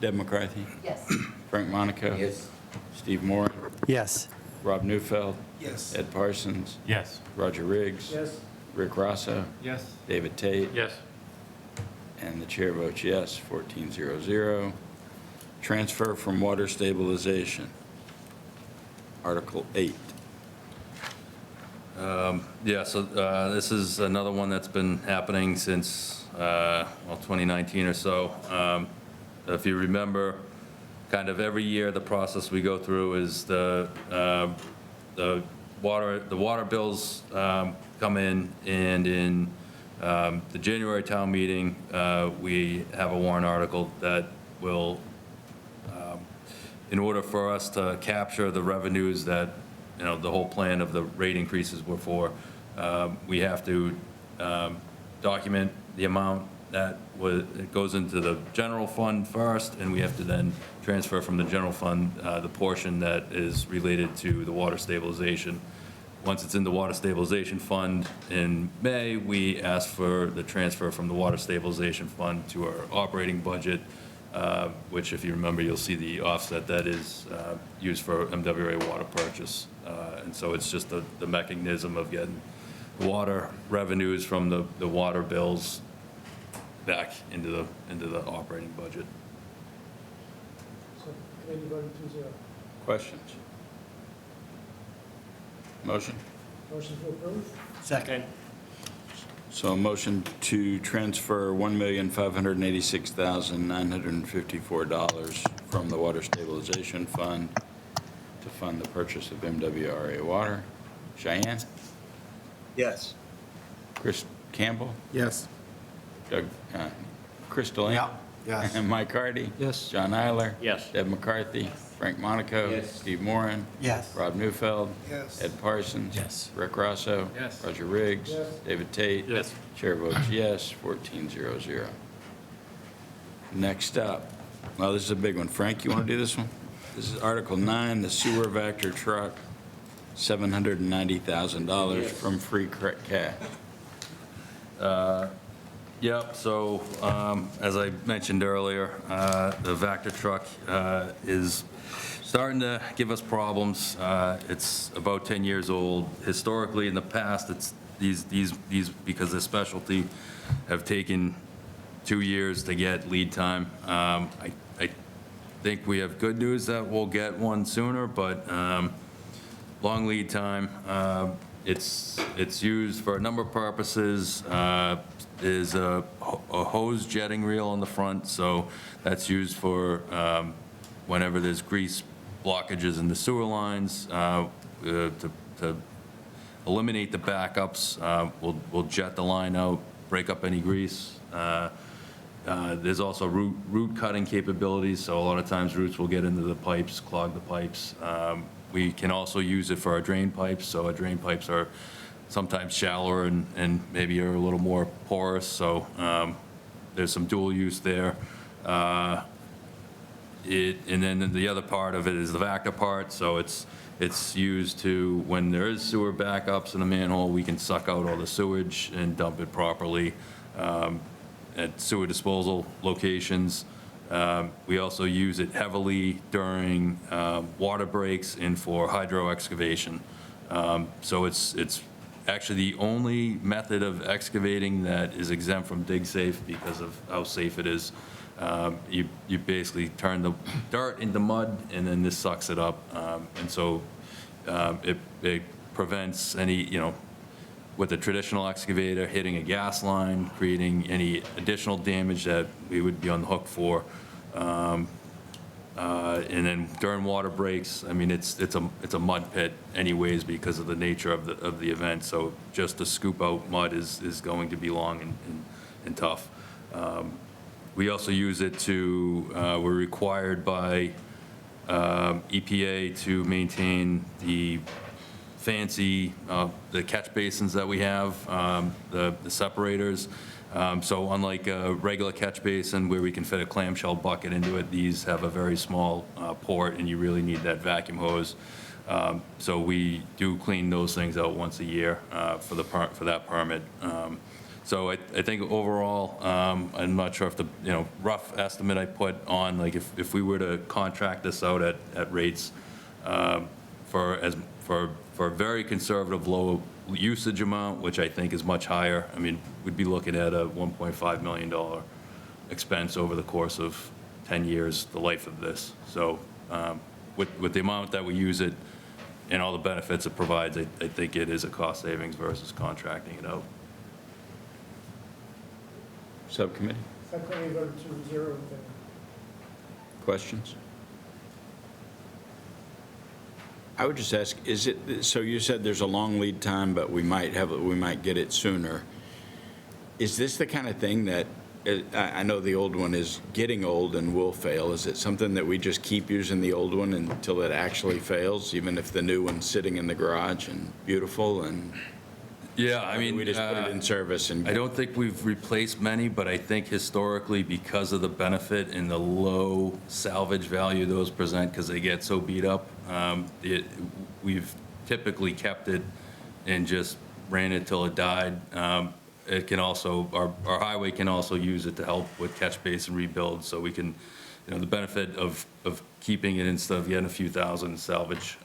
Deb McCarthy? Yes. Frank Monaco? Yes. Steve Moore? Yes. Rob Neufeld? Yes. Ed Parsons? Yes. Roger Riggs? Yes. Rick Rosso? Yes. David Tate? Yes. And the chair votes yes, 1400. Transfer from water stabilization. Article 8. Yeah, so this is another one that's been happening since, 2019 or so. If you remember, kind of every year, the process we go through is the water bills come in, and in the January town meeting, we have a warrant article that will, in order for us to capture the revenues that, the whole plan of the rate increases were for, we have to document the amount that it goes into the general fund first, and we have to then transfer from the general fund the portion that is related to the water stabilization. Once it's in the water stabilization fund in May, we ask for the transfer from the water stabilization fund to our operating budget, which, if you remember, you'll see the offset that is used for MWA water purchase. And so it's just the mechanism of getting water revenues from the water bills back into the operating budget. So committee voted 2-0. Questions? Motion? Motion to approve? Second. So a motion to transfer $1,586,954 from the Water Stabilization Fund to fund the purchase of MWRA water. Cheyenne? Yes. Chris Campbell? Yes. Chris Delaney? Yes. And Mike Hardy? Yes. John Eiler? Yes. Deb McCarthy? Frank Monaco? Yes. Steve Moran? Yes. Rob Neufeld? Yes. Ed Parsons? Yes. Rick Rosso? Yes. Roger Riggs? Yes. David Tate? Yes. Chair votes yes, 1400. Next up, well, this is a big one. Frank, you want to do this one? This is Article 9, the sewer vector truck, $790,000 from free cash. Yep, so as I mentioned earlier, the Vector truck is starting to give us problems. It's about 10 years old. Historically, in the past, it's these because they're specialty, have taken 2 years to get lead time. I think we have good news that we'll get one sooner, but long lead time. It's used for a number of purposes. Is a hose jetting reel on the front, so that's used for whenever there's grease blockages in the sewer lines. To eliminate the backups, we'll jet the line out, break up any grease. There's also root cutting capabilities, so a lot of times roots will get into the pipes, clog the pipes. We can also use it for our drain pipes, so our drain pipes are sometimes shallower and maybe are a little more porous, so there's some dual use there. And then the other part of it is the Vactor part, so it's used to, when there is sewer backups in a manhole, we can suck out all the sewage and dump it properly at sewer disposal locations. We also use it heavily during water breaks and for hydro excavation. So it's actually the only method of excavating that is exempt from dig safe because of how safe it is. You basically turn the dirt into mud, and then this sucks it up. And so it prevents any, with a traditional excavator, hitting a gas line, creating any additional damage that we would be on the hook for. And then during water breaks, I mean, it's a mud pit anyways because of the nature of the event. So just to scoop out mud is going to be long and tough. We also use it to, we're required by EPA to maintain the fancy, the catch basins that we have, the separators. So unlike a regular catch basin where we can fit a clamshell bucket into it, these have a very small port and you really need that vacuum hose. So we do clean those things out once a year for that permit. So I think overall, I'm not sure if the, rough estimate I put on, like if we were to contract this out at rates for a very conservative low usage amount, which I think is much higher, I mean, we'd be looking at a $1.5 million expense over the course of 10 years, the life of this. So with the amount that we use it and all the benefits it provides, I think it is a cost savings versus contracting it out. Subcommittee, Subcommittee voted 2-0 in favor. questions? I would just ask, is it, so you said there's a long lead time, but we might get it sooner. Is this the kind of thing that, I know the old one is getting old and will fail. Is it something that we just keep using the old one until it actually fails, even if the new one's sitting in the garage and beautiful and? Yeah, I mean, we just put it in service and. I don't think we've replaced many, but I think historically, because of the benefit and the low salvage value those present, because they get so beat up, we've typically kept it and just ran it till it died. It can also, our highway can also use it to help with catch basin rebuild, so we can, the benefit of keeping it instead of getting a few thousand salvage,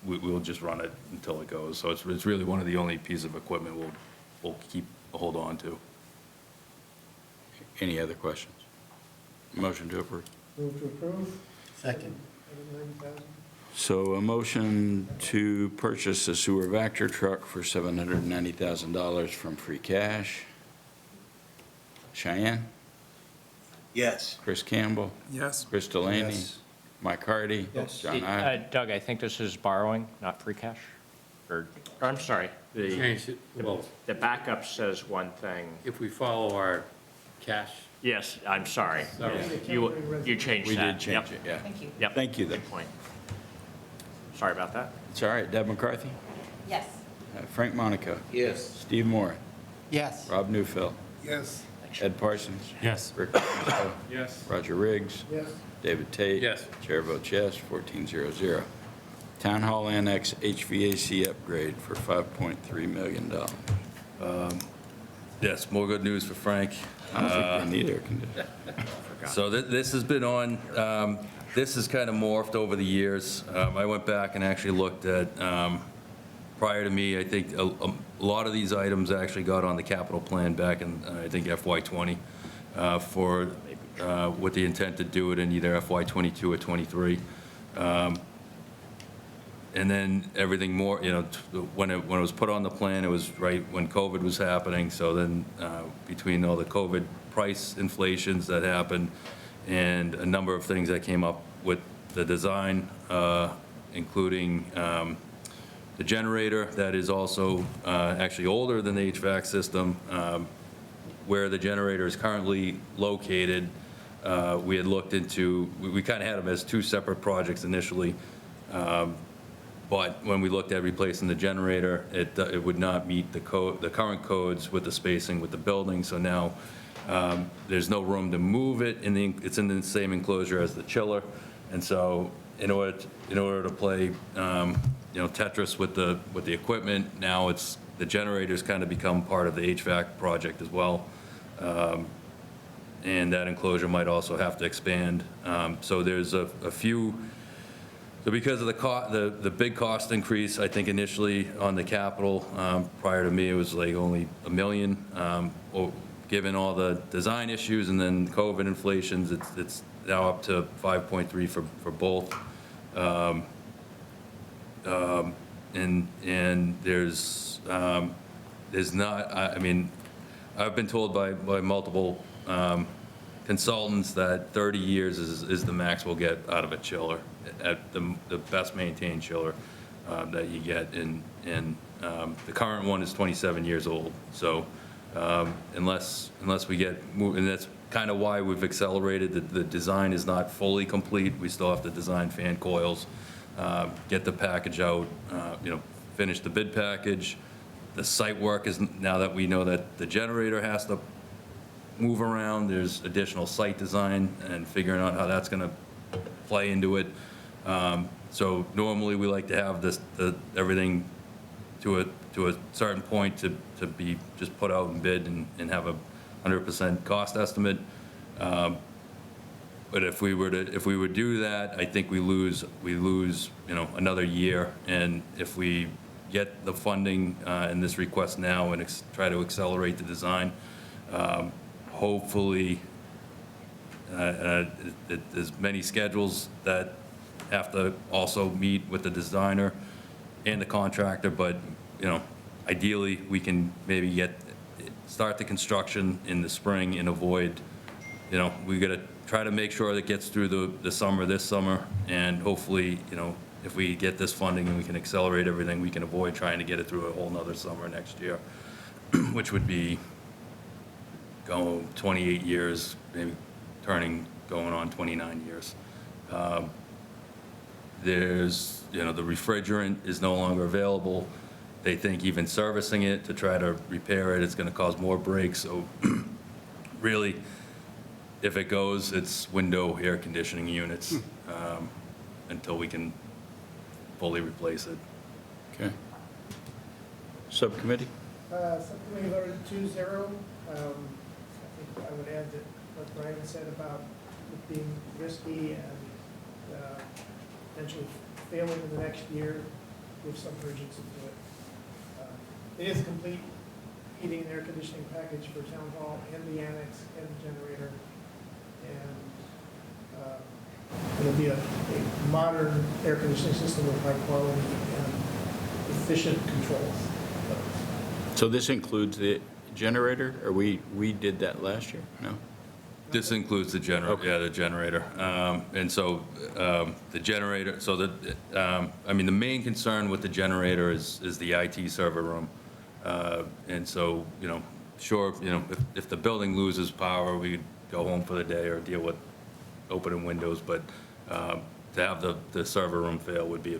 we'll just run it until it goes. So it's really one of the only pieces of equipment we'll keep a hold on to. Any other questions? Motion to approve. Move to approve. Second. 190,000. So a motion to purchase a sewer Vactor truck for $790,000 from free cash. Cheyenne? Yes. Chris Campbell? Yes. Chris Delaney? Yes. Mike Hardy? Yes. John I. Doug, I think this is borrowing, not free cash? Or I'm sorry, Well, the backup says one thing. if we follow our cash, Yes, I'm sorry. Sorry. You changed We that. did change it, yeah. Thank you. Yep. Thank you, then. Good point. Sorry about that. It's all right. Deb McCarthy? Yes. Frank Monaco? Yes. Steve Moore? Yes. Rob Newfield? Yes. Ed Parsons? Yes. Rick Renfro? Yes. Roger Riggs? Yes. David Tate? Yes. Chair votes yes, 1400. Town Hall Annex HVAC upgrade for $5.3 million. Yes, more good news for Frank. I don't think they need air conditioning. So this has been on, this has kind of morphed over the years. I went back and actually looked at, prior to me, I think a lot of these items actually got on the capital plan back in, I think, FY20 with the intent to do it in either FY22 or 23. And then everything more, when it was put on the plan, it was right when COVID was happening. So then between all the COVID price inflations that happened and a number of things that came up with the design, including the generator that is also actually older than the HVAC system, where the generator is currently located, we had looked into, we kind of had them as two separate projects initially. But when we looked at replacing the generator, it would not meet the current codes with the spacing with the building. So now there's no room to move it. It's in the same enclosure as the chiller. And so in order to play, Tetris with the equipment, now the generators kind of become part of the HVAC project as well. And that enclosure might also have to expand. So there's a few. So because of the big cost increase, I think initially on the capital, prior to me, it was like only $1 million. Given all the design issues and then COVID inflations, it's now up to 5.3 for both. And there's not, I mean, I've been told by multiple consultants that 30 years is the max we'll get out of a chiller, at the best maintained chiller that you get. And the current one is 27 years old. So unless we get moved, and that's kind of why we've accelerated. The design is not fully complete. We still have to design fan coils, get the package out, finish the bid package. The site work is, now that we know that the generator has to move around, there's additional site design and figuring out how that's going to play into it. So normally we like to have everything to a certain point to be just put out and bid and have a 100% cost estimate. But if we would do that, I think we lose another year. And if we get the funding in this request now and try to accelerate the design, hopefully there's many schedules that have to also meet with the designer and the contractor, but ideally we can maybe start the construction in the spring and avoid, we got to try to make sure that it gets through the summer, this summer, and hopefully, if we get this funding and we can accelerate everything, we can avoid trying to get it through a whole nother summer next year, which would be 28 years, maybe going on 29 years. There's, the refrigerant is no longer available. They think even servicing it to try to repair it is going to cause more breaks. So really, if it goes, it's window air conditioning units until we can fully replace it. Okay. Subcommittee? Subcommittee voted 2-0. I think I would add that what Brian said about it being risky and potentially failing in the next year, give some urgency to it. It is a complete heating and air conditioning package for town hall and the annex and the generator. And it'll be a modern air conditioning system with high quality and efficient controls. So this includes the generator, or we did that last year? No? This includes the generator, Okay. yeah, the generator. And so the generator, so the main concern with the generator is the IT server room. And so, sure, if the building loses power, we could go home for the day or deal with opening windows, but to have the server room fail would be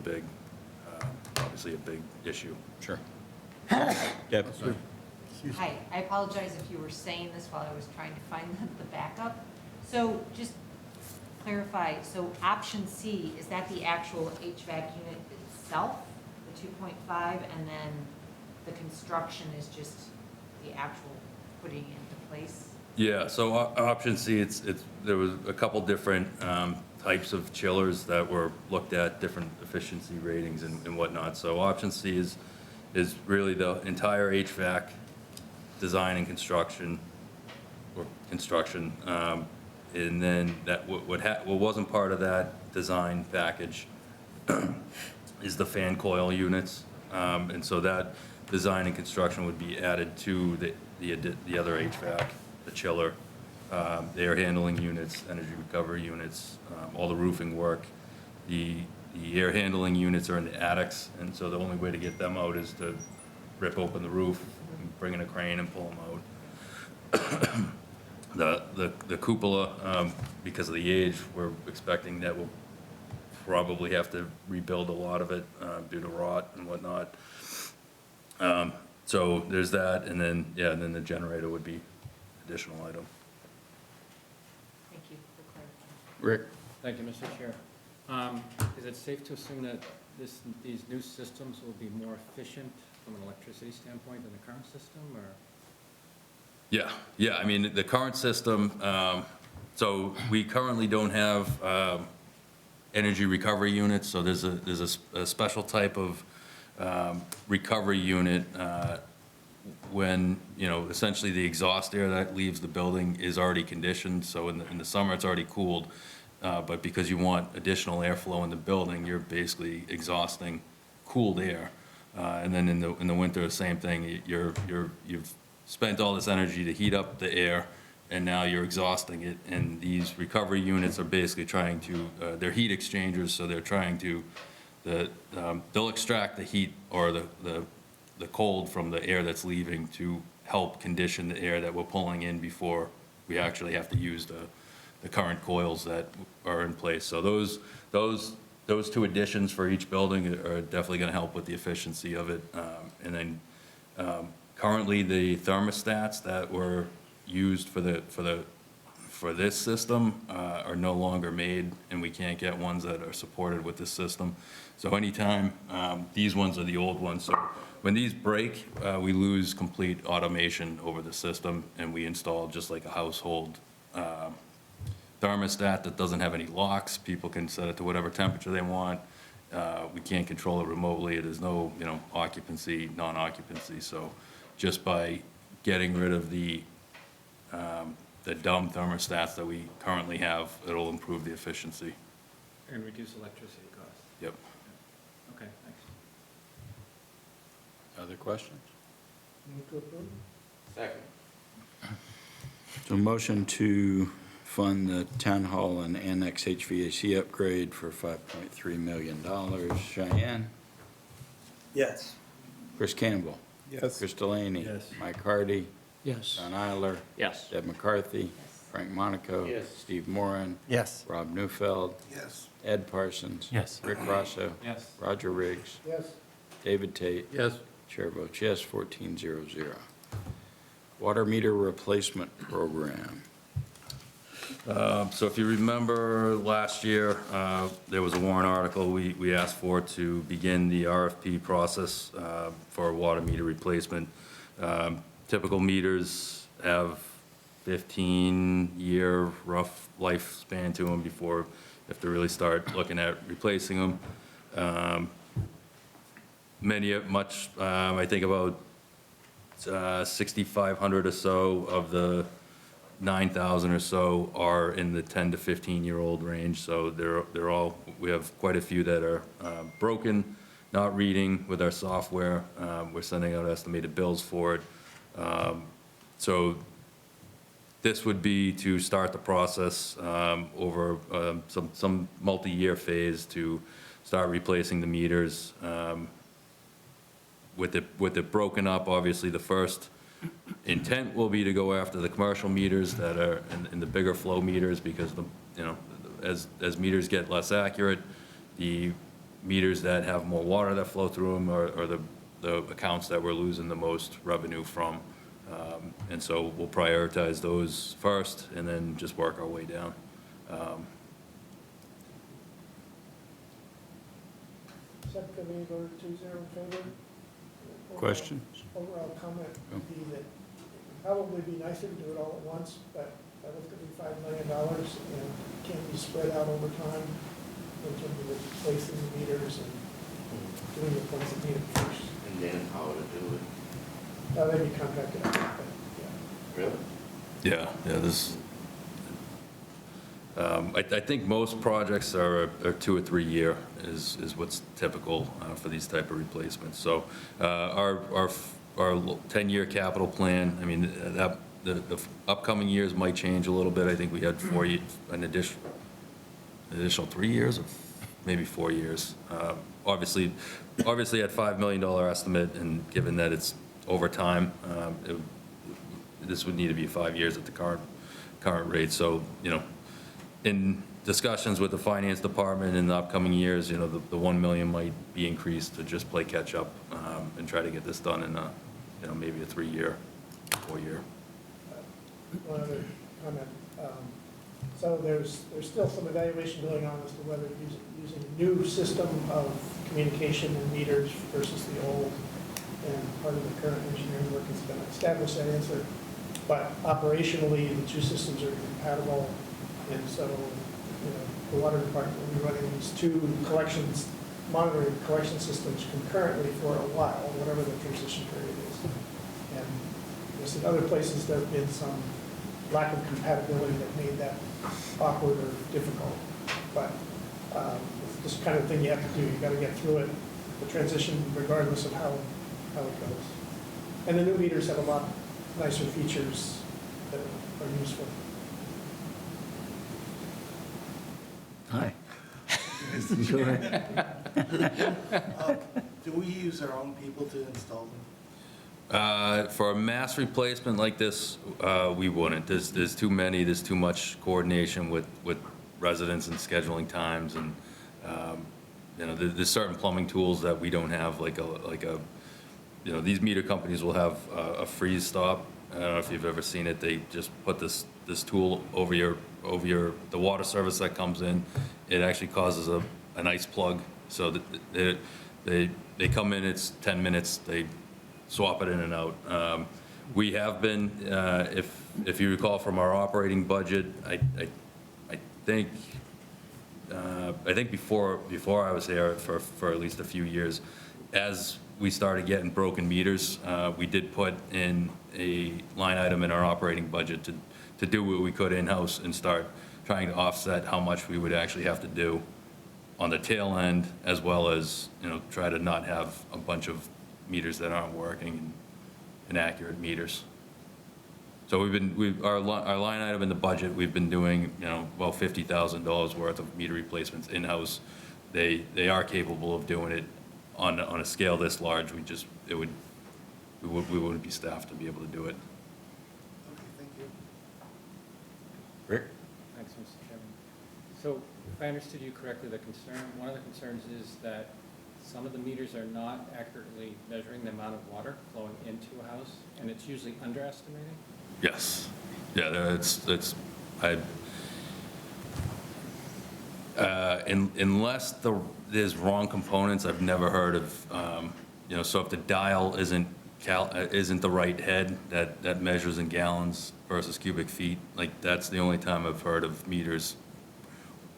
obviously a big issue. Sure. Deb? Hi, I apologize if you were saying this while I was trying to find the backup. So just clarify, so option C, is that the actual HVAC unit itself, the 2.5, and then the construction is just the actual putting into place? Yeah, so option C, there was a couple different types of chillers that were looked at, different efficiency ratings and whatnot. So option C is really the entire HVAC design and construction, and then what wasn't part of that design package is the fan coil units, and so that design and construction would be added to the other HVAC, the chiller, the air handling units, energy recovery units, all the roofing work. The air handling units are in the attics, and so the only way to get them out is to rip open the roof, bring in a crane and pull them the cupola, because of the age, we're expecting that we'll probably have to rebuild a lot of it due to rot and whatnot. So there's that, and then, yeah, and then the generator would be additional item. Thank you for clarifying. Rick? Thank you, Mr. Chair. Is it safe to assume that these new systems will be more efficient from an electricity standpoint than the current system, or? Yeah, I mean, the current system, so we currently don't have energy recovery units, so there's a special type of recovery unit when, you know, essentially the exhaust air that leaves the building is already conditioned, so in the summer it's already cooled, but because you want additional airflow in the building, you're basically exhausting cooled air. And then in the winter, the same thing, you've spent all this energy to heat up the air, and now you're exhausting it, and these recovery units are basically trying to, they're heat exchangers, so they're trying to, they'll extract the heat or the cold from the air that's leaving to help condition the air that we're pulling in before we actually have to use the current coils that are in place. So those two additions for each building are definitely gonna help with the efficiency of it. And then currently the thermostats that were used for this system are no longer made, and we can't get ones that are supported with this system. So anytime, these ones are the old ones, so when these break, we lose complete automation over the system, and we install just like a household thermostat that doesn't have any locks. People can set it to whatever temperature they want. We can't control it remotely. There's no, you know, occupancy, non-occupancy. So just by getting rid of the dumb thermostats that we currently have, it'll improve the efficiency. And reduce electricity costs. Yep. Okay, thanks. Other questions? Move to approve? Second. So motion to fund the town hall and annex HVAC upgrade for $5.3 million. Cheyenne? Yes. Chris Campbell? Yes. Chris Delaney? Yes. Mike Hardy? Yes. John Eiler? Yes. Deb McCarthy? Frank Monaco? Yes. Steve Moran? Yes. Rob Neufeld? Yes. Ed Parsons? Yes. Rick Rosso? Yes. Roger Riggs? Yes. David Tate? Yes. Chair votes yes, 1400. Water meter replacement program. So if you remember last year, there was a warrant article we asked for to begin the RFP process for water meter replacement. Typical meters have 15-year rough lifespan to them before you have to really start looking at replacing them. I think about 6,500 or so of the 9,000 or so are in the 10 to 15-year-old range, so they're all, we have quite a few that are broken, not reading with our software. We're sending out estimated bills for it. So this would be to start the process over some multi-year phase to start replacing the meters. With it broken up, obviously the first intent will be to go after the commercial meters that are in the bigger flow meters, because as meters get less accurate, the meters that have more water that flow through them are the accounts that we're losing the most revenue from. And so we'll prioritize those first and then just work our way down. Subcommittee voted 2-0 in favor. Questions? Overall comment would be that it would probably be nicer to do it all at once, but that was going to be $5 million and can't be spread out over time in terms of replacing the meters and doing the things that need it first. And manpower to do it. They'd be contracted out, but yeah. Really? Yeah, this, I think most projects are 2 or 3 year is what's typical for these type of replacements. So our 10-year capital plan, I mean, the upcoming years might change a little bit. I think we had an additional 3 years, or maybe 4 years. Obviously at $5 million estimate, and given that it's over time, this would need to be 5 years at the current rate. So, you know, in discussions with the finance department in the upcoming years, you know, the 1 million might be increased to just play catch up and try to get this done in a, you know, maybe a 3-year, 4-year. One other comment. So there's still some evaluation going on as to whether using a new system of communication and meters versus the old. And part of the current engineering work is going to establish that answer. But operationally, the two systems are compatible. And so, you know, the water department will be running these two monitoring collection systems concurrently for a while, whatever the transition period is. And there's in other places there have been some lack of compatibility that made that awkward or difficult. But it's this kind of thing you have to do. You've got to get through it, the transition, regardless of how it goes. And the new meters have a lot nicer features that are useful. Hi. Do we use our own people to install them? For a mass replacement like this, we wouldn't. There's too many, there's too much coordination with residents and scheduling times, and, you know, there's certain plumbing tools that we don't have, like a, you know, these meter companies will have a freeze stop. I don't know if you've ever seen it. They just put this tool over the water service that comes in. It actually causes an ice plug, so that they come in, it's 10 minutes, they swap it in and out. We have been, if you recall from our operating budget, I think before I was here for at least a few years, as we started getting broken meters, we did put in a line item in our operating budget to do what we could in-house and start trying to offset how much we would actually have to do on the tail end, as well as, you know, try to not have a bunch of meters that aren't working and inaccurate meters. So our line item in the budget, we've been doing, you know, well, $50,000 worth of meter replacements in-house. They are capable of doing it on a scale this large. We wouldn't be staffed to be able to do it. Okay, thank you. Rick? Thanks, Mr. Chairman. So if I understood you correctly, one of the concerns is that some of the meters are not accurately measuring the amount of water flowing into a house, and it's usually underestimating? Yes. Yeah, unless there's wrong components, I've never heard of, you know, so if the dial isn't the right head that measures in gallons versus cubic feet, like, that's the only time I've heard of meters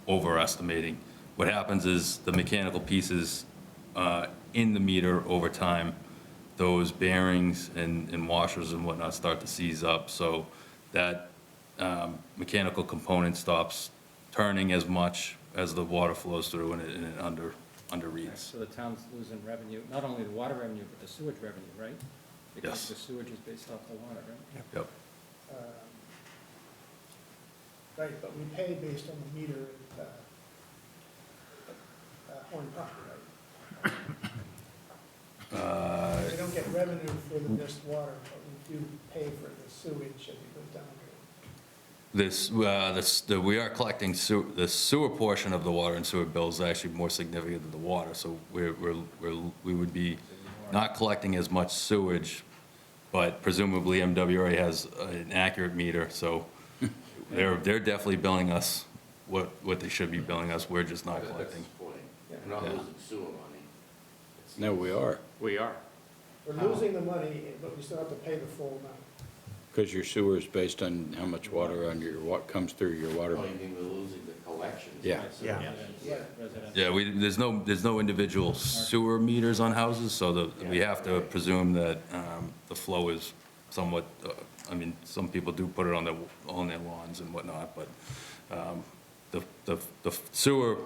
overestimating. What happens is the mechanical pieces in the meter over time, those bearings and washers and whatnot start to seize up, so that mechanical component stops turning as much as the water flows through, and it under-reads. So the town's losing revenue, not only the water revenue, but the sewage revenue, right? Because Yes. the sewage is based off the water, right? Yep. Right, but we pay based on the meter at Horn Pump, right? We don't get revenue for the missed water, but we do pay for the sewage as it goes down. We are collecting the sewer portion of the water and sewer bill is actually more significant than the water, so we would be not collecting as much sewage, but presumably MWRA has an accurate meter, so they're definitely billing us what they should be billing us. We're just not collecting. We're not Yeah. losing sewer money. No, we are, We are. We're losing the money, but we still have to pay the full amount. because your sewer is based on how much water what comes through your water Oh, you main. mean we're losing the collections? Yeah. So Yeah. residents- Yeah, there's no individual sewer meters on houses, so we have to presume that the flow is somewhat, I mean, some people do put it on their lawns and whatnot, but the sewer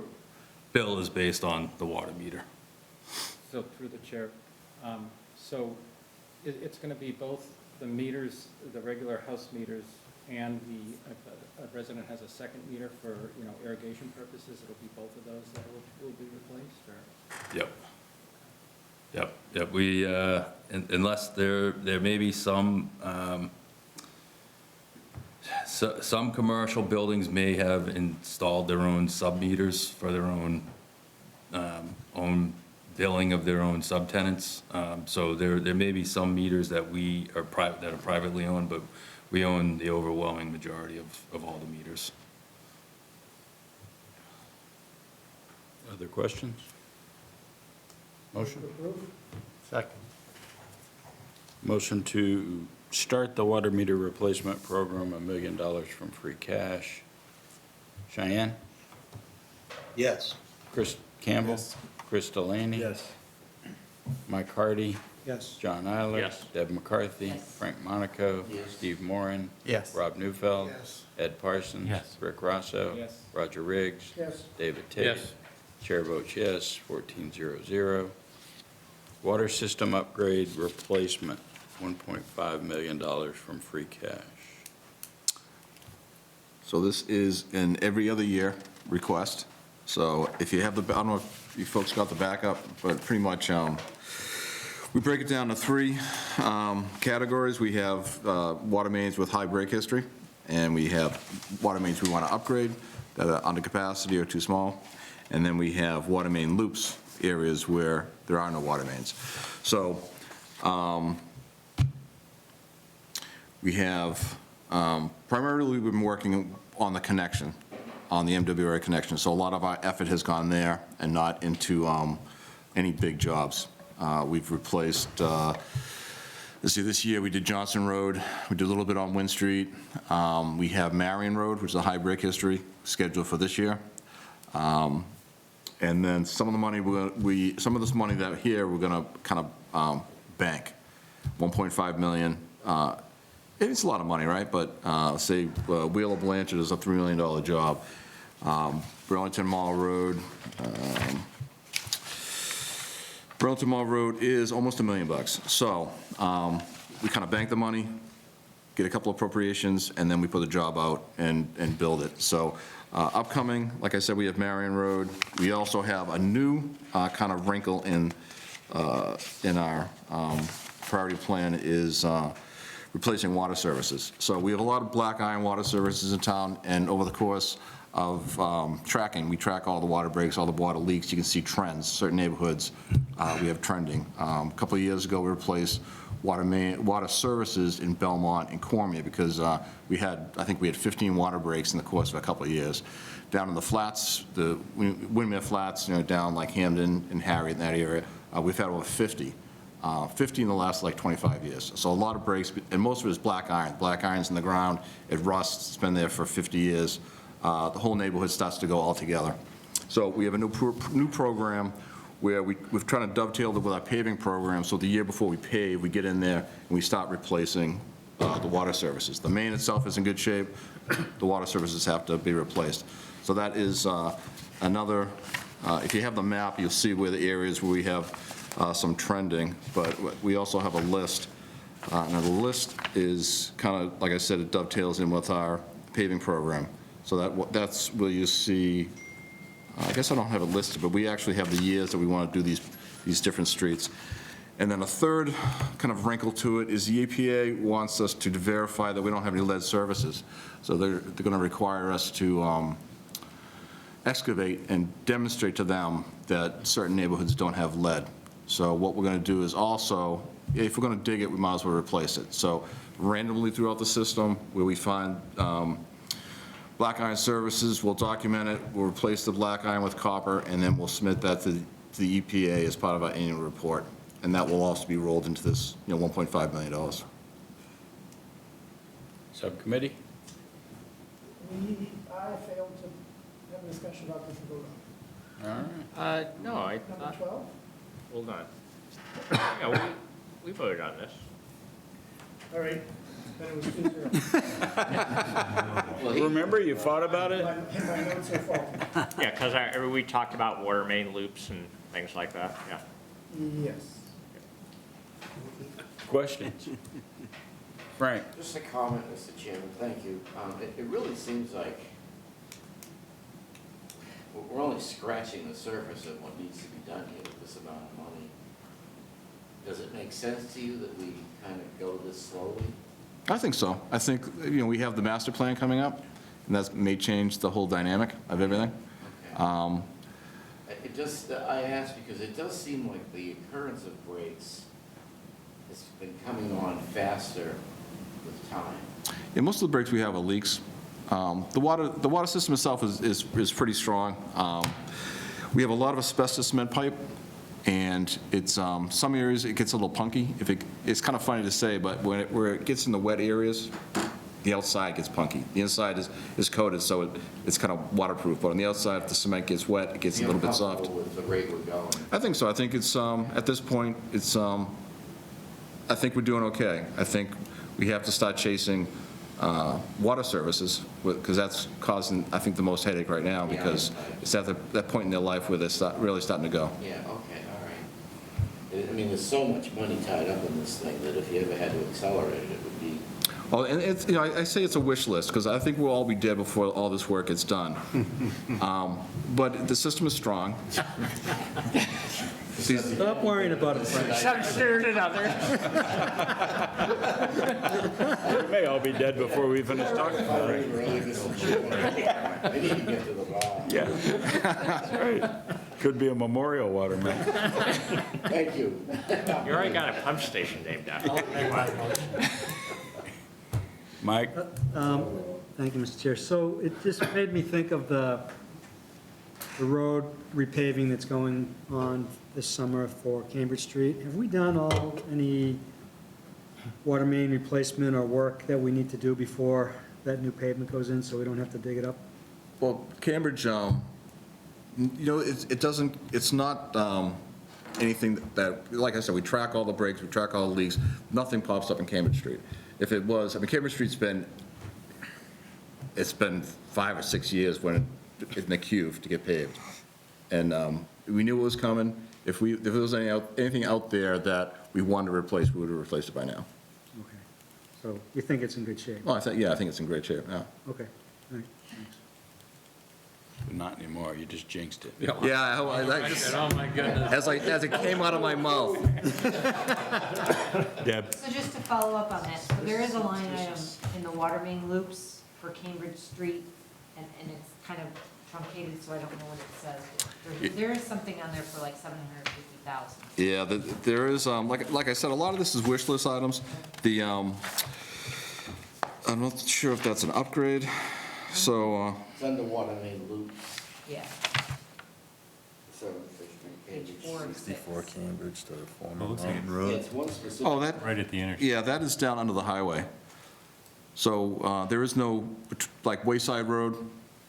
bill is based on the water meter. So through the chair, so it's going to be both the meters, the regular house meters, and if a resident has a second meter for, you know, irrigation purposes, it'll be both of those that will be replaced, or? Yep. We, unless there may be some Some commercial buildings may have installed their own sub-meters for their own billing of their own subtenants. So there may be some meters that are privately owned, but we own the overwhelming majority of all the meters. Other questions? Motion? Second. Motion to start the water meter replacement program, $1 million from free cash. Cheyenne? Yes. Chris Campbell? Yes. Chris Delaney? Yes. Mike Hardy? Yes. John Eiler? Yes. Deb McCarthy? Yes. Frank Monaco? Yes. Steve Moran? Yes. Rob Neufeld? Yes. Ed Parsons? Yes. Rick Rosso? Yes. Roger Riggs? Yes. David Tate? Yes. Chair votes yes, 1400. Water system upgrade replacement, $1.5 million from free cash. So this is an every other year request. So if you have the, I don't know if you folks got the backup, but pretty much, we break it down to three categories. We have water mains with high break history, and we have water mains we want to upgrade that are under capacity or too small. And then we have water main loops, areas where there are no water mains. So we have, primarily we've been working on the connection, on the MWRA connection. So a lot of our effort has gone there and not into any big jobs. We've replaced, let's see, this year we did Johnson Road, we did a little bit on Wynn Street. We have Marion Road, which is a high break history, scheduled for this year. And then some of the money, some of this money that here, we're gonna kind of bank, 1.5 million. It's a lot of money, right? But say Wheeler Blanchard is a $3 million job. Burlington Mall Road, Burlington Mall Road is almost $1 million. So we kind of bank the money, get a couple appropriations, and then we put the job out and build it. So upcoming, like I said, we have Marion Road. We also have a new kind of wrinkle in our priority plan is replacing water services. So we have a lot of black iron water services in town, and over the course of tracking, we track all the water breaks, all the water leaks. You can see trends. Certain neighborhoods we have trending. A couple of years ago, we replaced water services in Belmont and Cormier because I think we had 15 water breaks in the course of a couple of years. Down in the flats, the Windmere Flats, down like Hamden and Harriet in that area, we've had over 50. 50 in the last like 25 years. So a lot of breaks, and most of it is black iron. Black iron's in the ground, it rusts, it's been there for 50 years. The whole neighborhood starts to go all together. So we have a new program where we're trying to dovetail it with our paving program, so the year before we pave, we get in there and we start replacing the water services. The main itself is in good shape, the water services have to be replaced. So that is another, if you have the map, you'll see where the areas where we have some trending, but we also have a list. Now the list is kind of, like I said, it dovetails in with our paving program. So that's where you see, I guess I don't have it listed, but we actually have the years that we want to do these different streets. And then a third kind of wrinkle to it is the EPA wants us to verify that we don't have any lead services. So they're going to require us to excavate and demonstrate to them that certain neighborhoods don't have lead. So what we're going to do is also, if we're going to dig it, we might as well replace it. So randomly throughout the system, where we find black iron services, we'll document it, we'll replace the black iron with copper, and then we'll submit that to the EPA as part of our annual report. And that will also be rolled into this, $1.5 million. Subcommittee? I failed to have a discussion about this and vote on All right. No, I it. Number thought, 12? hold on. Yeah, we voted on this. All right, then it was 2-0. Well, Remember, you fought about it? My notes are faulty. Yeah, because we talked about water main loops and things like that, yeah. Yes. Questions? Frank? Just a comment, Mr. Chairman, thank you. It really seems like we're only scratching the surface of what needs to be done here with this amount of money. Does it make sense to you that we kind of go this slowly? I think so. I think, we have the master plan coming up, and that may change the whole dynamic of everything. I ask because it does seem like the occurrence of breaks has been coming on faster with time. Yeah, most of the breaks we have are leaks. The water system itself is pretty strong. We have a lot of asbestos cement pipe, and it's, some areas it gets a little punky. It's kind of funny to say, but where it gets in the wet areas, the outside gets punky. The inside is coated, so it's kind of waterproof, but on the outside, if the cement gets wet, it gets a little bit soft. With the rate we're going. I think so. I think it's, at this point, it's, I think we're doing okay. I think we have to start chasing water services, because that's causing, I think, the most headache right now, because it's at that point in their life where they're really starting to go. Yeah, okay, all right. I mean, there's so much money tied up in this thing that if you ever had to accelerate it, it would be. Oh, and it's, I say it's a wish list, because I think we'll all be dead before all this work gets done. But the system is strong. Stop worrying about it, Frank. Some sooner than others. We may all be dead before we finish talking about it. I need to get to the bottom. Yeah, that's right. Could be a memorial water mill. Thank you. You already got a pump station named after you. Mike? Thank you, Mr. Chair. So it just made me think of the road repaving that's going on this summer for Cambridge Street. Have we done any water main replacement or work that we need to do before that new pavement goes in, so we don't have to dig it up? Well, Cambridge, it's not anything that, like I said, we track all the breaks, we track all the leaks. Nothing pops up in Cambridge Street. If it was, Cambridge Street's been 5 or 6 years when it's in the queue to get paved. And we knew it was coming. If there was anything out there that we wanted to replace, we would have replaced it by now. Okay. So you think it's in good shape? Well, I think it's in great shape, yeah. Okay, all right, thanks. Not anymore, you just jinxed it. Yeah, I just, Oh, my goodness. as it came out of my mouth. Deb? So just to follow up on that, so there is a line item in the water main loops for Cambridge Street, and it's kind of truncated, so I don't know what it says. There is something on there for like 750,000. Yeah, there is, like I said, a lot of this is wish list items. I'm not sure if that's an upgrade, so, It's under water main loops, Yeah, 750. page 4 of 6. Cambridge to former Yeah, it's one specific. oh, that, Right at the intersection. yeah, that is down under the highway. So there is no, like Wayside Road,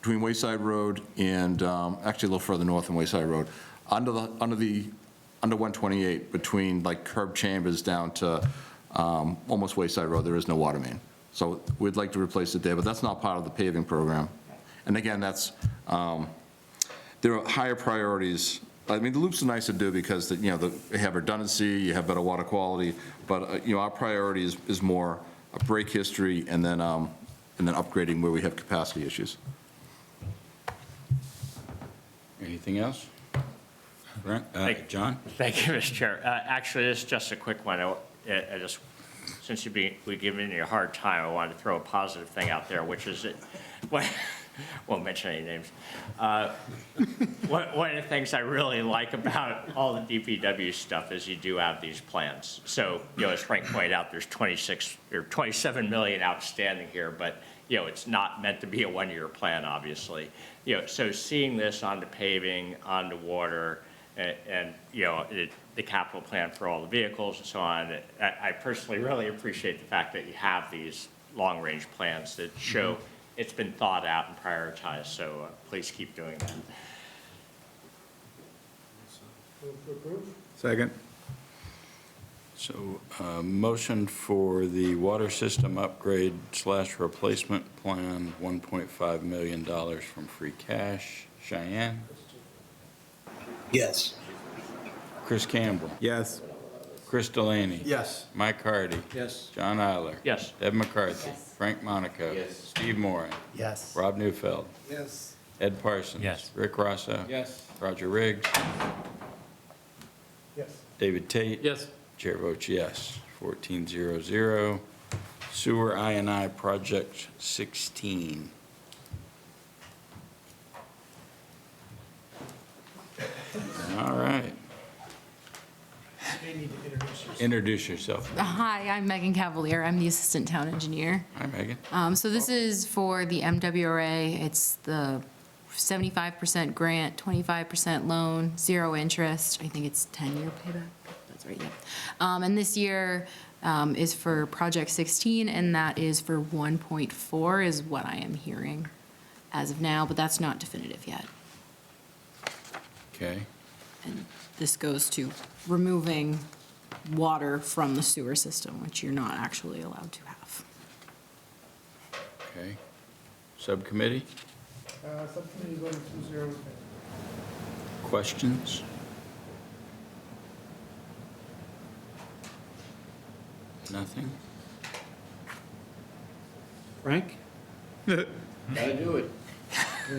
between Wayside Road and, actually a little further north than Wayside Road, under 128, between like Curb Chambers down to almost Wayside Road, there is no water main. So we'd like to replace it there, but that's not part of the paving program. And again, there are higher priorities. I mean, the loops are nice to do because, they have redundancy, you have better water quality, but, our priority is more a break history and then upgrading where we have capacity issues. Anything else? Brent? John? Thank you, Mr. Chair. Actually, this is just a quick one. I just, since we've given you a hard time, I wanted to throw a positive thing out there, which is that, won't mention any names. One of the things I really like about all the DPW stuff is you do have these plans. So, as Frank pointed out, there's 26 or 27 million outstanding here, but, it's not meant to be a one-year plan, obviously. So seeing this on the paving, on the water, and the capital plan for all the vehicles and so on, I personally really appreciate the fact that you have these long-range plans that show it's been thought out and prioritized, so please keep doing that. Move to approve? Second. So, motion for the water system upgrade / replacement plan, $1.5 million from free cash. Cheyenne? Yes. Chris Campbell? Yes. Chris Delaney? Yes. Mike Hardy? Yes. John Eiler? Yes. Deb McCarthy? Yes. Frank Monaco? Yes. Steve Moran? Yes. Rob Newfeld? Yes. Ed Parsons? Yes. Rick Rosso? Yes. Roger Riggs? Yes. David Tate? Yes. Chair votes yes. 14-0-0. Sewer I Project 16. All right. You may need to introduce yourself. Introduce yourself. Hi, I'm Megan Cavalier. I'm the Assistant Town Engineer. Hi, Megan. So this is for the MWRA. It's the 75% grant, 25% loan, 0 interest. I think it's 10-year payback. That's right, yeah. And this year is for Project 16, and that is for 1.4 is what I am hearing as of now, but that's not definitive yet. Okay. And this goes to removing water from the sewer system, which you're not actually allowed to have. Okay. Subcommittee, Subcommittee voted 2-0. questions? Nothing? Frank? Gotta do it.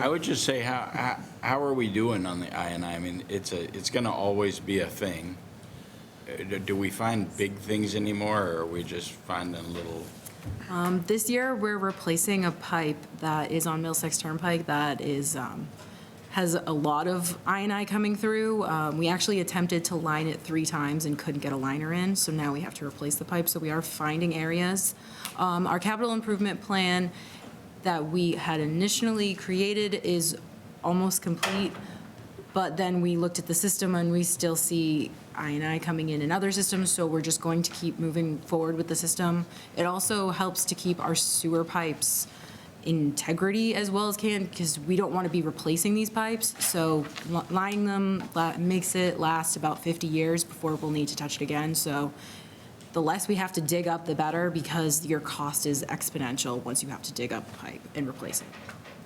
I would just say, how are we doing on the I? I mean, it's gonna always be a thing. Do we find big things anymore, or are we just finding little? This year, we're replacing a pipe that is on Middlesex Turnpike that is, has a lot of I coming through. We actually attempted to line it 3 times and couldn't get a liner in, so now we have to replace the pipe, so we are finding areas. Our capital improvement plan that we had initially created is almost complete, but then we looked at the system and we still see I coming in other systems, so we're just going to keep moving forward with the system. It also helps to keep our sewer pipes integrity as well as can, because we don't want to be replacing these pipes, so lining them makes it last about 50 years before we'll need to touch it again, so the less we have to dig up, the better, because your cost is exponential once you have to dig up a pipe and replace it.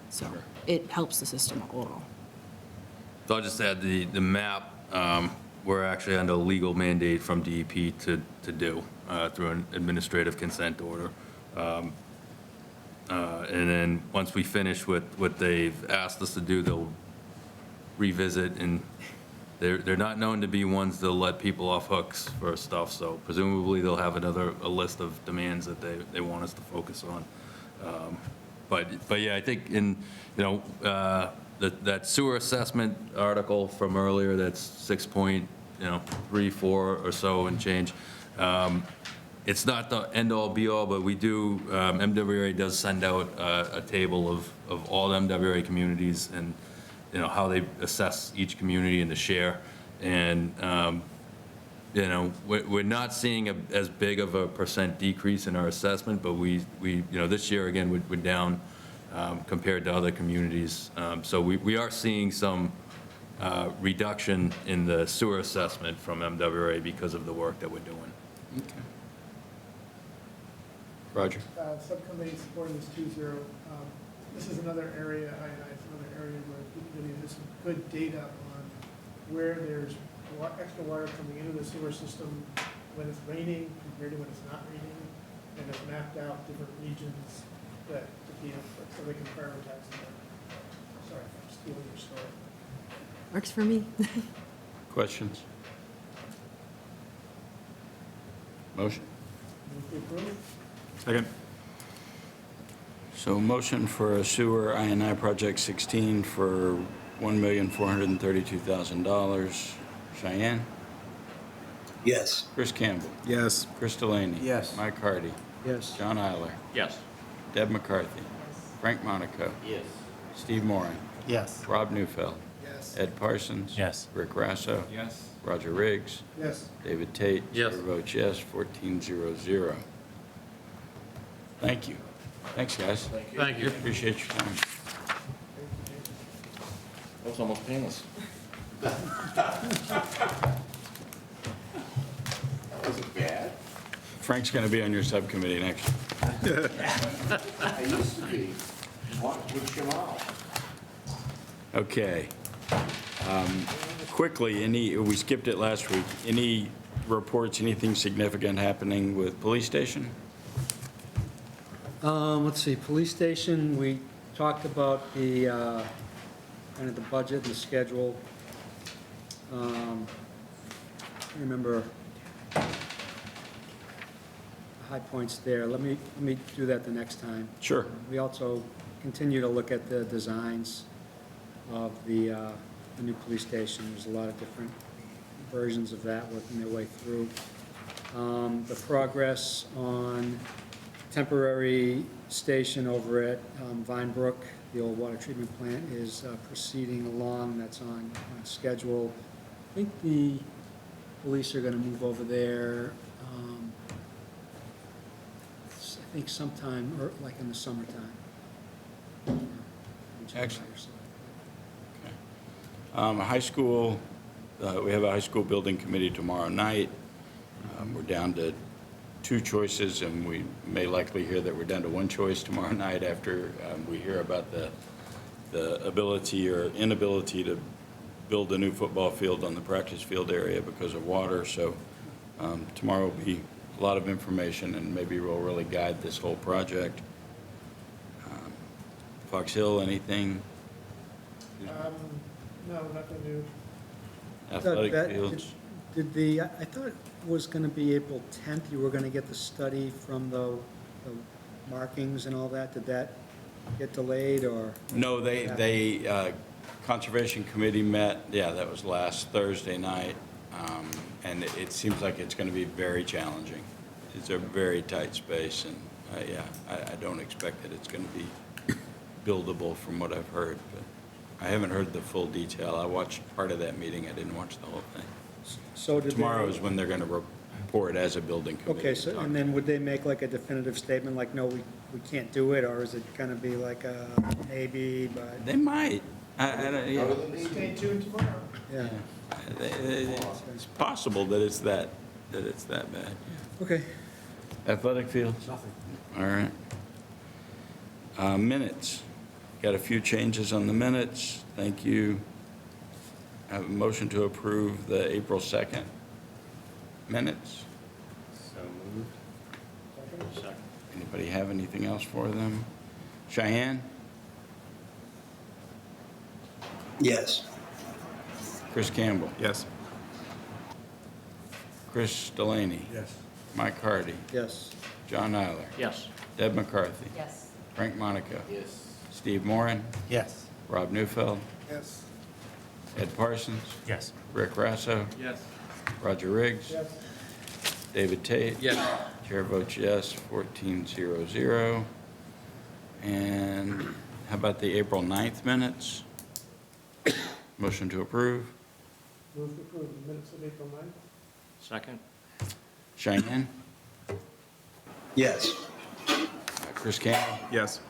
So it helps the system a little. So I'll just add the map, we're actually under legal mandate from DEP to do through an administrative consent order. And then once we finish with what they've asked us to do, they'll revisit, and they're not known to be ones that'll let people off hooks for stuff, so presumably they'll have a list of demands that they want us to focus on. But yeah, I think that sewer assessment article from earlier, that's 6.34 or so and change. It's not the end-all be-all, but we do, MWRA does send out a table of all the MWRA communities and, how they assess each community and the share. And, we're not seeing as big of a % decrease in our assessment, but we this year, again, we're down compared to other communities. So we are seeing some reduction in the sewer assessment from MWRA because of the work that we're doing. Okay. Roger. Subcommittee supporting this 2-0. This is another area, it's another area where the committee has some good data on where there's extra water coming into the sewer system when it's raining compared to when it's not raining, and has mapped out different regions that to be input, so they can prioritize them. Sorry if I'm stealing your story. Works for me. Questions? Motion? Move to approve? Second. So motion for a sewer I Project 16 for $1,432,000. Cheyenne? Yes. Chris Campbell? Yes. Chris Delaney? Yes. Mike Hardy? Yes. John Eiler? Yes. Deb McCarthy? Frank Monaco? Yes. Steve Moran? Yes. Rob Neufeld? Yes. Ed Parsons? Yes. Rick Rasso? Yes. Roger Riggs? Yes. David Tate? Yes. Chair votes yes, 14-0-0. Thank you. Thanks, guys. Thank you. Appreciate your time. That was almost painless. That wasn't bad. Frank's going to be on your subcommittee next year. I used to be. With Jamal. Okay. Quickly, we skipped it last week. Any reports, anything significant happening with police station? Let's see, police station, we talked about the, kind of the budget, the schedule. I remember high points there. Let me do that the next time. Sure. We also continue to look at the designs of the new police station. There's a lot of different versions of that working their way through. The progress on temporary station over at Vine Brook, the old water treatment plant, is proceeding along. That's on schedule. I think the police are going to move over there, I think sometime, or like in the summertime. Excellent. High school, we have a high school building committee tomorrow night. We're down to 2 choices, and we may likely hear that we're down to 1 choice tomorrow night after we hear about the ability or inability to build a new football field on the practice field area because of water. So tomorrow will be a lot of information, and maybe will really guide this whole project. Fox Hill, anything? No, nothing new. Athletic fields? Did the, I thought it was going to be April 10th, you were going to get the study from the markings and all that. Did that get delayed, or? No, they Conservation Committee met, that was last Thursday night, and it seems like it's going to be very challenging. It's a very tight space, and I don't expect that it's going to be buildable from what I've heard, but I haven't heard the full detail. I watched part of that meeting, I didn't watch the whole thing. So did Tomorrow they, is when they're going to report as a building committee. okay, so, and then would they make like a definitive statement, like, no, we can't do it, or is it going to be like a maybe, but? They might. I don't, Stay tuned tomorrow. Yeah, It's possible that it's that bad. Yeah. okay. Athletic fields? Nothing. All right. Minutes. Got a few changes on the minutes. Thank you. I have a motion to approve the April 2nd minutes. So moved. Second. Anybody have anything else for them? Cheyenne? Yes. Chris Campbell? Yes. Chris Delaney? Yes. Mike Hardy? Yes. John Eiler? Yes. Deb McCarthy? Yes. Frank Monaco? Yes. Steve Moran? Yes. Rob Neufeld? Yes. Ed Parsons? Yes. Rick Rasso? Yes. Roger Riggs? Yes. David Tate? Yes. Chair votes yes, 14-0-0. And how about the April 9th minutes? Motion to approve. Move to approve the minutes of April 9th. Second. Cheyenne? Yes. Chris Campbell? Yes.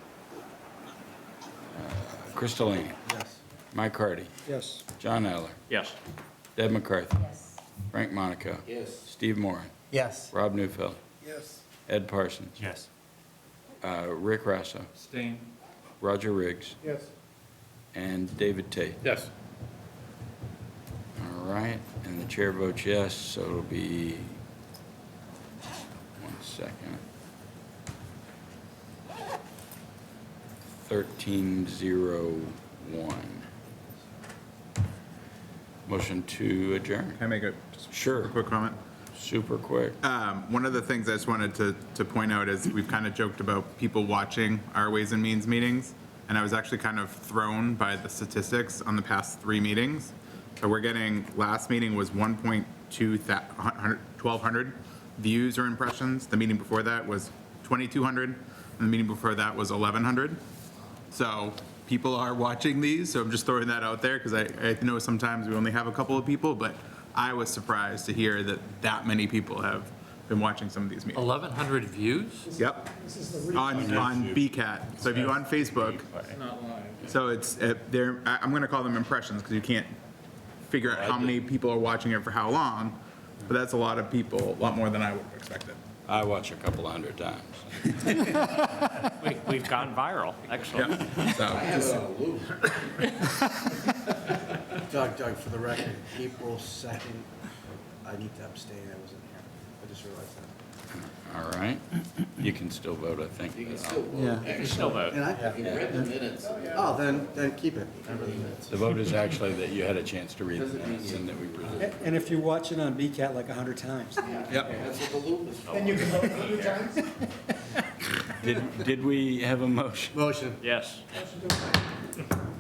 Chris Delaney? Yes. Mike Hardy? Yes. John Eller? Yes. Deb McCarthy? Yes. Frank Monaco? Yes. Steve Moran? Yes. Rob Neufeld? Yes. Ed Parsons? Yes. Rick Rasso? Abstain. Roger Riggs? Yes. And David Tate? Yes. All right, and the chair votes yes, so it'll be, 1 second. 13-0-1. Motion to adjourn. Can I make a just Sure. a quick comment? Super quick. One of the things I just wanted to point out is we've kind of joked about people watching our Ways and Means meetings, and I was actually kind of thrown by the statistics on the past 3 meetings. So we're getting, last meeting was 1,200 views or impressions. The meeting before that was 2,200, and the meeting before that was 1,100. So people are watching these, so I'm just throwing that out there, because I know sometimes we only have a couple of people, but I was surprised to hear that many people have been watching some of these meetings. 1,100 views? Yep, This is the on BCAT. So if you go on Facebook, It's not live. so it's, I'm going to call them impressions, because you can't figure out how many people are watching it for how long, but that's a lot of people, a lot more than I would have expected. I watch a couple 100 times. We've gone viral. Excellent. Yeah, so I have it on a loop. Doug, for the record, April 2nd, I need to abstain, I wasn't here. I just realized that. All right. You can still vote, I think. You can still Yeah. vote. You can still vote. If you read the minutes. Oh, then keep it. The vote is actually that you had a chance to read the minutes and that we presented. And if you watch it on BCAT like 100 times. That's what the loop is for. And you can vote 100 times? Did we have a motion? Motion. Yes. Motion to approve.